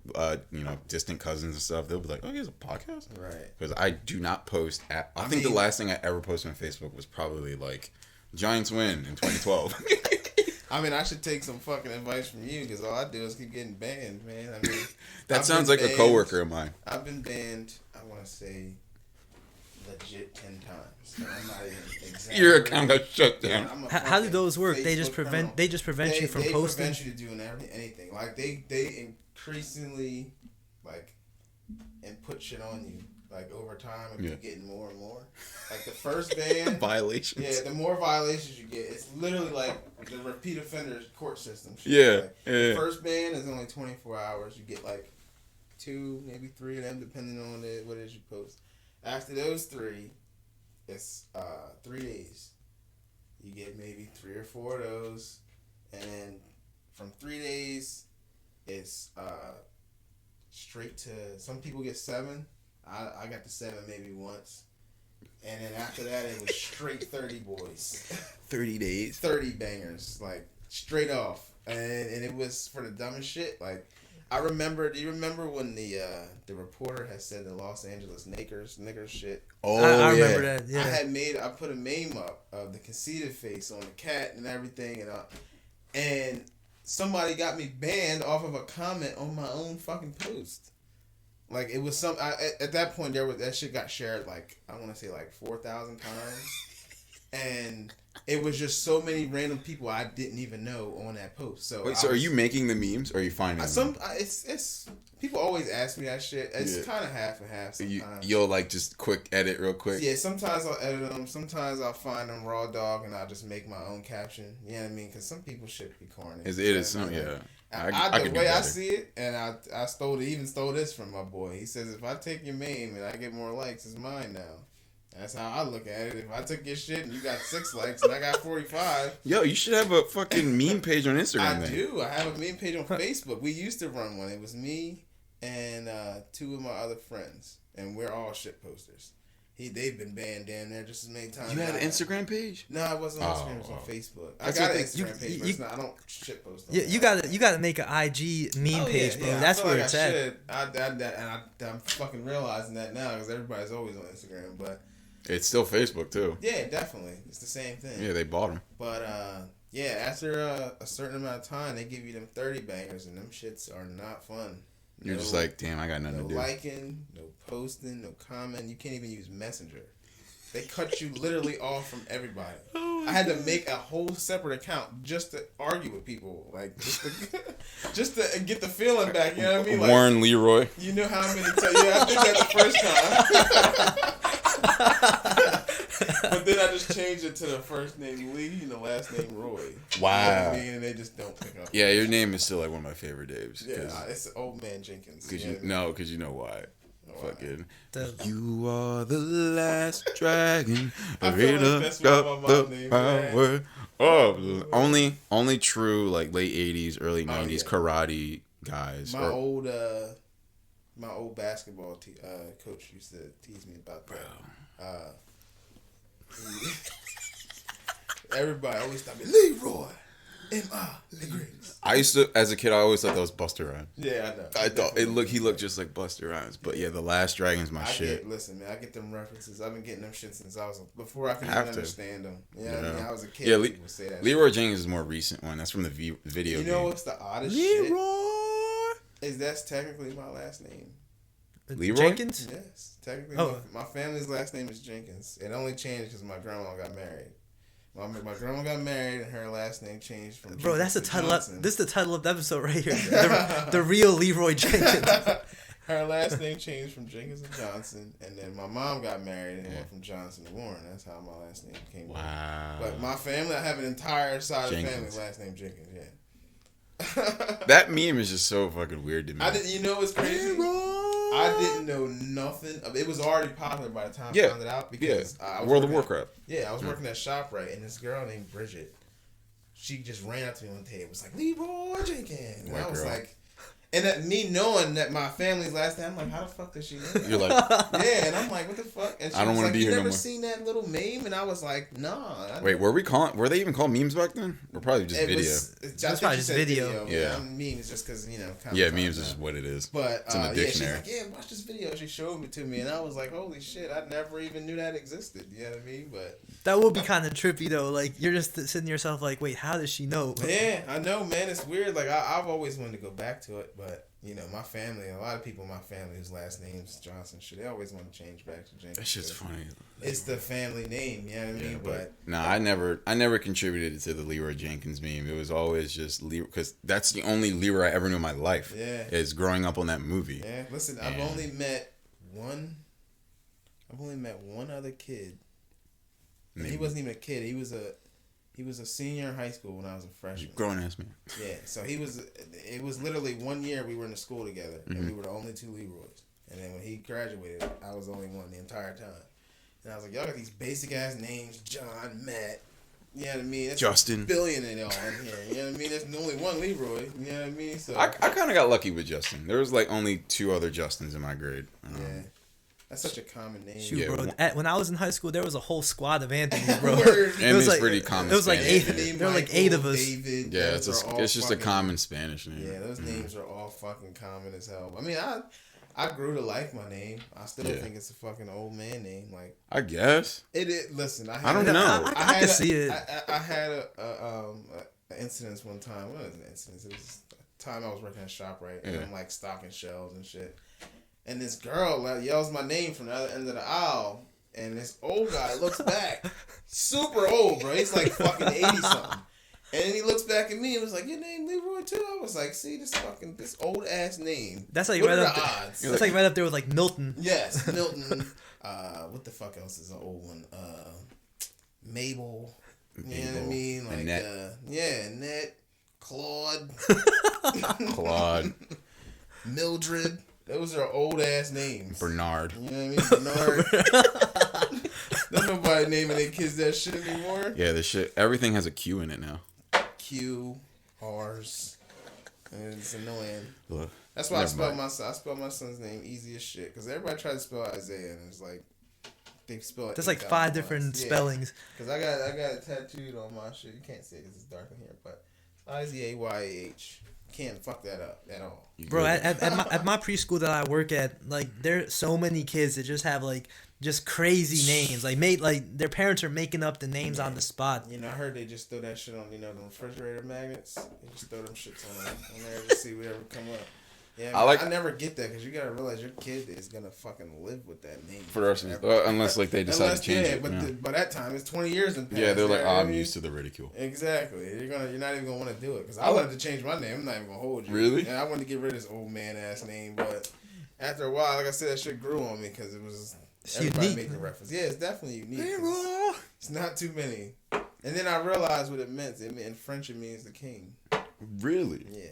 S1: distant cousins and stuff, they'll be like, oh, he has a podcast?
S3: Right.
S1: Because I do not post. I think the last thing I ever posted on Facebook was probably, like, Giants win in 2012.
S3: I mean, I should take some fucking advice from you because all I do is keep getting banned, man. I mean,
S1: that sounds like a coworker of mine.
S3: I've been banned, I want to say, legit 10 times. So I'm not even exaggerating.
S1: Your account got shut down.
S2: How do those work?
S3: Facebook
S2: They just prevent you from posting.
S3: They prevent you to doing anything. Like they increasingly and put shit on you. Like over time, and you're getting more and more. Like the first ban,
S1: violations.
S3: Yeah, the more violations you get, it's literally like the repeat offender court system. Shit.
S1: Yeah,
S3: The first ban is only 24 hours. You get like 2, maybe 3 of them, depending on what it is you post. After those 3, it's 3 days. You get maybe 3 or 4 of those, and then from 3 days, it's straight to. Some people get 7. I got the 7 maybe once, and then after that it was straight 30 boys.
S1: 30 days.
S3: 30 bangers, like straight off, and it was for the dumbest shit. Like I remember. Do you remember when the reporter had said the Los Angeles niggers shit?
S2: Oh, I remember that. Yeah.
S3: I put a meme up of the conceited face on the cat and everything, and somebody got me banned off of a comment on my own fucking post. Like it was at that point that shit got shared like I want to say like 4,000 times, and it was just so many random people I didn't even know on that post. So
S1: wait, are you making the memes or are you finding them?
S3: It's people always ask me that shit. It's kind of half and half. Sometimes.
S1: You'll like just quick edit real quick.
S3: Yeah, sometimes I'll edit them. Sometimes I'll find them raw dog and I'll just make my own caption. You know what I mean? Because some people shit be corny.
S1: It is some, yeah.
S3: The way I see it, and I stole this from my boy. He says if I take your meme and I get more likes, it's mine now. That's how I look at it. If I took your shit and you got 6 likes and I got 45.
S1: Yo, you should have a fucking meme page on Instagram.
S3: I do. I have a meme page on Facebook. We used to run one. It was me and 2 of my other friends, and we're all shit posters. They've been banned down there just as many times.
S1: You had an Instagram page?
S3: No, it wasn't on Instagram. It was on Facebook. I got an Instagram page, but I don't shit post.
S2: You gotta make an IG meme page, bro. That's where it's at.
S3: I'm fucking realizing that now because everybody's always on Instagram, but
S1: it's still Facebook too.
S3: Yeah, definitely. It's the same thing.
S1: Yeah, they bought them.
S3: But yeah, after a certain amount of time, they give you them 30 bangers, and them shits are not fun.
S1: You're just like, damn, I got nothing to do.
S3: No liking, no posting, no comment. You can't even use Messenger. They cut you literally off from everybody. I had to make a whole separate account just to argue with people, like just to get the feeling back. You know what I mean? Like,
S1: Warren Leroy.
S3: You know how many times? Yeah, I did that the first time. But then I just changed it to the first name Lee and the last name Roy.
S1: Wow.
S3: You know what I mean? And they just don't pick up.
S1: Yeah, your name is still like one of my favorite names.
S3: Yeah, it's Old Man Jenkins.
S1: Because you know why. Fucking. You are the last dragon.
S3: I feel like that's what my mom named me.
S1: Oh, only true like late 80s, early 90s karate guys.
S3: My old basketball coach used to tease me about that. Everybody always thought me Leroy. The greatest.
S1: I used to, as a kid, I always thought that was Busta Rhymes.
S3: Yeah, I know.
S1: I thought he looked just like Busta Rhymes. But yeah, the Last Dragon's my shit.
S3: Listen, man, I get them references. I've been getting them shit since before I could even understand them. You know what I mean? I was a kid.
S1: Yeah,
S3: people say that.
S1: Leroy Jenkins is a more recent one. That's from the video.
S3: You know what's the oddest
S1: Leroy?
S3: Is that's technically my last name.
S1: Leroy?
S3: Jenkins? Yes, technically. My family's last name is Jenkins. It only changed because my grandma got married. My grandma got married, and her last name changed from.
S2: Bro, that's the title.
S3: Johnson.
S2: This is the title of the episode right here. The real Leroy Jenkins.
S3: Her last name changed from Jenkins to Johnson, and then my mom got married and went from Johnson to Warren. That's how my last name came.
S1: Wow.
S3: But my family, I have an entire side of the family last name Jenkins. Yeah.
S1: That meme is just so fucking weird to me.
S3: You know what's crazy? I didn't know nothing. It was already popular by the time I found it out because I was
S1: World of Warcraft.
S3: I was working at ShopRite, and this girl named Bridget, she just ran up to me one day and was like, Leroy Jenkins. And I was like, and that me knowing that my family's last name, I'm like, how the fuck does she know that?
S1: You're like,
S3: yeah, and I'm like, what the fuck? And she
S1: I don't want to be
S3: you
S1: here no
S3: never
S1: more.
S3: seen that little meme? And I was like, nah.
S1: Wait, were they even called memes back then? Or probably just video?
S2: It's probably just video.
S3: Yeah. Memes just because,
S1: memes is just what it is.
S3: But,
S1: it's in the dictionary.
S3: She's like, watch this video. She showed it to me, and I was like, holy shit, I never even knew that existed. You know what I mean? But
S2: that would be kind of trippy, though. Like, you're just sitting to yourself like, wait, how does she know?
S3: Yeah, I know, man. It's weird. Like, I've always wanted to go back to it, but... my family, a lot of people in my family whose last name's Johnson, they always want to change back to Jenkins.
S1: That's just funny.
S3: It's the family name, you know what I mean? But
S1: no, I never contributed to the Leroy Jenkins meme. It was always just Leroy, because that's the only Leroy I ever knew in my life.
S3: Yeah.
S1: Is growing up on that movie.
S3: Yeah, listen, I've only met one other kid. He wasn't even a kid. He was a senior in high school when I was a freshman.
S1: Grown ass man.
S3: Yeah, so it was literally 1 year we were in the school together, and we were the only two Leroys. And then when he graduated, I was the only one the entire time. And I was like, y'all got these basic ass names, John, Matt. You know what I mean? That's
S1: Justin.
S3: A billion of y'all in here. You know what I mean? There's only one Leroy. You know what I mean? So
S1: I kind of got lucky with Justin. There was like only 2 other Justins in my grade.
S3: Yeah. That's such a common name.
S2: Shoot, bro. When I was in high school, there was a whole squad of Anthony's, bro.
S1: Anthony's like, pretty common.
S2: It was like
S1: Spanish
S2: 8. There were like 8 of us.
S3: David,
S1: yeah, it's just a common Spanish name.
S3: Yeah, those names are all fucking common as hell. I mean, I grew to like my name. I still think it's a fucking old man name. Like,
S1: I guess
S3: it is. Listen,
S1: I don't know.
S2: I can see it.
S3: I had an incident one time. What was the incident? It was a time I was working at ShopRite, and I'm like stocking shelves and shit. And this girl yells my name from the other end of the aisle, and this old guy looks back, super old, bro. He's like fucking 80-something. And then he looks back at me and was like, "Your name Leroy too?" I was like, "See this old ass name."
S2: That's like
S3: what
S2: right
S3: are
S2: up
S3: the
S2: there.
S3: odds?
S2: That's like right up there with like Milton.
S3: Yes, Milton. What the fuck else is an old one? Mabel. You know what I mean? Like
S1: Annette.
S3: Annette. Claude.
S1: Claude.
S3: Mildred. Those are old ass names.
S1: Bernard.
S3: You know what I mean? Bernard. Don't nobody naming their kids that shit anymore.
S1: Yeah, the shit. Everything has a Q in it now.
S3: Q, R's. And it's annoying.
S1: Look,
S3: that's why I spell my son's name easy as shit. Because everybody tries to spell Isaiah, and it's like they spell it.
S2: There's like 5 different spellings.
S3: Because I got it tattooed on my shit. You can't see it because it's dark in here, but Izayah. Can't fuck that up at all.
S2: Bro, at my preschool that I work at, like, there's so many kids that just have like just crazy names. Like their parents are making up the names on the spot.
S3: I heard they just throw that shit on, the refrigerator magnets. They just throw them shits on there to see whatever come up. Yeah, I never get that because you gotta realize your kid is gonna fucking live with that name
S1: for the rest of his life, unless like they decide to change it.
S3: But by that time it's 20 years in past.
S1: Yeah, they're like, I'm used to the ridicule.
S3: Exactly. You're not even gonna want to do it because I wanted to change my name. I'm not even gonna hold you.
S1: Really?
S3: And I wanted to get rid of this old man ass name, but after a while, like I said, that shit grew on me because it was everybody
S2: unique.
S3: making reference. Yeah, it's definitely unique.
S2: Leroy.
S3: It's not too many. And then I realized what it meant. In French, it means the king.
S1: Really?
S3: Yeah.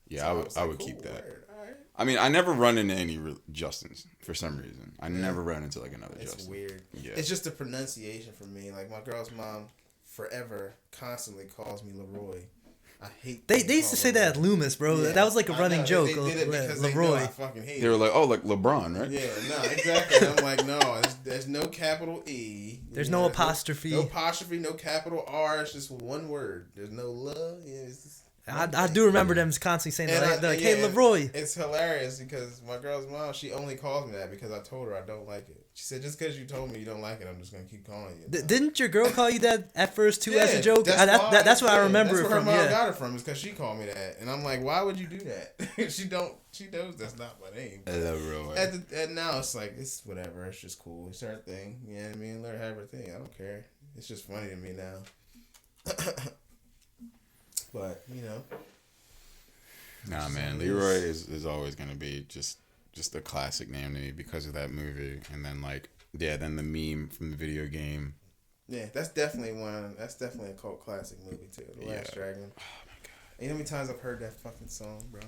S1: Yeah,
S3: So
S1: I would
S3: cool,
S1: keep that.
S3: Word. All right.
S1: I mean, I never run into any Justins for some reason. I never run into like another Justin.
S3: It's weird.
S1: Yeah.
S3: It's just the pronunciation for me. Like my girl's mom, forever constantly calls me Leroy. I hate.
S2: They used to say that at Loomis, bro.
S3: Yeah,
S2: that was like a running joke.
S3: They did it because
S2: Leroy.
S3: they know I fucking hate
S1: They were like, oh, like LeBron, right?
S3: Yeah, no, exactly. I'm like, no, there's no capital E.
S2: There's no apostrophe.
S3: No apostrophe, no capital R. It's just one word. There's no love. Yeah, it's just
S2: I do remember them constantly saying that. They're like, hey, Leroy.
S3: It's hilarious because my girl's mom, she only calls me that because I told her I don't like it. She said, just because you told me you don't like it, I'm just going to keep calling you.
S2: Didn't your girl call you that at first, too, as a joke? That's what I remember
S3: that's
S2: it from.
S3: That's where her mom got it from, is because she called me that. And I'm like, why would you do that? She knows that's not my name.
S1: I love Leroy.
S3: And now it's like, it's whatever. It's just cool. It's her thing. You know what I mean? Let her have her thing. I don't care. It's just funny to me now. But
S1: Nah, man, Leroy is always gonna be just a classic name to me because of that movie, and then then the meme from the video game.
S3: Yeah, that's definitely a cult classic movie too. The Last Dragon.
S1: Oh my god!
S3: You know how many times I've heard that fucking song, bro?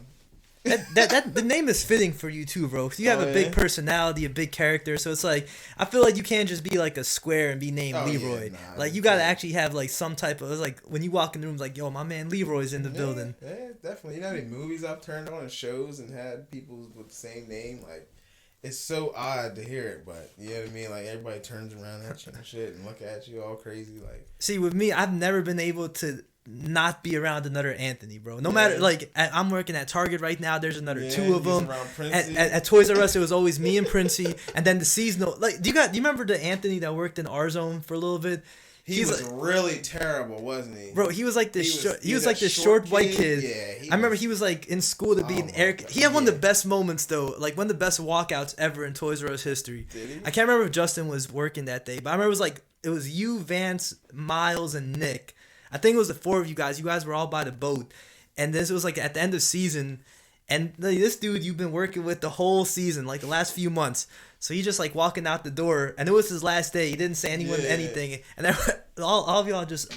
S2: That the name is fitting for you too, bro. You have a big personality, a big character, so it's like I feel like you can't just be like a square and be named Leroy.
S3: Yeah,
S2: like you gotta actually have like some type of like when you walk in the room, like yo, my man Leroy's in the building.
S3: Yeah, definitely. You know how many movies I've turned on and shows and had people with the same name? Like, it's so odd to hear it, but you know what I mean? Like everybody turns around at you and shit and look at you all crazy. Like,
S2: see, with me, I've never been able to not be around another Anthony, bro. No matter I'm working at Target right now. There's another two of them. At Toys R Us, it was always me and Princey, and then the seasonal. Like, do you remember the Anthony that worked in our zone for a little bit?
S3: He was really terrible, wasn't he?
S2: Bro, he was like this. He was like this short white kid.
S3: Yeah,
S2: I remember he was like in school to be an air. He had one of the best moments though, like one of the best walkouts ever in Toys R Us history.
S3: Did he?
S2: I can't remember if Justin was working that day, but I remember it was you, Vance, Miles, and Nick. I think it was the four of you guys. You guys were all by the boat, and this was like at the end of season, and this dude you've been working with the whole season, like the last few months. So he just like walking out the door, and it was his last day. He didn't say anyone anything, and then all of y'all just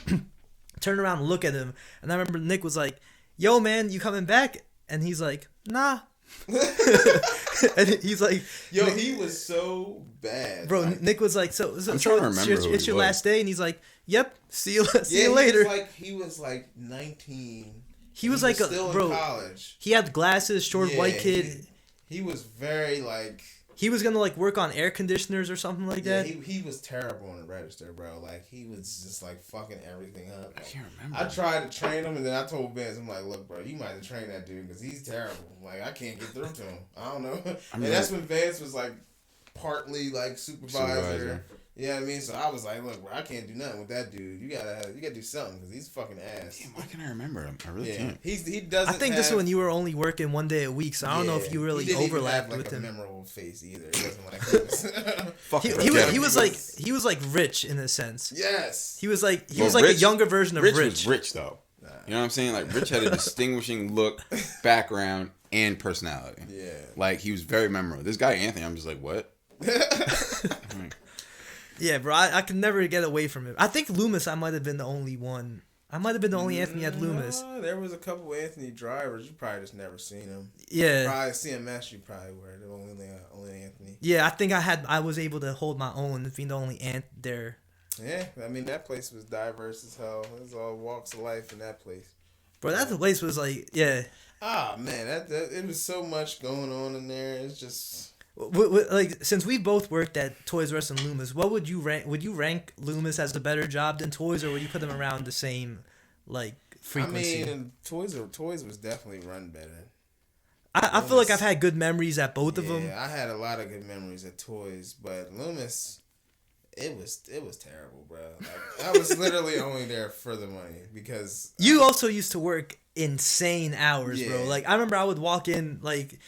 S2: turned around and look at him. And I remember Nick was like, "Yo, man, you coming back?" And he's like, "Nah." And he's like,
S3: "Yo, he was so bad,
S2: bro." Like, Nick was like, "So
S1: I'm trying to remember.
S2: It's your last day," and he's like, "Yep, see you later."
S3: He was like 19.
S2: He was like
S3: still
S2: bro.
S3: In college.
S2: He had glasses, short white kid.
S3: He was very like.
S2: He was gonna like work on air conditioners or something like that.
S3: He was terrible on the register, bro. Like he was just like fucking everything up.
S1: I can't remember.
S3: I tried to train him, and then I told Vince, I'm like, look, bro, you might have to train that dude because he's terrible. Like I can't get through to him. I don't know. And that's when Vince was like partly like supervisor. You know what I mean? So I was like, look, bro, I can't do nothing with that dude. You gotta do something because he's fucking ass.
S1: Damn, why can't I remember him? I really can't.
S3: He doesn't.
S2: I think this is when you were only working one day a week, so I don't know if you really overlapped with him.
S3: He didn't have like a memorable face either. He wasn't like
S2: he was like rich in a sense.
S3: Yes.
S2: He was like a younger version of Rich.
S1: Rich was rich though. Nah. You know what I'm saying? Like Rich had a distinguishing look, background, and personality.
S3: Yeah.
S1: Like he was very memorable. This guy Anthony, I'm just like, what?
S2: Yeah, bro, I could never get away from him. I think Loomis, I might have been the only one. I might have been the only Anthony at Loomis.
S3: There was a couple Anthony drivers. You probably just never seen them.
S2: Yeah.
S3: Probably CMS, you probably were the only Anthony.
S2: Yeah, I think I was able to hold my own, being the only Ant there.
S3: Yeah, I mean, that place was diverse as hell. There's all walks of life in that place.
S2: Bro, that place was like, yeah.
S3: Ah, man, that it was so much going on in there. It's just...
S2: Like, since we both worked at Toys R Us and Loomis, what would you rank? Would you rank Loomis as the better job than Toys, or would you put them around the same, like, frequency?
S3: I mean, Toys was definitely run better.
S2: I feel like I've had good memories at both of them.
S3: Yeah, I had a lot of good memories at Toys, but Loomis, it was terrible, bro. Like, I was literally only there for the money because
S2: you also used to work insane hours, bro. Like I remember I would walk in like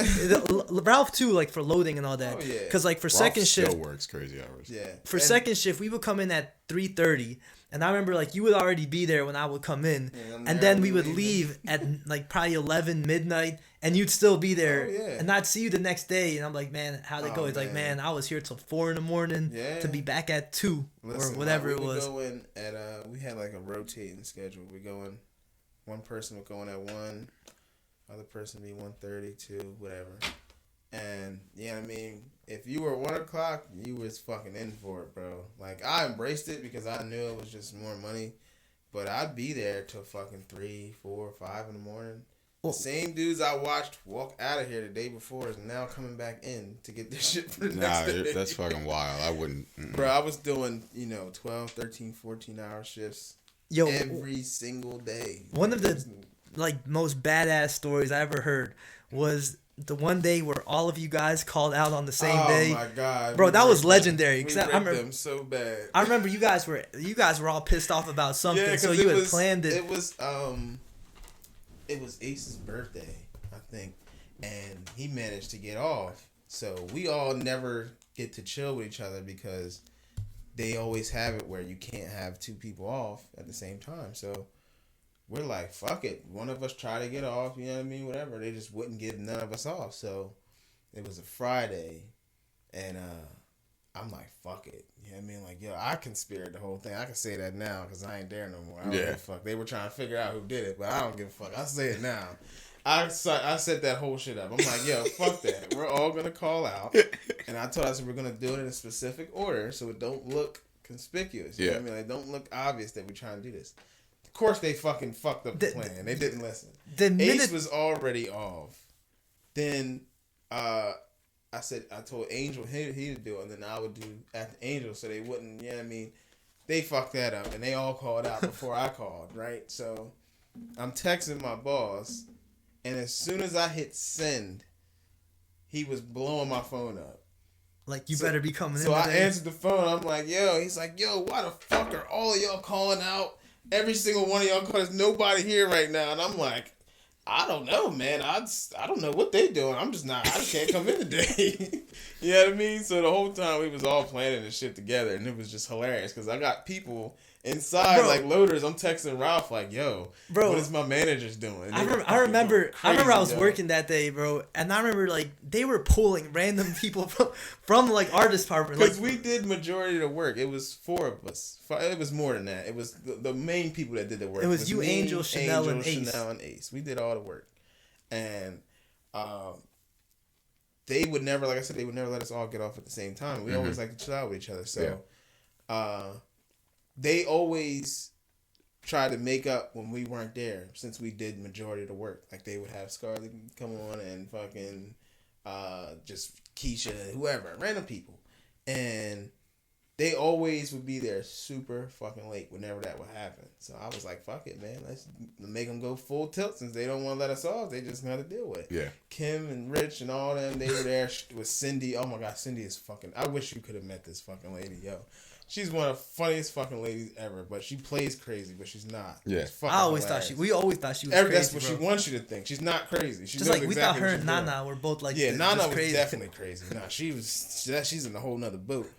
S2: Ralph too, like for loading and all that.
S3: Oh, yeah.
S2: Because like for
S1: Ralph
S2: second shift,
S1: still works crazy hours.
S3: Yeah.
S2: For second shift, we would come in at 3:30, and I remember like you would already be there when I would come in, and then we would leave at like probably 11 midnight, and you'd still be there, and I'd see you the next day, and I'm like, man, how'd it go? It's like, man, I was here till 4 a.m. to be back at 2 or whatever it was.
S3: We go in at we had like a rotating schedule. We go in. One person would go in at 1, other person would be 1:30, 2, whatever. And, yeah, I mean, if you were 1 o'clock, you was fucking in for it, bro. Like, I embraced it because I knew it was just more money. But I'd be there till fucking 3, 4, 5 in the morning. The same dudes I watched walk out of here the day before is now coming back in to get this shit for the next day.
S1: That's fucking wild. I wouldn't.
S3: Bro, I was doing, 12, 13, 14-hour shifts.
S2: Yo,
S3: every single day.
S2: One of the like most badass stories I ever heard was the one day where all of you guys called out on the same day.
S3: Oh my god,
S2: bro, that was legendary.
S3: We ripped them so bad.
S2: I remember you guys were all pissed off about something, so you had planned it.
S3: It was Ace's birthday, I think, and he managed to get off. So we all never get to chill with each other because they always have it where you can't have two people off at the same time. So we're like, fuck it. One of us try to get off, you know what I mean? Whatever. They just wouldn't give none of us off. So it was a Friday, and I'm like, fuck it. You know what I mean? Like, yo, I conspired the whole thing. I can say that now because I ain't there no more. I don't give a fuck. They were trying to figure out who did it, but I don't give a fuck. I'll say it now. I set that whole shit up. I'm like, yo, fuck that. We're all going to call out. And I told us we're going to do it in a specific order so it don't look conspicuous. You know what I mean? Like, don't look obvious that we're trying to do this. Of course, they fucking fucked up the plan. They didn't listen. Ace was already off. Then I told Angel he to do it, and then I would do after Angel so they wouldn't, you know what I mean? They fucked that up, and they all called out before I called, right? So I'm texting my boss. And as soon as I hit send, he was blowing my phone up.
S2: Like, you better be coming in.
S3: So I answered the phone. I'm like, yo. He's like, yo, why the fuck are all of y'all calling out? Every single one of y'all calling. There's nobody here right now. And I'm like, I don't know, man. I don't know what they doing. I just can't come in today. You know what I mean? So the whole time we was all planning this shit together. And it was just hilarious because I got people inside, like loaders. I'm texting Ralph like, yo, what is my manager's doing?
S2: I remember I was working that day, bro, and I remember like they were pulling random people from like our department
S3: because we did majority of the work. It was 4 of us. It was more than that. It was the main people that did the work.
S2: It was you, me, Angel, Chanel, and
S3: Ace. We did all the work, and they would never, like I said, they would never let us all get off at the same time. We always like to chill out with each other. So they always tried to make up when we weren't there, since we did majority of the work. Like, they would have Scarlett come on and fucking just Keisha, whoever, random people. And they always would be there super fucking late whenever that would happen. So I was like, fuck it, man. Let's make them go full tilt. Since they don't want to let us off, they just got to deal with it.
S1: Yeah.
S3: Kim and Rich and all them, they were there with Cindy. Oh my God, Cindy is fucking... I wish you could have met this fucking lady, yo. She's one of the funniest fucking ladies ever, but she plays crazy, but she's not.
S1: Yeah.
S2: We always thought she was crazy.
S3: That's what she wants you to think. She's not crazy. She
S2: just like we thought her and Nana were both like,
S3: yeah, Nana was crazy. Definitely crazy. Nah, she's in a whole nother boat.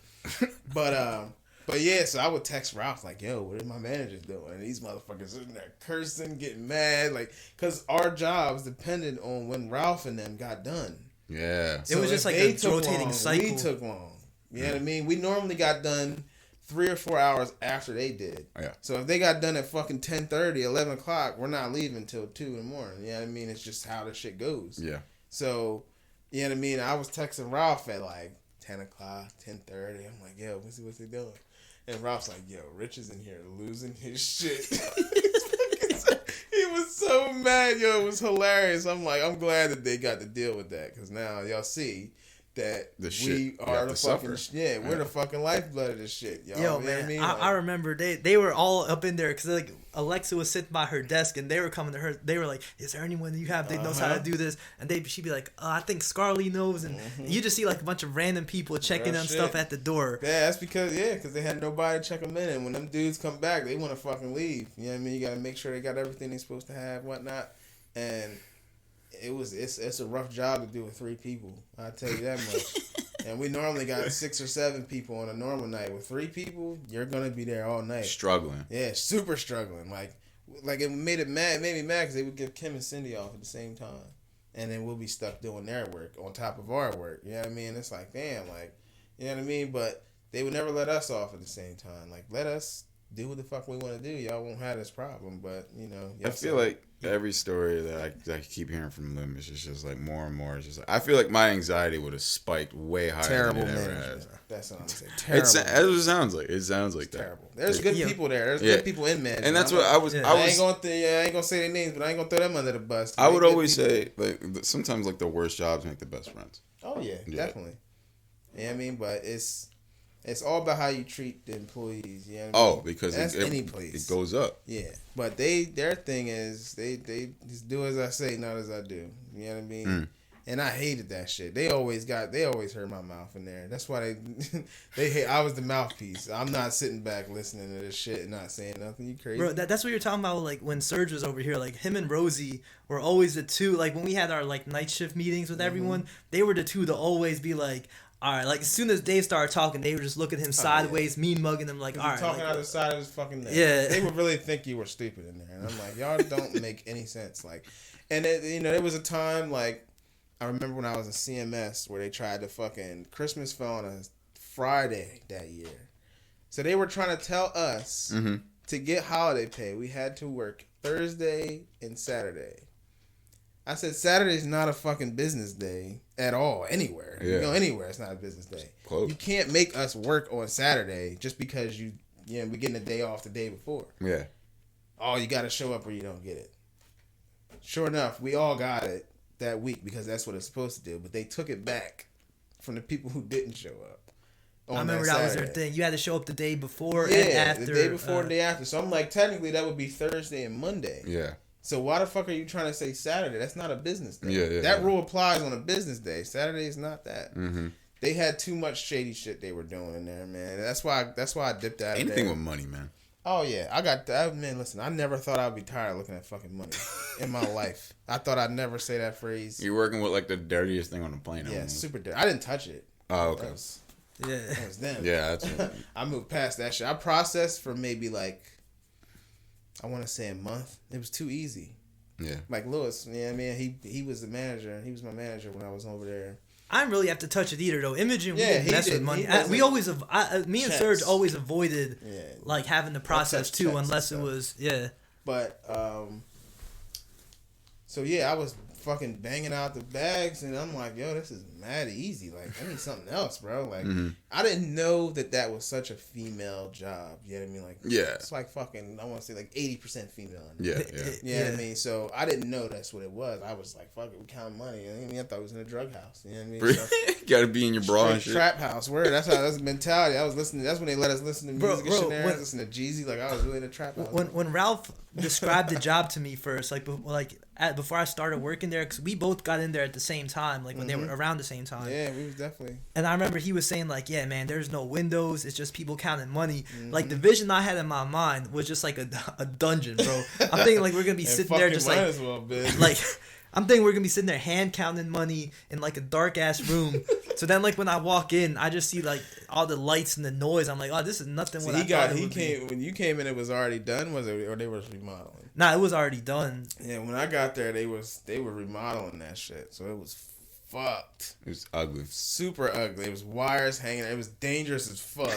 S3: But yeah, so I would text Ralph like, yo, what are my managers doing? And these motherfuckers sitting there cursing, getting mad, like, because our jobs depended on when Ralph and them got done.
S1: Yeah.
S2: So it was just like a rotating cycle.
S3: We took long. You know what I mean? We normally got done 3 or 4 hours after they did.
S1: Yeah.
S3: So if they got done at fucking 10:30, 11 o'clock, we're not leaving until 2 in the morning. You know what I mean? It's just how the shit goes.
S1: Yeah.
S3: So, you know what I mean? I was texting Ralph at like 10 o'clock, 10:30. I'm like, yo, what's he doing? And Ralph's like, yo, Rich is in here losing his shit. He was so mad, yo. It was hilarious. I'm like, I'm glad that they got to deal with that, because now y'all see that we are the fucking we're the fucking lifeblood of this shit, y'all.
S2: Yo,
S3: you
S2: man,
S3: know what I mean?
S2: I remember they were all up in there because like Alexa was sitting by her desk and they were coming to her. They were like, "Is there anyone you have that knows how to do this?" And she'd be like, "I think Scarlett knows." And you just see like a bunch of random people checking on stuff at the door.
S3: Yeah, that's because they had nobody to check them in. And when them dudes come back, they want to fucking leave. You know what I mean? You got to make sure they got everything they're supposed to have, whatnot, and. It's a rough job to do with 3 people. I'll tell you that much. And we normally got 6 or 7 people on a normal night. With 3 people, you're gonna be there all night.
S1: Struggling.
S3: Yeah, super struggling. Like it made me mad because they would give Kim and Cindy off at the same time, and then we'll be stuck doing their work on top of our work. You know what I mean? It's like, damn, like, you know what I mean? But they would never let us off at the same time. Like, let us do what the fuck we want to do. Y'all won't have this problem. But you know,
S1: I feel like every story that I keep hearing from them is just like more and more. It's just like, I feel like my anxiety would have spiked way higher than it ever has.
S3: That's what I'm saying. Terrible.
S1: It sounds like that.
S3: Terrible. There's good people there. There's good people in management.
S1: And that's what I was.
S3: I ain't gonna say their names, but I ain't gonna throw them under the bus.
S1: I would always say, like, sometimes like the worst jobs make the best friends.
S3: Oh yeah, definitely. You know what I mean? But it's all about how you treat the employees. You know what I mean?
S1: Because
S3: that's any place.
S1: It goes up.
S3: Yeah, but their thing is they just do as I say, not as I do. You know what I mean? And I hated that shit. They always heard my mouth in there. That's why they hate. I was the mouthpiece. I'm not sitting back listening to this shit and not saying nothing. You crazy,
S2: bro? That's what you're talking about. Like when Serge was over here, like him and Rosie were always the two. Like when we had our like night shift meetings with everyone, they were the two to always be like, all right. Like as soon as Dave started talking, they would just look at him sideways, mean mugging him like, all right.
S3: Talking
S2: like,
S3: out the side of his fucking neck.
S2: Yeah.
S3: They would really think you were stupid in there. And I'm like, y'all don't make any sense. Like, and there was a time like, I remember when I was in CMS where they tried to fucking Christmas fell on a Friday that year. So they were trying to tell us to get holiday pay, we had to work Thursday and Saturday. I said, Saturday's not a fucking business day at all, anywhere. Yeah. You go anywhere, it's not a business day. Close. You can't make us work on Saturday just because we're getting a day off the day before.
S1: Yeah.
S3: Oh, you got to show up or you don't get it. Sure enough, we all got it that week because that's what it's supposed to do. But they took it back from the people who didn't show up.
S2: I remember that was their thing. You had to show up the day before and after.
S3: The day before and the day after. So I'm like, technically that would be Thursday and Monday.
S1: Yeah.
S3: So why the fuck are you trying to say Saturday? That's not a business day.
S1: Yeah.
S3: That rule applies on a business day. Saturday is not that.
S1: Mm-hmm.
S3: They had too much shady shit they were doing in there, man. That's why I dipped out of
S1: Anything
S3: there.
S1: with money, man.
S3: Oh, yeah. Man, listen, I never thought I'd be tired of looking at fucking money in my life. I thought I'd never say that phrase.
S1: You're working with, like, the dirtiest thing on the plane.
S3: Yeah, super dirty. I didn't touch it.
S1: Oh, okay.
S3: That was them.
S1: Yeah, that's what
S3: I moved past that shit. I processed for maybe, like, I want to say a month. It was too easy.
S1: Yeah.
S3: Like Lewis, yeah, I mean, he was the manager. He was my manager when I was over there.
S2: I didn't really have to touch it either, though. Imogen, we didn't mess with money. Me and Serge always avoided like having the process too, unless it was
S3: But so yeah, I was fucking banging out the bags, and I'm like, yo, this is mad easy. Like, I need something else, bro. Like, I didn't know that was such a female job. You know what I mean? Like, it's like fucking, I want to say like 80% female.
S1: Yeah.
S3: You know what I mean? So I didn't know that's what it was. I was like, fuck it, we count money. I mean, I thought it was in a drug house. You know what I mean? So,
S1: gotta be in your bra and shit.
S3: Trap house. Word. That's the mentality. I was listening. That's when they let us listen to music and shit there. I was listening to Jeezy. Like, I was really in a trap house.
S2: When Ralph described the job to me first, before I started working there, because we both got in there at the same time, like when they were around the same time.
S3: Yeah, we was definitely.
S2: And I remember he was saying like, yeah, man, there's no windows. It's just people counting money. Like the vision I had in my mind was just like a dungeon, bro. I'm thinking like we're gonna be sitting there just like I'm thinking we're gonna be sitting there hand counting money in like a dark ass room. So then like when I walk in, I just see like all the lights and the noise. I'm like, oh, this is nothing.
S3: So
S2: what I thought it would be.
S3: When you came in, it was already done, was it, or they was remodeling?
S2: Nah, it was already done.
S3: Yeah, when I got there, they were remodeling that shit, so it was fucked.
S1: It was ugly,
S3: super ugly. It was wires hanging. It was dangerous as fuck.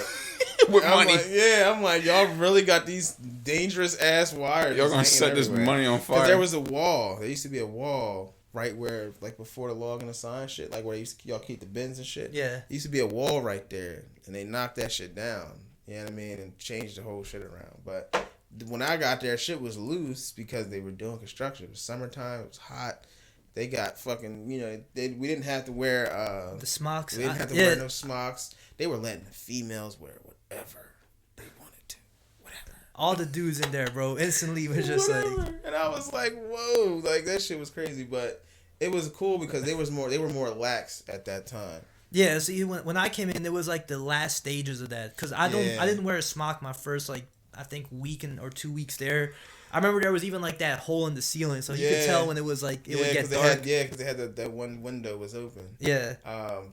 S1: With money,
S3: I'm like, y'all really got these dangerous ass wires.
S1: Y'all gonna set this money on fire?
S3: There was a wall. There used to be a wall right where, like before the log and the sign shit, like where y'all keep the bins and shit.
S2: Yeah,
S3: there used to be a wall right there, and they knocked that shit down. You know what I mean? And changed the whole shit around, but. When I got there, shit was loose because they were doing construction. It was summertime. It was hot. They got fucking, we didn't have to wear
S2: the smocks.
S3: We didn't have to wear no smocks. They were letting the females wear whatever they wanted to. Whatever.
S2: All the dudes in there, bro, instantly was just like.
S3: And I was like, whoa. Like, that shit was crazy. But it was cool because they were more lax at that time.
S2: Yeah, see, when I came in, it was like the last stages of that. Because I didn't wear a smock my first, like, I think week or 2 weeks there. I remember there was even like that hole in the ceiling, so you could tell when it was like it would get dark.
S3: Because they had that one window was open.
S2: Yeah.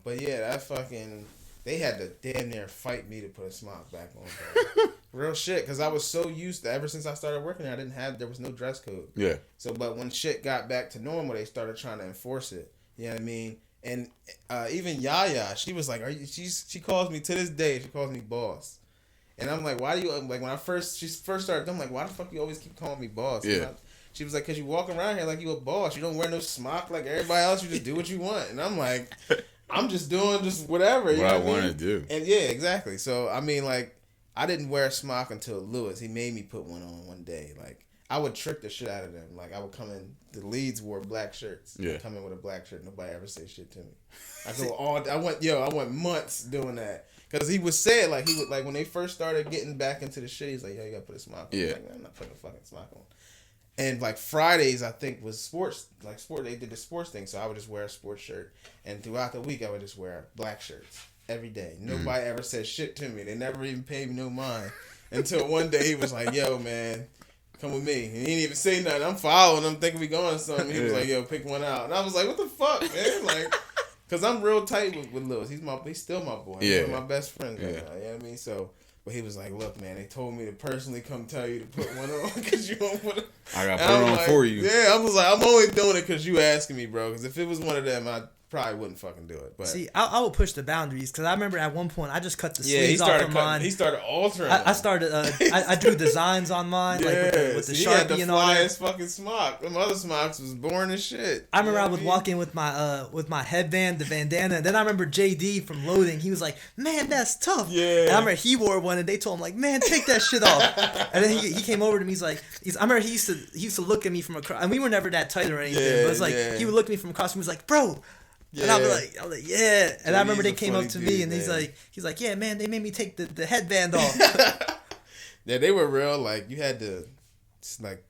S3: But yeah, that fucking they had to damn near fight me to put a smock back on. Real shit, because I was so used to ever since I started working there, there was no dress code.
S1: Yeah.
S3: So, but when shit got back to normal, they started trying to enforce it. You know what I mean? And even Yaya, she was like, she calls me to this day. She calls me boss. And I'm like, why do you, like, when she first started, I'm like, why the fuck you always keep calling me boss?
S1: Yeah.
S3: She was like, because you walk around here like you a boss. You don't wear no smock like everybody else. You just do what you want. And I'm like, I'm just doing just whatever.
S1: What I want to do.
S3: And yeah, exactly. So, I mean, like, I didn't wear a smock until Lewis. He made me put one on one day. Like, I would trick the shit out of them. Like, I would come in, the leads wore black shirts.
S1: Yeah.
S3: I'd come in with a black shirt. Nobody ever say shit to me. I went months doing that. Because he would say it, like, when they first started getting back into the shit, he's like, yo, you gotta put a smock on.
S1: Yeah.
S3: Like, man, I'm not putting a fucking smock on. And, like, Fridays, I think, was sports. Like, they did the sports thing, so I would just wear a sports shirt. And throughout the week, I would just wear black shirts every day. Nobody ever said shit to me. They never even paid me no mind. Until one day, he was like, yo, man, come with me. And he didn't even say nothing. I'm following him, thinking we going something. He was like, yo, pick one out. And I was like, what the fuck, man? Like... Cause I'm real tight with Lewis. He's still my boy. He's one of my best friends right now. You know what I mean? So, but he was like, "Look, man, they told me to personally come tell you to put one on because you don't put it."
S1: I got put it on
S3: like,
S1: for you.
S3: Yeah, I was like, I'm only doing it because you asking me, bro. Because if it was one of them, I probably wouldn't fucking do it. But
S2: see, I would push the boundaries because I remember at one point I just cut the sleeves off of mine.
S3: He started altering.
S2: I started. I drew designs on mine, like with the
S3: he
S2: Sharpie
S3: had the
S2: and all that.
S3: flyest fucking smock. Them other smocks was boring as shit.
S2: I remember I would walk in with my headband, the bandana, and then I remember JD from Loading. He was like, "Man, that's tough."
S3: Yeah.
S2: And I remember he wore one, and they told him like, "Man, take that shit off." And then he came over to me. He's like, I remember he used to look at me from across, and we were never that tight or anything. But it's like he would look at me from across. And he was like, "Bro." Yeah. And I was like, yeah. And I remember they came up to me, and he's like, yeah, man, they made me take the headband off.
S3: Yeah, they were real. Like you had to, like.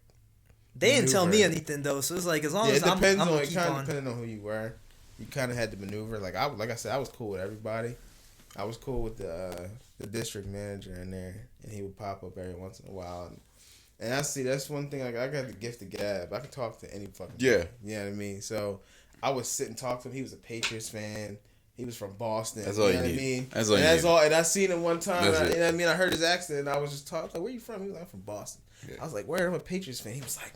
S2: They didn't tell me anything though, so it's like as long as I'm
S3: depending on who you were, you kind of had to maneuver. Like I said, I was cool with everybody. I was cool with the district manager in there, and he would pop up every once in a while. And I see that's one thing. Like I got the gift of gab. I could talk to any fucking.
S1: Yeah.
S3: You know what I mean? So. I would sit and talk to him. He was a Patriots fan. He was from Boston.
S1: That's all you
S3: know
S1: need.
S3: What I mean?
S1: That's all.
S3: And I seen him one time.
S1: That's
S3: and
S1: it.
S3: you know what I mean? I heard his accent, and I was just talking. Like, where you from? He was like, I'm from Boston.
S1: Yeah.
S3: I was like, where? I'm a Patriots fan. He was like,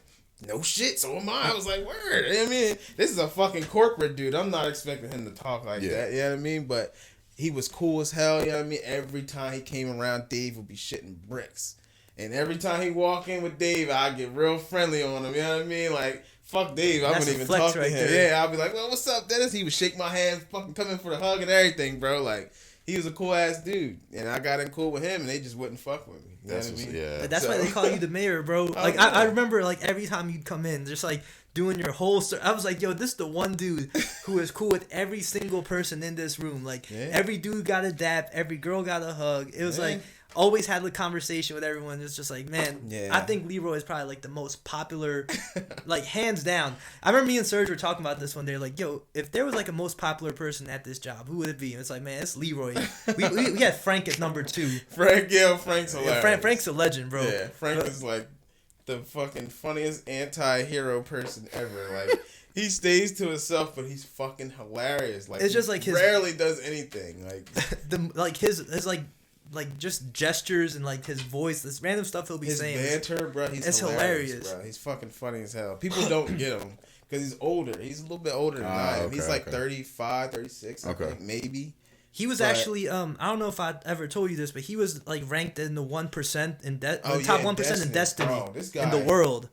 S3: no shit. So am I. I was like, word. You know what I mean? This is a fucking corporate dude. I'm not expecting him to talk like that. You know what I mean? But he was cool as hell. You know what I mean? Every time he came around, Dave would be shitting bricks. And every time he walk in with Dave, I get real friendly on him. You know what I mean? Like, fuck Dave. I wouldn't even talk to him. There. Yeah, I'd be like, well, what's up, Dennis? He would shake my hand, fucking come in for the hug and everything, bro. Like, he was a cool ass dude. And I got in cool with him, and they just wouldn't fuck with me. You know what I mean?
S1: Yeah.
S2: But that's why they call you the mayor, bro. Like, I remember, like, every time you'd come in, just, like, doing your whole... I was like, yo, this is the one dude who is cool with every single person in this room. Like, every dude got a dap, every girl got a hug. It was like... Always had a conversation with everyone. It's just like, man, I think Leroy is probably like the most popular, like hands down. I remember me and Serge were talking about this one day. Like, yo, if there was like a most popular person at this job, who would it be? And it's like, man, it's Leroy. We had Frank at number 2.
S3: Frank's hilarious.
S2: Frank's a legend, bro.
S3: Yeah, Frank is like the fucking funniest anti-hero person ever. Like. He stays to himself, but he's fucking hilarious. Like, it's just like his rarely does anything. Like
S2: his like just gestures and like his voice, this random stuff he'll be saying.
S3: His banter, bro, it's hilarious, bro. He's fucking funny as hell. People don't get him because he's older. He's a little bit older than I am.
S1: Okay,
S3: he's like 35, 36, I think, maybe.
S2: He was actually, I don't know if I ever told you this, but he was like ranked in the 1% in top 1% in Destiny
S3: bro, this guy,
S2: in the world.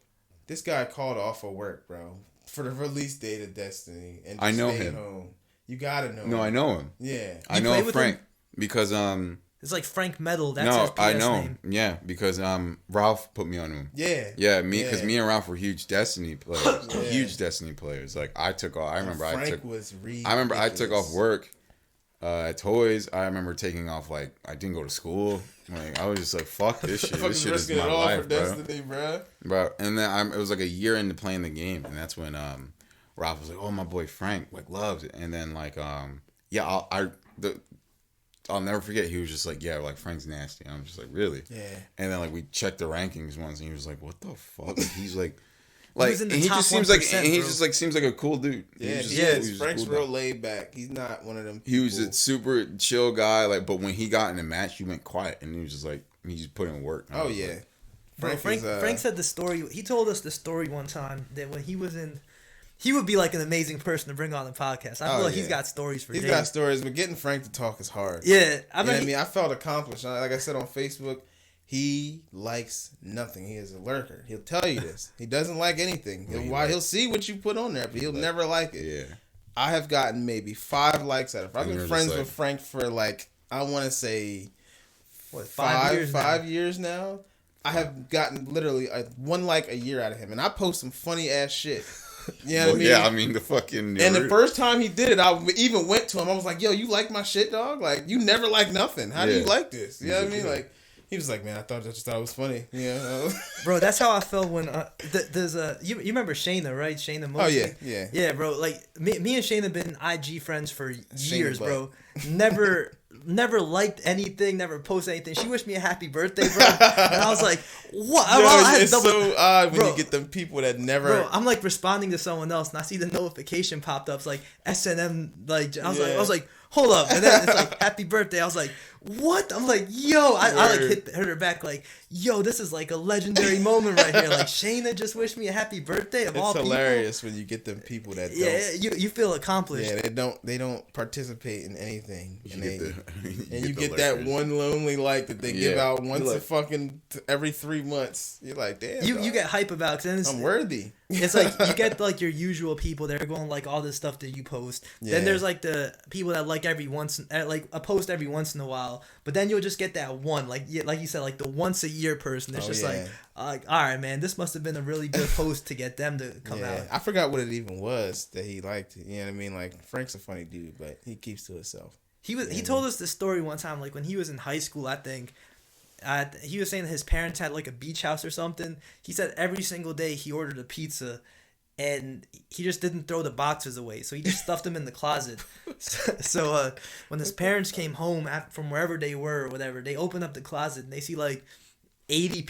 S3: This guy called off of work, bro, for the release date of Destiny, and
S1: I know him.
S3: Home. You gotta know.
S1: No,
S3: him.
S1: I know him.
S3: Yeah,
S1: I know Frank because
S2: It's like Frank Metal. That's his PS
S1: I know
S2: name.
S1: Yeah, because Ralph put me on him.
S3: Yeah,
S1: because me and Ralph were huge Destiny players. Huge Destiny players. Like I took off. I remember I took off work at Toys. I remember taking off like I didn't go to school. Like I was just like, fuck this shit. This shit is my life, bro.
S3: Destiny, bro.
S1: And then it was like a year into playing the game, and that's when Ralph was like, "Oh, my boy Frank like loves it." And then like I'll never forget. He was just like, "Yeah, like Frank's nasty." And I'm just like, "Really?" Yeah. And then like we checked the rankings once, and he was like, "What the fuck?" Like, he's like, and he just seems like, and he just like seems like a cool dude.
S3: Yeah, Frank's real laid back. He's not one of them people.
S1: He was a super chill guy. Like, but when he got in a match, he went quiet, and he was just like, he just put in work.
S3: Oh yeah.
S2: Like, Frank said the story. He told us the story one time that when he was in. He would be like an amazing person to bring on the podcast. I feel like he's got stories for days.
S3: He's got stories, but getting Frank to talk is hard.
S2: Yeah.
S3: I mean, I felt accomplished. Like I said on Facebook, he likes nothing. He is a lurker. He'll tell you this. He doesn't like anything. He'll see what you put on there, but he'll never like it. Yeah. I have gotten maybe 5 likes out of it. I've been friends with Frank for like, I want to say, 5 years now. I have gotten literally 1 like a year out of him, and I post some funny ass shit. You know what I mean?
S1: Yeah, I mean the fucking.
S3: And the first time he did it, I even went to him. I was like, "Yo, you like my shit, dog? Like, you never like nothing. How do you like this?" You know what I mean? Like, he was like, "Man, I just thought it was funny." Yeah,
S2: bro, that's how I felt when there's you remember Shayna, right? Shayna Mosley.
S3: Oh yeah,
S2: bro. Like me and Shayna been IG friends for years, bro. Never never liked anything, never posted anything. She wished me a happy birthday, bro. And I was like, what?
S3: It's so odd when you get them people that never.
S2: Bro, I'm like responding to someone else, and I see the notification popped up. It's like SNM. Like I was like, hold up, and then it's like happy birthday. I was like, what? I'm like, yo, I like hit her back like, yo, this is like a legendary moment right here. Like Shayna just wished me a happy birthday of all people.
S3: It's hilarious when you get them people that
S2: you feel accomplished.
S3: Yeah, they don't participate in anything, and you get that one lonely like that they give out once every 3 months. You're like, damn,
S2: you get hype about it, cause
S3: I'm worthy.
S2: It's like you get like your usual people that are going like all this stuff that you post. Yeah. Then there's like the people that like like a post every once in a while. But then you'll just get that one, like you said, like the once a year person. It's like, all right, man, this must have been a really good post to get them to come out.
S3: I forgot what it even was that he liked. You know what I mean? Like Frank's a funny dude, but he keeps to himself.
S2: He told us this story one time, like when he was in high school, I think. He was saying that his parents had like a beach house or something. He said every single day he ordered a pizza, and he just didn't throw the boxes away, so he just stuffed them in the closet. So when his parents came home from wherever they were or whatever, they opened up the closet and they see like 80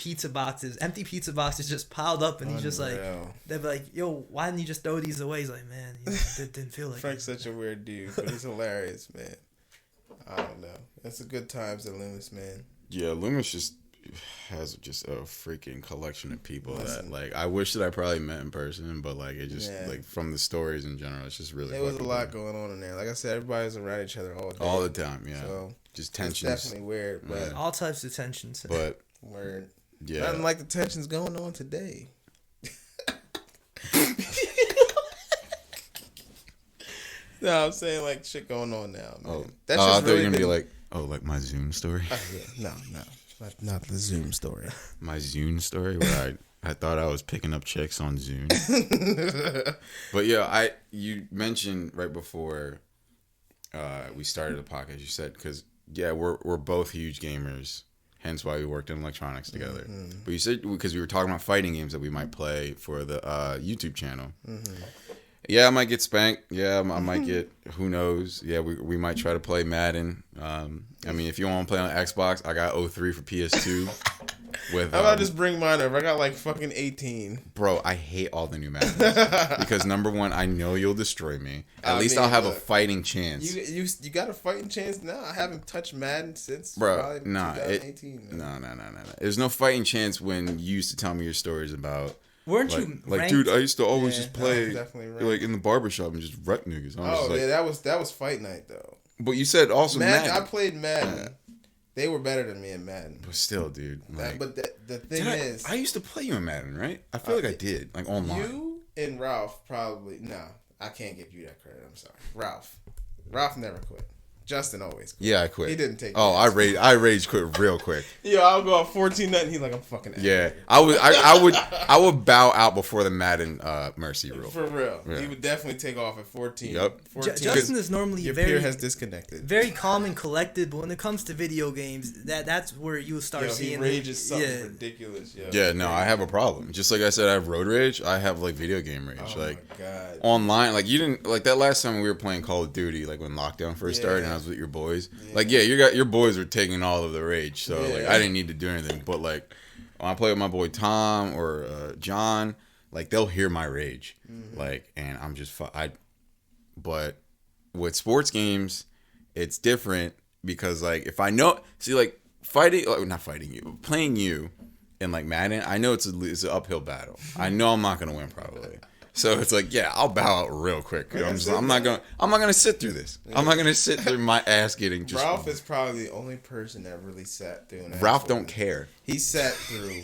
S2: empty pizza boxes just piled up, and he's just like, they're like, yo, why didn't you just throw these away? He's like, man, didn't feel like
S3: Frank's such a weird dude, but he's hilarious, man. I don't know. That's a good times at Loomis, man.
S1: Yeah, Loomis just has just a freaking collection of people that like I wish that I probably met in person, but like it just like from the stories in general, it's just really.
S3: There was a lot going on in there. Like I said, everybody's around each other all day.
S1: All the time, yeah.
S3: So
S1: just tensions.
S3: It's definitely weird, but
S2: all types of tensions.
S1: But
S3: word.
S1: Yeah.
S3: Nothing like the tensions going on today. No, I'm saying like shit going on now, man.
S1: Oh, that's just I thought you were gonna be like, like my Zoom story.
S3: No, not the Zoom story.
S1: My Zoom story where I thought I was picking up chicks on Zoom. But yeah, you mentioned right before we started the podcast. You said because we're both huge gamers, hence why we worked in electronics together. Mm-hmm. But you said because we were talking about fighting games that we might play for the YouTube channel. Mm-hmm. Yeah, I might get spanked. Yeah, I might get, who knows. Yeah, we might try to play Madden. I mean, if you want to play on Xbox, I got 03 for PS2.
S3: How about I just bring mine over? I got like fucking 18.
S1: Bro, I hate all the new Maddens. Because number one, I know you'll destroy me. At least I'll have a fighting chance.
S3: You got a fighting chance now? I haven't touched Madden since probably 2018.
S1: No. There's no fighting chance when you used to tell me your stories about...
S2: Weren't you
S1: like, dude? I used to always just play like in the barbershop and just wreck niggas.
S3: That was fight night though.
S1: But you said also Madden.
S3: I played Madden. Yeah. They were better than me in Madden.
S1: But still, dude. Like,
S3: but the thing is,
S1: I used to play you in Madden, right? I feel like I did, like online.
S3: You and Ralph probably. No, I can't give you that credit. I'm sorry, Ralph never quit. Justin always quit.
S1: Yeah, I quit.
S3: He didn't take.
S1: I rage quit real quick.
S3: Yo, I'll go up 14-0. He's like, I'm fucking.
S1: Yeah, I would bow out before the Madden mercy rule.
S3: For real, he would definitely take off at 14.
S1: Yep.
S3: 14.
S2: Justin is normally
S3: your peer has disconnected.
S2: Very calm and collected, but when it comes to video games, that's where you start seeing.
S3: He rages something ridiculous. Yo.
S1: Yeah, no, I have a problem. Just like I said, I have road rage. I have like video game rage.
S3: Oh
S1: like
S3: my God.
S1: Online, like you didn't like that last time we were playing Call of Duty, like when lockdown first started, and I was with your boys. Yeah. Like your boys were taking all of the rage, so like I didn't need to do anything. But like when I play with my boy Tom or John, like they'll hear my rage, like, and I'm just But with sports games, it's different because like if I know, like not fighting you, playing you in like Madden, I know it's an uphill battle. I know I'm not gonna win probably. So it's like, I'll bow out real quick. I'm not gonna sit through this. I'm not gonna sit through my ass getting just.
S3: Ralph is probably the only person that really sat through.
S1: Ralph don't care.
S3: He sat through.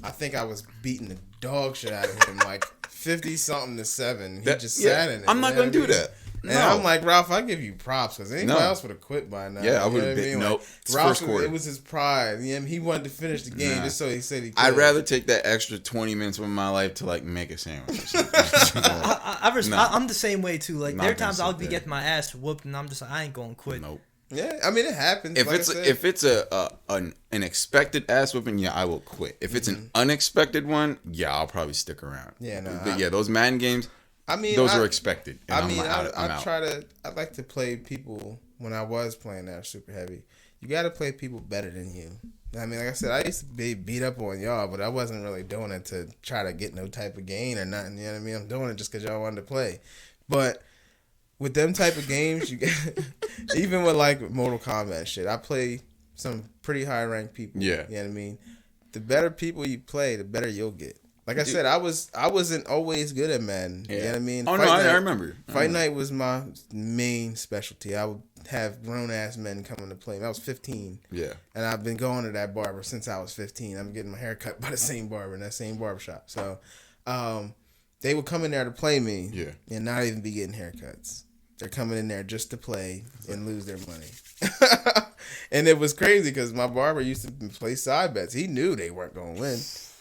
S3: I think I was beating the dog shit out of him, like 50-something to 7. He just sat in it.
S1: I'm not gonna do that.
S3: And I'm like, Ralph, I give you props because anybody else would have quit by now.
S1: Yeah, I would have been. Nope.
S3: Ralph, it was his pride. He wanted to finish the game just so he said he could.
S1: I'd rather take that extra 20 minutes of my life to like make a sandwich or something.
S2: I'm the same way too. Like there are times I'll be getting my ass whooped and I'm just like, I ain't gonna quit.
S1: Nope.
S3: Yeah, I mean it happens.
S1: If it's an expected ass whooping, I will quit. If it's an unexpected one, I'll probably stick around.
S3: Yeah, no.
S1: But those Madden games. I mean, those are expected.
S3: I like to play people when I was playing that super heavy, you got to play people better than you. I mean, like I said, I used to be beat up on y'all, but I wasn't really doing it to try to get no type of gain or nothing. You know what I mean? I'm doing it just because y'all wanted to play. But with them type of games, you get, even with like Mortal Kombat shit, I play some pretty high ranked people.
S1: Yeah.
S3: You know what I mean? The better people you play, the better you'll get. Like I said, I wasn't always good at Madden. Yeah. You know what I mean?
S1: Oh, I remember.
S3: Fight Night was my main specialty. I would have grown-ass men coming to play. I was 15.
S1: Yeah.
S3: And I've been going to that barber since I was 15. I'm getting my hair cut by the same barber in that same barbershop. So they would come in there to play me and not even be getting haircuts. They're coming in there just to play and lose their money. And it was crazy because my barber used to play side bets. He knew they weren't going to win.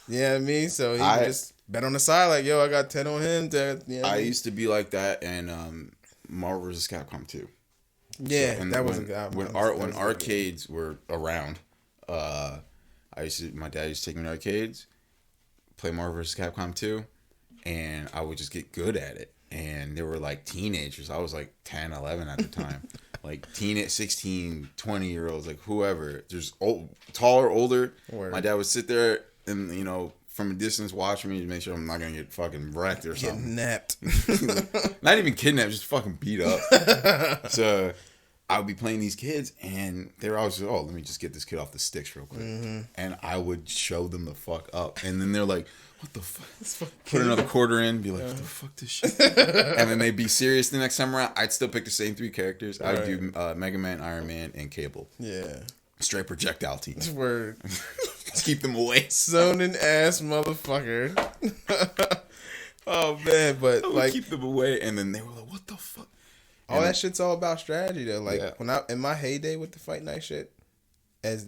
S3: You know what I mean? So he would just bet on the side like, yo, I got 10 on him.
S1: I used to be like that in Marvel vs. Capcom 2.
S3: Yeah,
S1: so
S3: that was a guy.
S1: When arcades were around, my dad used to take me to arcades, play Marvel vs. Capcom 2, and I would just get good at it. And they were like teenagers. I was like 10, 11 at the time. Like 16, 20-year-olds, like whoever. Just taller, older. Word. My dad would sit there and, you know, from a distance watch me to make sure I'm not going to get fucking wrecked or something.
S3: Kidnapped.
S1: Not even kidnapped, just fucking beat up. So I would be playing these kids and they were always, let me just get this kid off the sticks real quick. Mm-hmm. And I would show them the fuck up. And then they're like, what the fuck? Put another quarter in, be like, what the fuck this shit? And then they'd be serious the next time around. I'd still pick the same 3 characters. I'd do Mega Man, Iron Man, and Cable. Yeah. Straight projectile team.
S3: Word.
S1: Just keep them away.
S3: Zoning ass motherfucker. Oh man, but like
S1: keep them away, and then they were like, "What the fuck?"
S3: All that shit's all about strategy, though. Like when I in my heyday with the Fight Night shit, and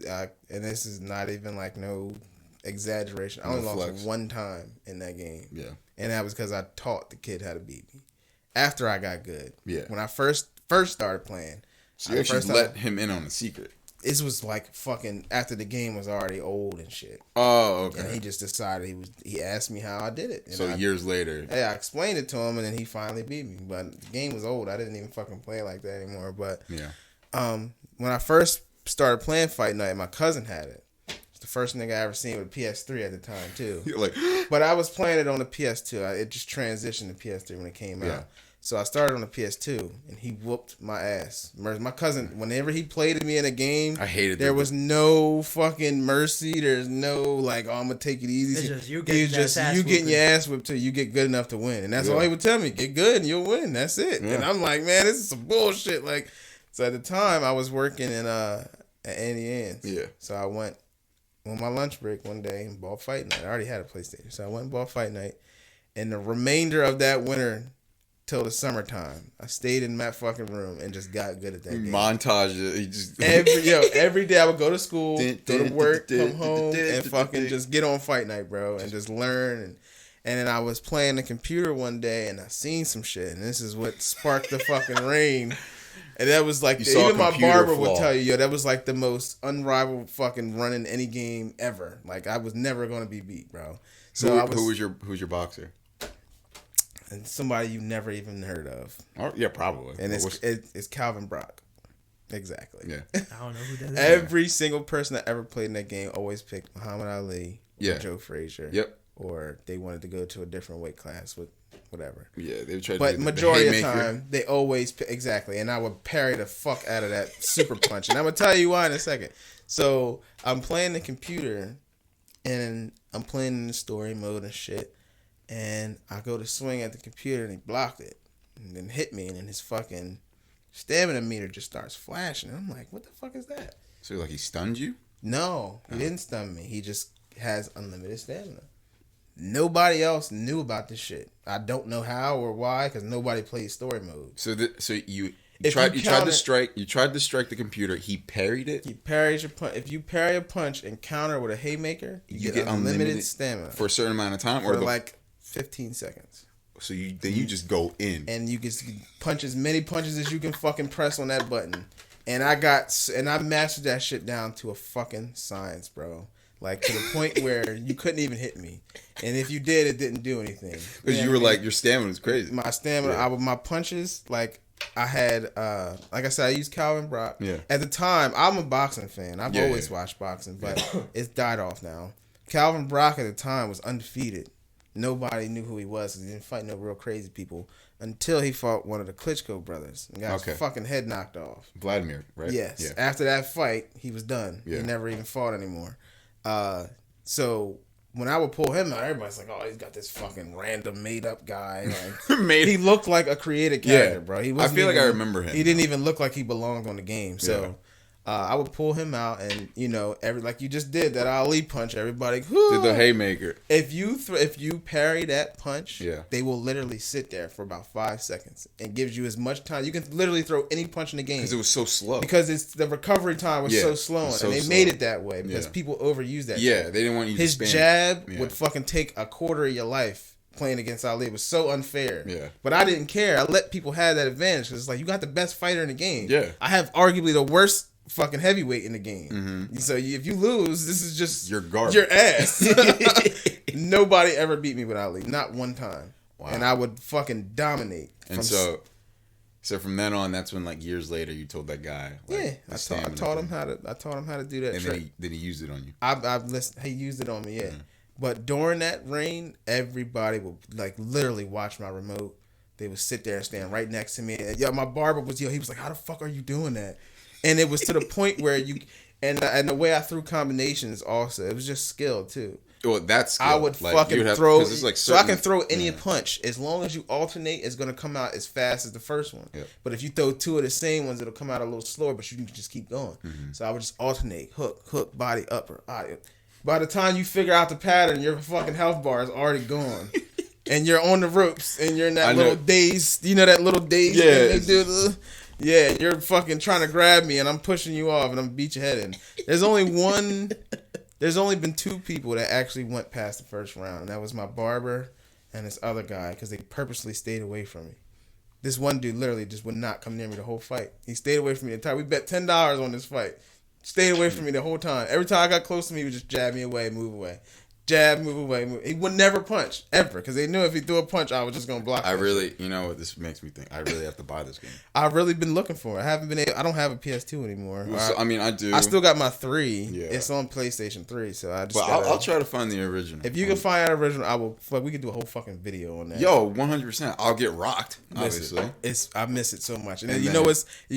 S3: this is not even like no exaggeration. I only lost one time in that game. Yeah, and that was because I taught the kid how to beat me. After I got good. Yeah, when I first started playing,
S1: so you actually let him in on a secret.
S3: This was like fucking after the game was already old and shit.
S1: Oh, okay.
S3: And he just decided he asked me how I did it. And
S1: years later.
S3: Yeah, I explained it to him and then he finally beat me. But the game was old. I didn't even fucking play like that anymore. But when I first started playing Fight Night, my cousin had it. It's the first nigga I ever seen with a PS3 at the time too. You're like, but I was playing it on the PS2. It just transitioned to PS3 when it came out. So I started on the PS2, and he whooped my ass. My cousin, whenever he played me in a game,
S1: I hated
S3: there was no fucking mercy. There's no like, I'm gonna take it easy. It's just you getting your ass whipped till you get good enough to win, and that's all he would tell me. Get good and you'll win. That's it. Yeah. And I'm like, man, this is some bullshit. Like, so at the time I was working in at Andy Ann's. Yeah. So I went on my lunch break one day and bought Fight Night. I already had a PlayStation, so I went and bought Fight Night, and the remainder of that winter till the summertime, I stayed in that fucking room and just got good at that game.
S1: Montage it. Just
S3: every day I would go to school, go to work, come home, and fucking just get on Fight Night, bro, and just learn. And then I was playing the computer one day and I seen some shit, and this is what sparked the fucking rain. And that was like, even my barber would tell you, that was like the most unrivaled fucking run in any game ever. Like, I was never going to be beat, bro. So
S1: who's your boxer?
S3: And somebody you never even heard of.
S1: Oh, yeah, probably.
S3: And it's Calvin Brock. Exactly.
S2: Yeah. I don't know who that is.
S3: Every single person that ever played in that game always picked Muhammad Ali or Joe Frazier. Yep. Or they wanted to go to a different weight class with whatever.
S1: Yeah, they tried to
S3: But majority of the time, they always exactly. And I would parry the fuck out of that super punch. And I'm going to tell you why in a second. So I'm playing the computer and I'm playing in the story mode and shit. And I go to swing at the computer and he blocked it and then hit me, and then his fucking stamina meter just starts flashing. And I'm like, what the fuck is that?
S1: So like he stunned you?
S3: No, he didn't stun me. He just has unlimited stamina. Nobody else knew about this shit. I don't know how or why, because nobody played story mode.
S1: So you tried to strike the computer. He parried it.
S3: He parries your punch. If you parry a punch and counter with a haymaker, you get unlimited stamina
S1: for a certain amount of time,
S3: or like 15 seconds.
S1: So you just go in
S3: and you can punch as many punches as you can fucking press on that button. And I mastered that shit down to a fucking science, bro. Like to the point where you couldn't even hit me, and if you did, it didn't do anything.
S1: Because you were like, your stamina was crazy.
S3: My stamina, my punches, like I had, like I said, I used Calvin Brock.
S1: Yeah.
S3: At the time, I'm a boxing fan. I've always watched boxing, but it's died off now. Calvin Brock at the time was undefeated. Nobody knew who he was because he didn't fight no real crazy people until he fought one of the Klitschko brothers and got his fucking head knocked off.
S1: Vladimir, right?
S3: Yes.
S1: Yeah.
S3: After that fight, he was done.
S1: Yeah.
S3: He never even fought anymore. So when I would pull him out, everybody's like, "Oh, he's got this fucking random made up guy." Like, he looked like a created character, bro. He
S1: I feel like I remember him.
S3: He didn't even look like he belonged on the game. So I would pull him out, and like you just did that Ali punch. Everybody
S1: did the haymaker.
S3: If you parry that punch,
S1: they
S3: will literally sit there for about 5 seconds and gives you as much time. You can literally throw any punch in the game
S1: because it was so slow.
S3: Because the recovery time was so slow, and they made it that way because people overused that.
S1: Yeah, they didn't want you.
S3: His jab would fucking take a quarter of your life. Playing against Ali, it was so unfair.
S1: Yeah,
S3: but I didn't care. I let people have that advantage because it's like you got the best fighter in the game.
S1: Yeah,
S3: I have arguably the worst fucking heavyweight in the game. Mm-hmm. So if you lose, this is just
S1: your garbage,
S3: your ass. Nobody ever beat me with Ali, not one time. Wow. And I would fucking dominate.
S1: And so from then on, that's when like years later you told that guy. Like,
S3: I taught him how to do that.
S1: And
S3: trick.
S1: then he used it on you.
S3: I've listened. He used it on me. Yeah. Mm-hmm. But during that reign, everybody would like literally watch my remote. They would sit there and stand right next to me. And, my barber was he was like, "How the fuck are you doing that?" And it was to the point where and the way I threw combinations also, it was just skill too.
S1: Well, that's skill.
S3: I would fucking throw. Like so I can throw any punch as long as you alternate. It's gonna come out as fast as the first one.
S1: Yeah.
S3: But if you throw two of the same ones, it'll come out a little slower. But you can just keep going. Mm-hmm. So I would just alternate hook, body, upper. By the time you figure out the pattern, your fucking health bar is already gone. And you're on the ropes, and you're in that little daze. You know that little daze? Yeah. You're fucking trying to grab me, and I'm pushing you off, and I'm beat your head in. There's only been two people that actually went past the first round, and that was my barber and this other guy, because they purposely stayed away from me. This one dude literally just would not come near me the whole fight. He stayed away from me the entire. We bet $10 on this fight. Stayed away from me the whole time. Every time I got close to me, he would just jab me away, move away. Jab, move away. Move. He would never punch, ever, because they knew if he threw a punch, I was just going to block him.
S1: You know what this makes me think? I really have to buy this game.
S3: I've really been looking for it. I don't have a PS2 anymore.
S1: Well, so, I do.
S3: I still got my 3.
S1: Yeah.
S3: It's on PlayStation 3, so I just
S1: I'll try to find the original.
S3: If you can find that original, I will. We could do a whole fucking video on that.
S1: Yo, 100%. I'll get rocked, obviously.
S3: I miss it so much. And then you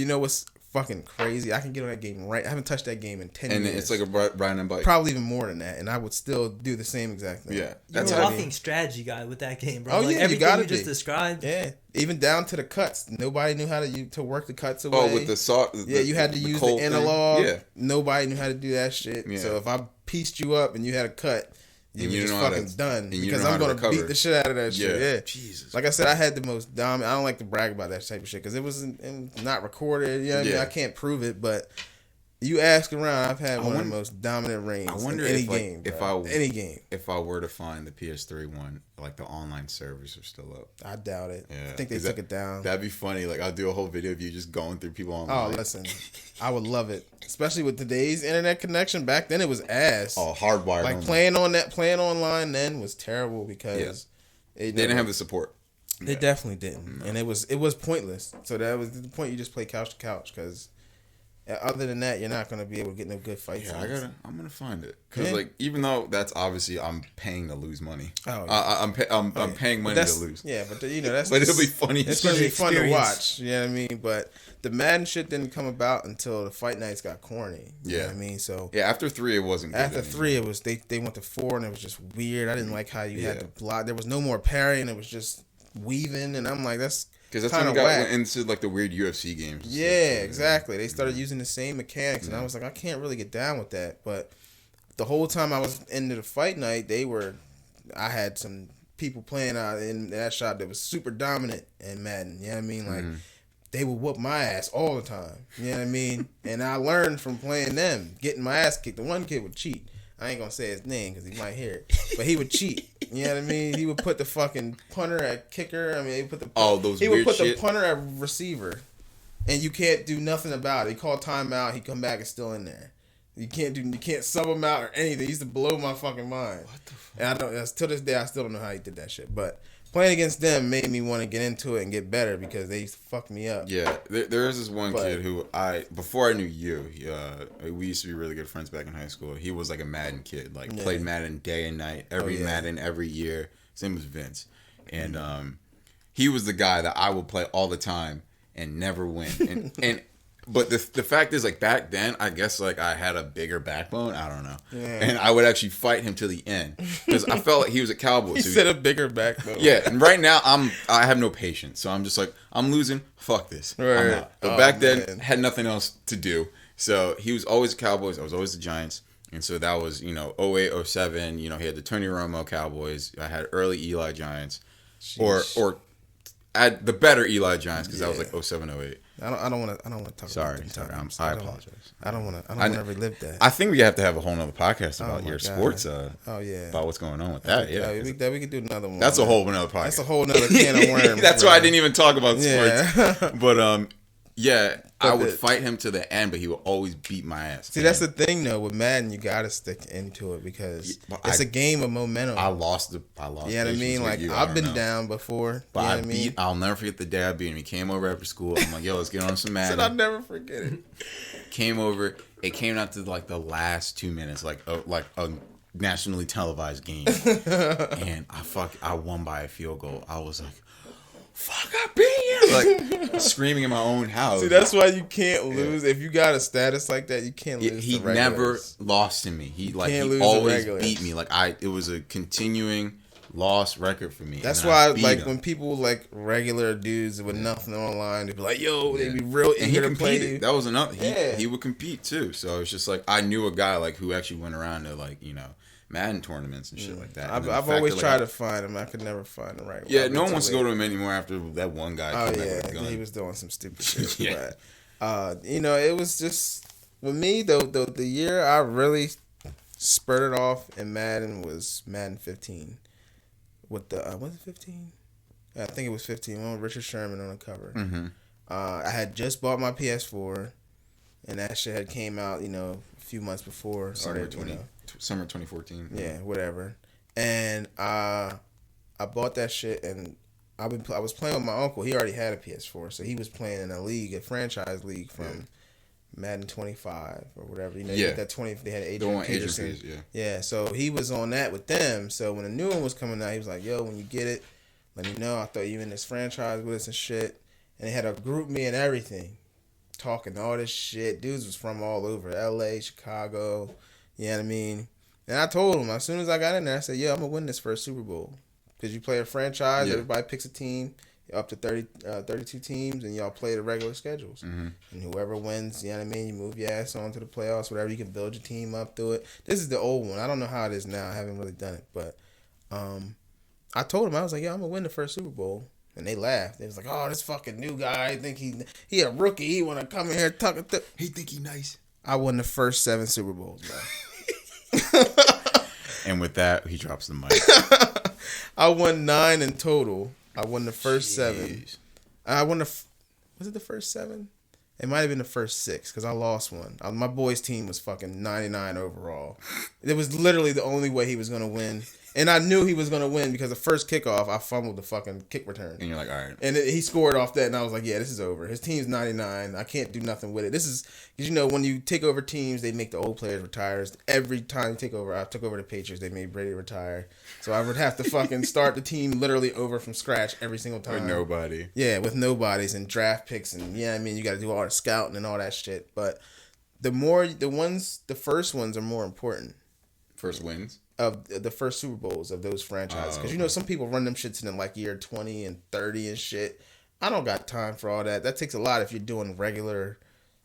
S3: know what's fucking crazy? I can get on that game right. I haven't touched that game in 10 years.
S1: And it's like a riding a bike.
S3: Probably even more than that. And I would still do the same exact thing.
S1: Yeah.
S2: You're a walking strategy guy with that game, bro.
S3: Oh,
S2: like,
S3: yeah,
S2: everything you just described.
S3: Yeah. Even down to the cuts. Nobody knew how to work the cuts away.
S1: Oh, with the saw.
S3: Yeah, you had to use the analog.
S1: Yeah.
S3: Nobody knew how to do that shit. Yeah. So if I pieced you up and you had a cut, you were just fucking done. Because I'm going to beat the shit out of that shit. Yeah.
S1: Jesus.
S3: Like I said, I had the most dominant. I don't like to brag about that type of shit because it was not recorded. You know what I mean? I can't prove it, but you ask around, I've had one of the most dominant reigns in any game. Any game.
S1: If I were to find the PS3 one, like the online servers are still up.
S3: I doubt it.
S1: Yeah.
S3: I think they took it down.
S1: That'd be funny. Like I'll do a whole video of you just going through people online.
S3: Oh, listen. I would love it. Especially with today's internet connection. Back then it was ass.
S1: Oh, hardwired.
S3: Like playing online then was terrible because
S1: they didn't have the support.
S3: They definitely didn't. And it was pointless. So that was the point. You just play couch to couch because other than that, you're not gonna be able to get no good fights.
S1: Yeah, I'm gonna find it because like even though that's obviously I'm paying to lose money.
S3: Oh, yeah.
S1: I'm paying money to lose.
S3: Yeah, but that's.
S1: But it'll be funny.
S3: It's gonna be fun to watch. You know what I mean? But the Madden shit didn't come about until the fight nights got corny. You know what I mean? So
S1: after 3 it wasn't good.
S3: After 3 it was they went to 4 and it was just weird. I didn't like how you had to block. There was no more parrying. It was just weaving, and I'm like that's.
S1: Because that's when we got into like the weird UFC games.
S3: Yeah, exactly. They started using the same mechanics, and I was like, I can't really get down with that. But the whole time I was into the fight night, I had some people playing out in that shop that was super dominant in Madden. You know what I mean? Like they would whoop my ass all the time. You know what I mean? And I learned from playing them, getting my ass kicked. The one kid would cheat. I ain't gonna say his name because he might hear it, but he would cheat. You know what I mean? He would put the fucking punter at kicker. I mean, he would put the punter at receiver, and you can't do nothing about it. He called timeout. He come back and still in there. You can't sub him out or anything. He used to blow my fucking mind. What the fuck? And to this day I still don't know how he did that shit. But playing against them made me want to get into it and get better because they fucked me up.
S1: Yeah, there is this one kid who before I knew you, we used to be really good friends back in high school. He was like a Madden kid, like played Madden day and night, Madden every year. His name was Vince, and he was the guy that I would play all the time and never win. But the fact is, like, back then, I guess, like, I had a bigger backbone. I don't know. Yeah. And I would actually fight him to the end. Because I felt like he was a cowboy.
S3: He said a bigger backbone.
S1: Yeah, and right now, I have no patience. So I'm just like, I'm losing. Fuck this. Right. I'm out. But back then, had nothing else to do. So he was always Cowboys. I was always the Giants. And so that was, 08, 07. He had the Tony Romo Cowboys. I had early Eli Giants. Sheesh. Or at the better Eli Giants, because that was like 07, 08.
S3: I don't want to talk.
S1: Sorry. I apologize.
S3: I don't want to relive that.
S1: I think we have to have a whole nother podcast about your sports. About what's going on with that.
S3: We could do another one.
S1: That's a whole another podcast.
S3: That's a whole another can of worms.
S1: That's why I didn't even talk about sports. But I would fight him to the end, but he would always beat my ass.
S3: See, that's the thing though. With Madden, you gotta stick into it because it's a game of momentum.
S1: I lost.
S3: You know what I mean? Like I've been down before.
S1: But you know what I mean? I'll never forget the day I beat him. He came over after school. I'm like, yo, let's get on some Madden.
S3: I'll never forget it.
S1: Came over. It came out to like the last 2 minutes, like a nationally televised game, and I won by a field goal. I was like, fuck, I beat you! Like, screaming in my own house.
S3: See, that's why you can't lose. If you got a status like that, you can't lose.
S1: He never lost to me. He always beat me. Like, it was a continuing loss record for me.
S3: That's why, like, when people, like, regular dudes with nothing online, they'd be like, yo, they'd be real eager to play.
S1: That was another. He would compete, too. So, it's just like, I knew a guy, like, who actually went around to, like, Madden tournaments and shit like that.
S3: I've always tried to find him. I could never find him right.
S1: Yeah, no one wants to go to him anymore after that one guy.
S3: He was doing some stupid shit. Yeah. But, it was just with me though. The year I really spurted off in Madden was Madden 15. With the was it 15? Yeah, I think it was 15. One with Richard Sherman on the cover.
S1: Mm-hmm.
S3: I had just bought my PS4, and that shit had came out. A few months before.
S1: Summer 2014.
S3: Yeah, whatever. And I bought that shit, and I was playing with my uncle. He already had a PS4, so he was playing in a franchise league from Madden 25 or whatever. That 20. They had Adrian Peterson. Yeah. So he was on that with them. So when a new one was coming out, he was like, "Yo, when you get it, let me know. I thought you in this franchise with us and shit." And they had a group me and everything, talking all this shit. Dudes was from all over LA, Chicago. You know what I mean? And I told him, as soon as I got in there, I said, I'm going to win this first Super Bowl. Because you play a franchise, everybody picks a team, up to 32 teams, and y'all play the regular schedules. Mm-hmm. And whoever wins, you know what I mean? You move your ass on to the playoffs, whatever. You can build your team up through it. This is the old one. I don't know how it is now. I haven't really done it. But I told him, I was like, I'm going to win the first Super Bowl. And they laughed. They was like, oh, this fucking new guy, I think he a rookie. He want to come in here talking.
S1: He think he nice.
S3: I won the first 7 Super Bowls, bro.
S1: And with that, he drops the mic.
S3: I won 9 in total. I won the first 7. I won was it the first 7? It might have been the first 6 because I lost one. My boy's team was fucking 99 overall. It was literally the only way he was going to win. And I knew he was going to win because the first kickoff, I fumbled the fucking kick return.
S1: And you're like, all right.
S3: And he scored off that, and I was like, yeah, this is over. His team's 99. I can't do nothing with it. This is, because when you take over teams, they make the old players retire. Every time you take over, I took over the Patriots, they made Brady retire. So I would have to fucking start the team literally over from scratch every single time.
S1: With nobody.
S3: Yeah, with nobodies and draft picks, and you got to do all the scouting and all that shit. But the first ones are more important.
S1: First wins?
S3: Of the first Super Bowls of those franchises. Because, some people run them shits in like year 20 and 30 and shit. I don't got time for all that. That takes a lot if you're doing regular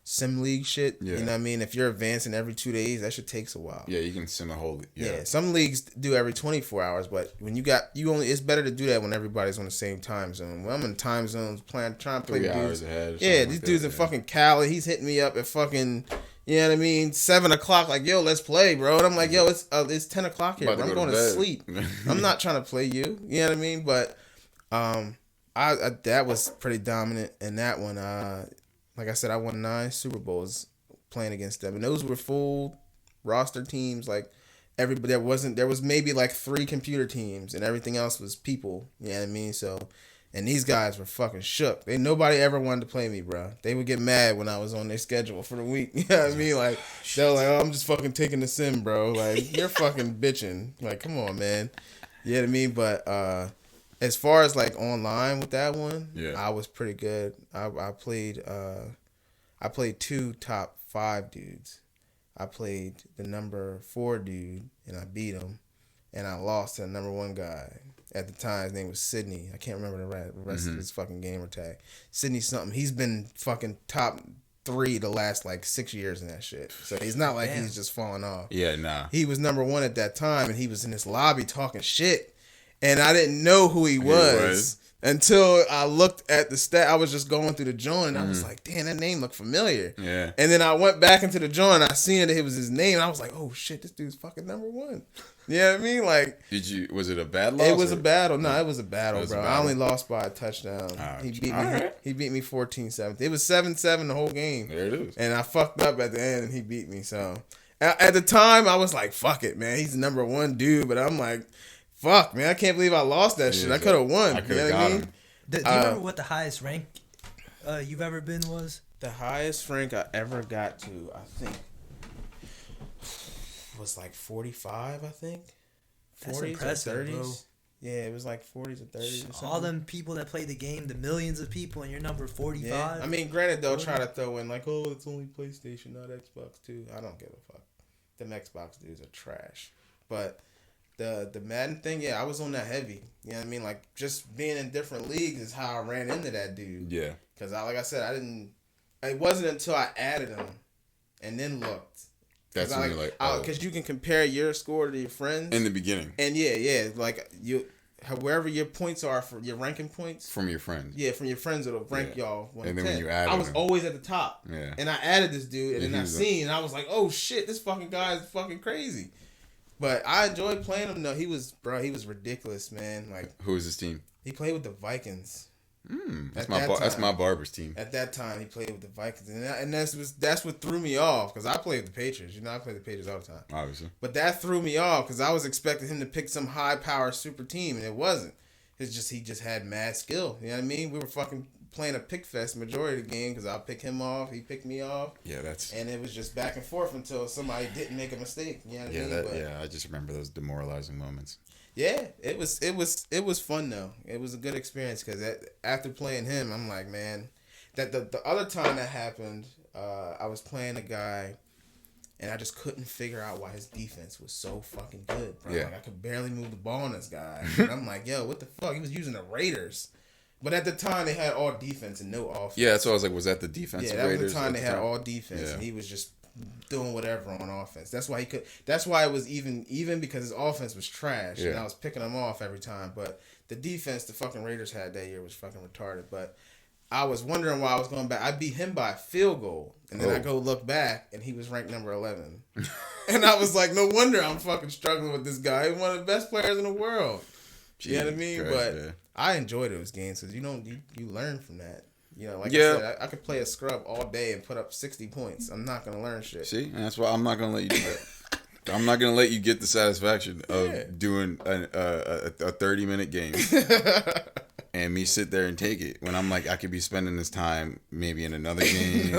S3: sim league shit. Yeah. You know what I mean? If you're advancing every 2 days, that shit takes a while.
S1: Yeah, you can sim a whole...
S3: Yeah, some leagues do every 24 hours, but when it's better to do that when everybody's on the same time zone. When I'm in time zones trying to play
S1: 3 hours ahead.
S3: Yeah, these dudes in fucking Cali, he's hitting me up at fucking... You know what I mean? 7 o'clock, like, yo, let's play, bro. And I'm like, yo, it's 10 o'clock here, bro. I'm going to sleep. I'm not trying to play you. You know what I mean? But that was pretty dominant. And that one, like I said, I won 9 Super Bowls playing against them. And those were full roster teams. Like, everybody there was maybe like 3 computer teams and everything else was people. You know what I mean? So, and these guys were fucking shook. Nobody ever wanted to play me, bro. They would get mad when I was on their schedule for the week. You know what I mean? Like, they were like, oh, I'm just fucking taking the sim, bro. Like, you're fucking bitching. Like, come on, man. You know what I mean? But as far as like online with that one, I was pretty good. I played 2 top 5 dudes. I played the number 4 dude and I beat him, and I lost to the number 1 guy. At the time, his name was Sydney. I can't remember the rest of his fucking gamer tag. Sydney something. He's been fucking top 3 the last like 6 years in that shit. So he's not like he's just falling off.
S1: Yeah, nah.
S3: He was number 1 at that time, and he was in this lobby talking shit, and I didn't know who he was until I looked at the stat. I was just going through the joint, and I was like, damn, that name looked familiar.
S1: Yeah.
S3: And then I went back into the joint, and I seen that it was his name, and I was like, oh shit, this dude's fucking number 1. You know what I mean? Like,
S1: was it a bad loss?
S3: It was a battle. No, it was a battle, bro. I only lost by a touchdown. He beat me 14-7. It was 7-7 the whole game.
S1: There it is.
S3: And I fucked up at the end, and he beat me. So at the time, I was like, fuck it, man. He's the number 1 dude. But I'm like, fuck, man. I can't believe I lost that shit. I could have won.
S1: I could have got him.
S2: Do you remember what the highest rank you've ever been was?
S3: The highest rank I ever got to, I think, was like 45, I think.
S2: That's
S3: 40s
S2: impressive,
S3: or 30s.
S2: bro.
S3: Yeah, it was like 40s or 30s or something.
S2: All them people that play the game, the millions of people, and you're number 45.
S3: Yeah. I mean, granted, they'll try to throw in like, oh, it's only PlayStation, not Xbox too. I don't give a fuck. Them Xbox dudes are trash. But the Madden thing, I was on that heavy. You know what I mean? Like, just being in different leagues is how I ran into that dude.
S1: Yeah.
S3: Because, like I said, it wasn't until I added him and then looked.
S1: That's when you're like,
S3: because you can compare your score to your friends
S1: in the beginning,
S3: and like wherever your points are for your ranking points
S1: from your friends.
S3: Yeah, from your friends, it'll rank y'all.
S1: And then when you add,
S3: I was always at the top.
S1: Yeah,
S3: and I added this dude, and then and I was like, oh shit, this fucking guy is fucking crazy. But I enjoyed playing him. though. He was ridiculous, man. Like,
S1: who was his team?
S3: He played with the Vikings.
S1: That's my barber's team.
S3: At that time, he played with the Vikings, and that's what threw me off, because I played with the Patriots. You know, I play the Patriots all the time.
S1: Obviously,
S3: but that threw me off because I was expecting him to pick some high power super team, and it wasn't. It's just he just had mad skill. You know what I mean? We were fucking playing a pick fest majority of the game because I'll pick him off, he picked me off.
S1: Yeah,
S3: and it was just back and forth until somebody didn't make a mistake. You know what I mean?
S1: I just remember those demoralizing moments.
S3: Yeah, it was fun though. It was a good experience because after playing him, I'm like, man, that the other time that happened, I was playing a guy, and I just couldn't figure out why his defense was so fucking good, bro.
S1: Yeah.
S3: Like, I could barely move the ball on this guy. And I'm like, yo, what the fuck? He was using the Raiders. But at the time, they had all defense and no offense.
S1: Yeah, that's what I was like, was that the defensive Raiders?
S3: Yeah, that was the time they had all defense, and he was just doing whatever on offense. That's why it was even because his offense was trash, and I was picking him off every time. But the defense the fucking Raiders had that year was fucking retarded. But I was wondering why I was going back. I beat him by a field goal, and then I go look back, and he was ranked number 11. And I was like, no wonder I'm fucking struggling with this guy. He's one of the best players in the world. You know what I mean? But I enjoy those games because you learn from that. You know, like I said, I could play a scrub all day and put up 60 points. I'm not going to learn shit.
S1: See? And that's why I'm not going to let you do that. I'm not going to let you get the satisfaction of doing a 30-minute game and me sit there and take it when I'm like, I could be spending this time maybe in another game,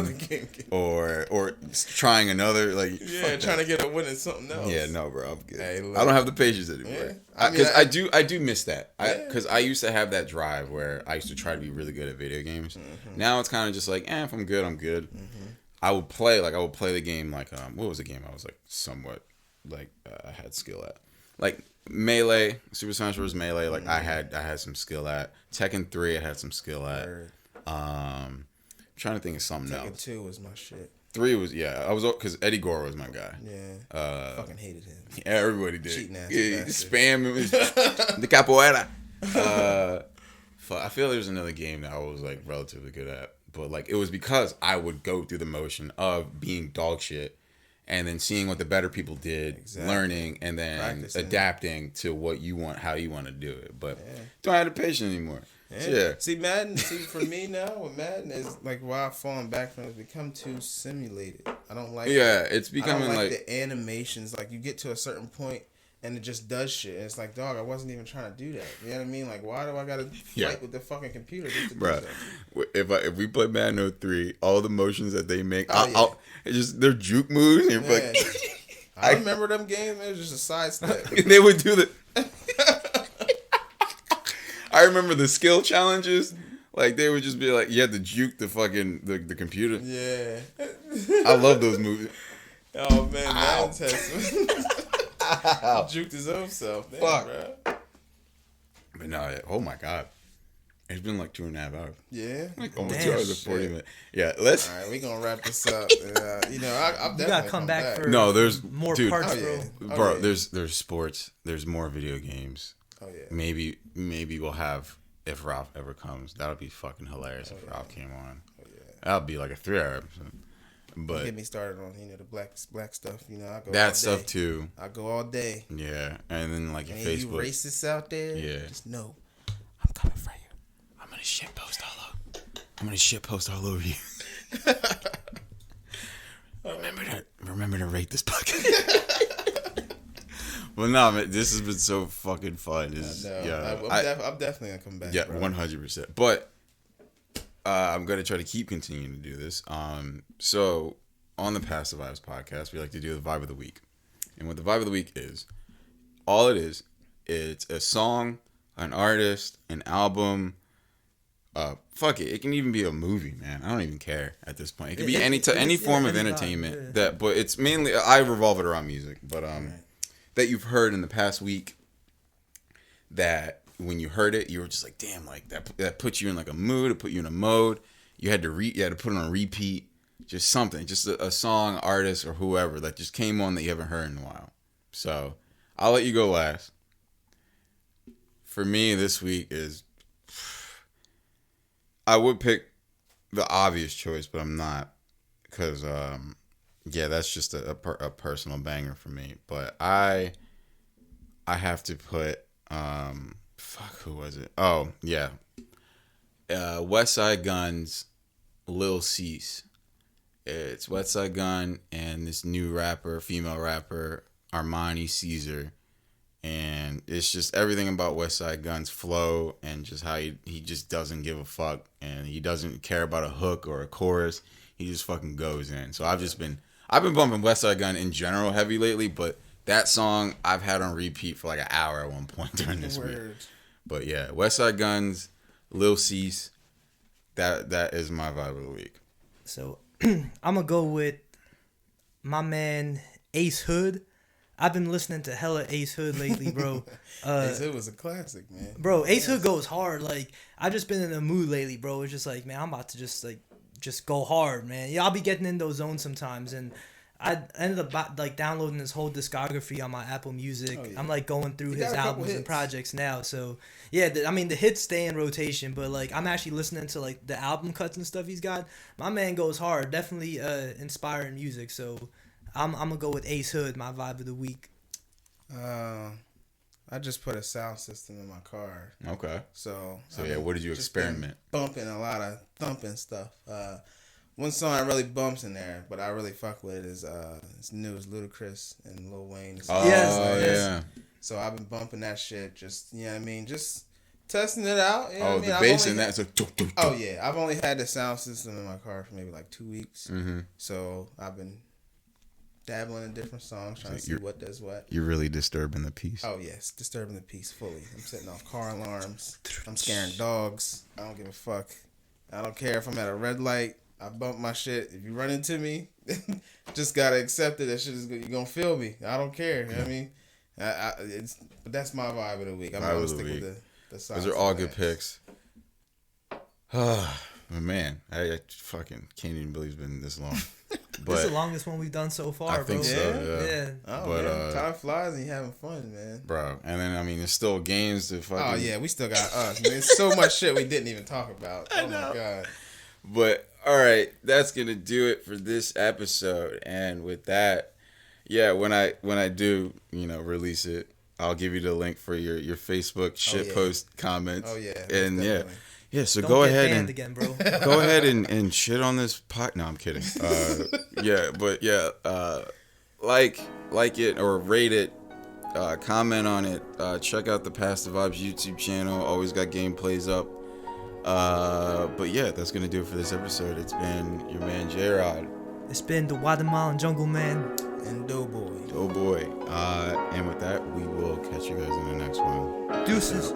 S1: or trying another, like,
S3: trying to get a win in something else.
S1: Yeah, no, bro, I'm good. Hey, I don't have the patience anymore.
S3: Yeah.
S1: Because I do miss that. Because I used to have that drive where I used to try to be really good at video games. Mm-hmm. Now it's kind of just like, if I'm good, I'm good. Mm-hmm. I would play the game like, what was the game I was like somewhat like I had skill at, like Melee, Super Smash Bros. Melee. Like I had some skill at Tekken 3. I had some skill at. I'm trying to think of something else.
S3: Tekken 2 was my shit.
S1: 3 was I was because Eddie Gore was my guy.
S3: Yeah. Fucking hated him.
S1: Yeah, everybody did.
S3: Cheating ass.
S1: Spam the capoeira. I feel there's another game that I was like relatively good at, but like it was because I would go through the motion of being dog shit. And then seeing what the better people did, learning, and then adapting to what you want, how you want to do it. But don't have the patience anymore. Yeah.
S3: See, Madden. See, for me now, with Madden is like why I've fallen back from it. It's become too simulated. I don't like.
S1: Yeah, it's becoming
S3: I don't
S1: like
S3: the animations. Like you get to a certain point and it just does shit. And it's like, dog, I wasn't even trying to do that. You know what I mean? Like, why do I gotta fight with the fucking computer just to do something?
S1: If we play Madden 03, all the motions that they make,
S3: Oh,
S1: it's just their juke moves. And like,
S3: I remember them games. It was just a sidestep.
S1: They would do the. I remember the skill challenges. Like they would just be like, you had to juke the fucking the computer.
S3: Yeah.
S1: I love those movies.
S3: Oh man, Madden's has some. Juked his own self. Damn,
S1: Fuck.
S3: Bro.
S1: But no, oh my god, it's been like 2.5 hours.
S3: Yeah.
S1: Like almost
S2: Damn,
S1: 2 hours and 40 minutes. Yeah, let's.
S3: All right, we gonna wrap this up. You know, I'll definitely
S2: gotta come back for
S1: No, there's
S2: more
S1: dude,
S2: parts,
S3: Oh, yeah.
S2: bro.
S1: bro.
S3: yeah.
S1: There's sports. There's more video games.
S3: Oh yeah.
S1: Maybe we'll have if Ralph ever comes. That would be fucking hilarious if Ralph came on.
S3: Oh yeah.
S1: That would be like a 3-hour episode. But
S3: Get me started on the black stuff. You know, I go
S1: that
S3: all
S1: stuff
S3: day.
S1: too.
S3: I go all day.
S1: Yeah, and then like your
S3: Any of you
S1: Facebook.
S3: racists out there?
S1: Yeah.
S3: Just know.
S1: I'm coming for you. I'm gonna shit post all over you. remember to rate this podcast. Well, no, man, this has been so fucking fun. This is,
S3: I'm definitely gonna come back.
S1: yeah,
S3: bro.
S1: 100%. But I'm gonna try to keep continuing to do this. So on the Passive Vibes podcast, we like to do the vibe of the week, and what the vibe of the week is, all it is, it's a song, an artist, an album. Fuck it. It can even be a movie, man. I don't even care at this point. It can be any form of entertainment. But it's mainly I revolve it around music. But that you've heard in the past week. That when you heard it, you were just like, damn, like that put you in like a mood. It put you in a mode. You had to put it on repeat. Just something, just a song, artist, or whoever that just came on that you haven't heard in a while. So I'll let you go last. For me, this week is. I would pick the obvious choice, but I'm not, because that's just a personal banger for me. But I have to put who was it? Oh yeah, West Side Gun's Lil Cease. It's West Side Gun and this new female rapper Armani Caesar. And it's just everything about West Side Gun's flow and just how he just doesn't give a fuck and he doesn't care about a hook or a chorus. He just fucking goes in. So I've been bumping West Side Gun in general heavy lately, but that song I've had on repeat for like an hour at one point during this week. But yeah, West Side Gun's Lil Cease, that is my vibe of the week.
S2: So I'm gonna go with my man Ace Hood. I've been listening to hella Ace Hood lately, bro.
S3: Ace Hood was a classic, man.
S2: Bro, Ace Hood goes hard. Like, I've just been in a mood lately, bro. It's just like, man, I'm about to just go hard, man. Yeah, I'll be getting in those zones sometimes, and I ended up like downloading his whole discography on my Apple Music. Oh, yeah. I'm like going through his albums and projects now. So yeah, the hits stay in rotation, but like I'm actually listening to like the album cuts and stuff he's got. My man goes hard. Definitely inspiring music. So I'm gonna go with Ace Hood, my vibe of the week.
S3: I just put a sound system in my car.
S1: Okay.
S3: So
S1: yeah, what did you experiment?
S3: Bumping a lot of thumping stuff. One song I really bumps in there, but I really fuck with is it's new. It's Ludacris and Lil Wayne.
S1: Yeah.
S3: So I've been bumping that shit. Just you know what I mean, just testing it out. You know what I mean?
S1: The bass in that's a.
S3: Oh yeah, I've only had the sound system in my car for maybe like 2 weeks.
S1: Mm-hmm.
S3: So I've been dabbling in different songs, trying to see what does what.
S1: You're really disturbing the peace.
S3: Oh yes, disturbing the peace fully. I'm setting off car alarms. I'm scaring dogs. I don't give a fuck. I don't care if I'm at a red light. I bump my shit. If you run into me, just gotta accept it. That shit is good. You're gonna feel me. I don't care. You know what I mean? But that's my vibe of the week. I'm gonna stick with the songs.
S1: Those are all good picks. Man, I fucking can't even believe it's been this long. But
S2: this is the longest one we've done so far,
S1: I think
S2: bro.
S1: so,
S2: Yeah.
S3: Oh,
S1: but
S3: man, time flies and you having fun, man.
S1: Bro, and then I mean, there's still games to fucking.
S3: Oh yeah, we still got us. Man. There's so much shit we didn't even talk about. Oh my god.
S1: But all right, that's gonna do it for this episode. And with that, yeah, when I do release it, I'll give you the link for your Facebook shitpost comments.
S3: Oh yeah.
S1: And
S3: definitely.
S1: yeah. So
S2: Don't
S1: go
S2: get
S1: ahead
S2: banned
S1: and
S2: again, bro.
S1: go ahead and shit on this pot. No, I'm kidding. Like it or rate it. Comment on it. Check out the Past the Vibes YouTube channel. Always got gameplays up. But yeah, that's gonna do it for this episode. It's been your man J-Rod.
S2: It's been the Guatemalan Jungle Man.
S3: And Doughboy.
S1: And with that, we will catch you guys in the next one.
S2: Deuces.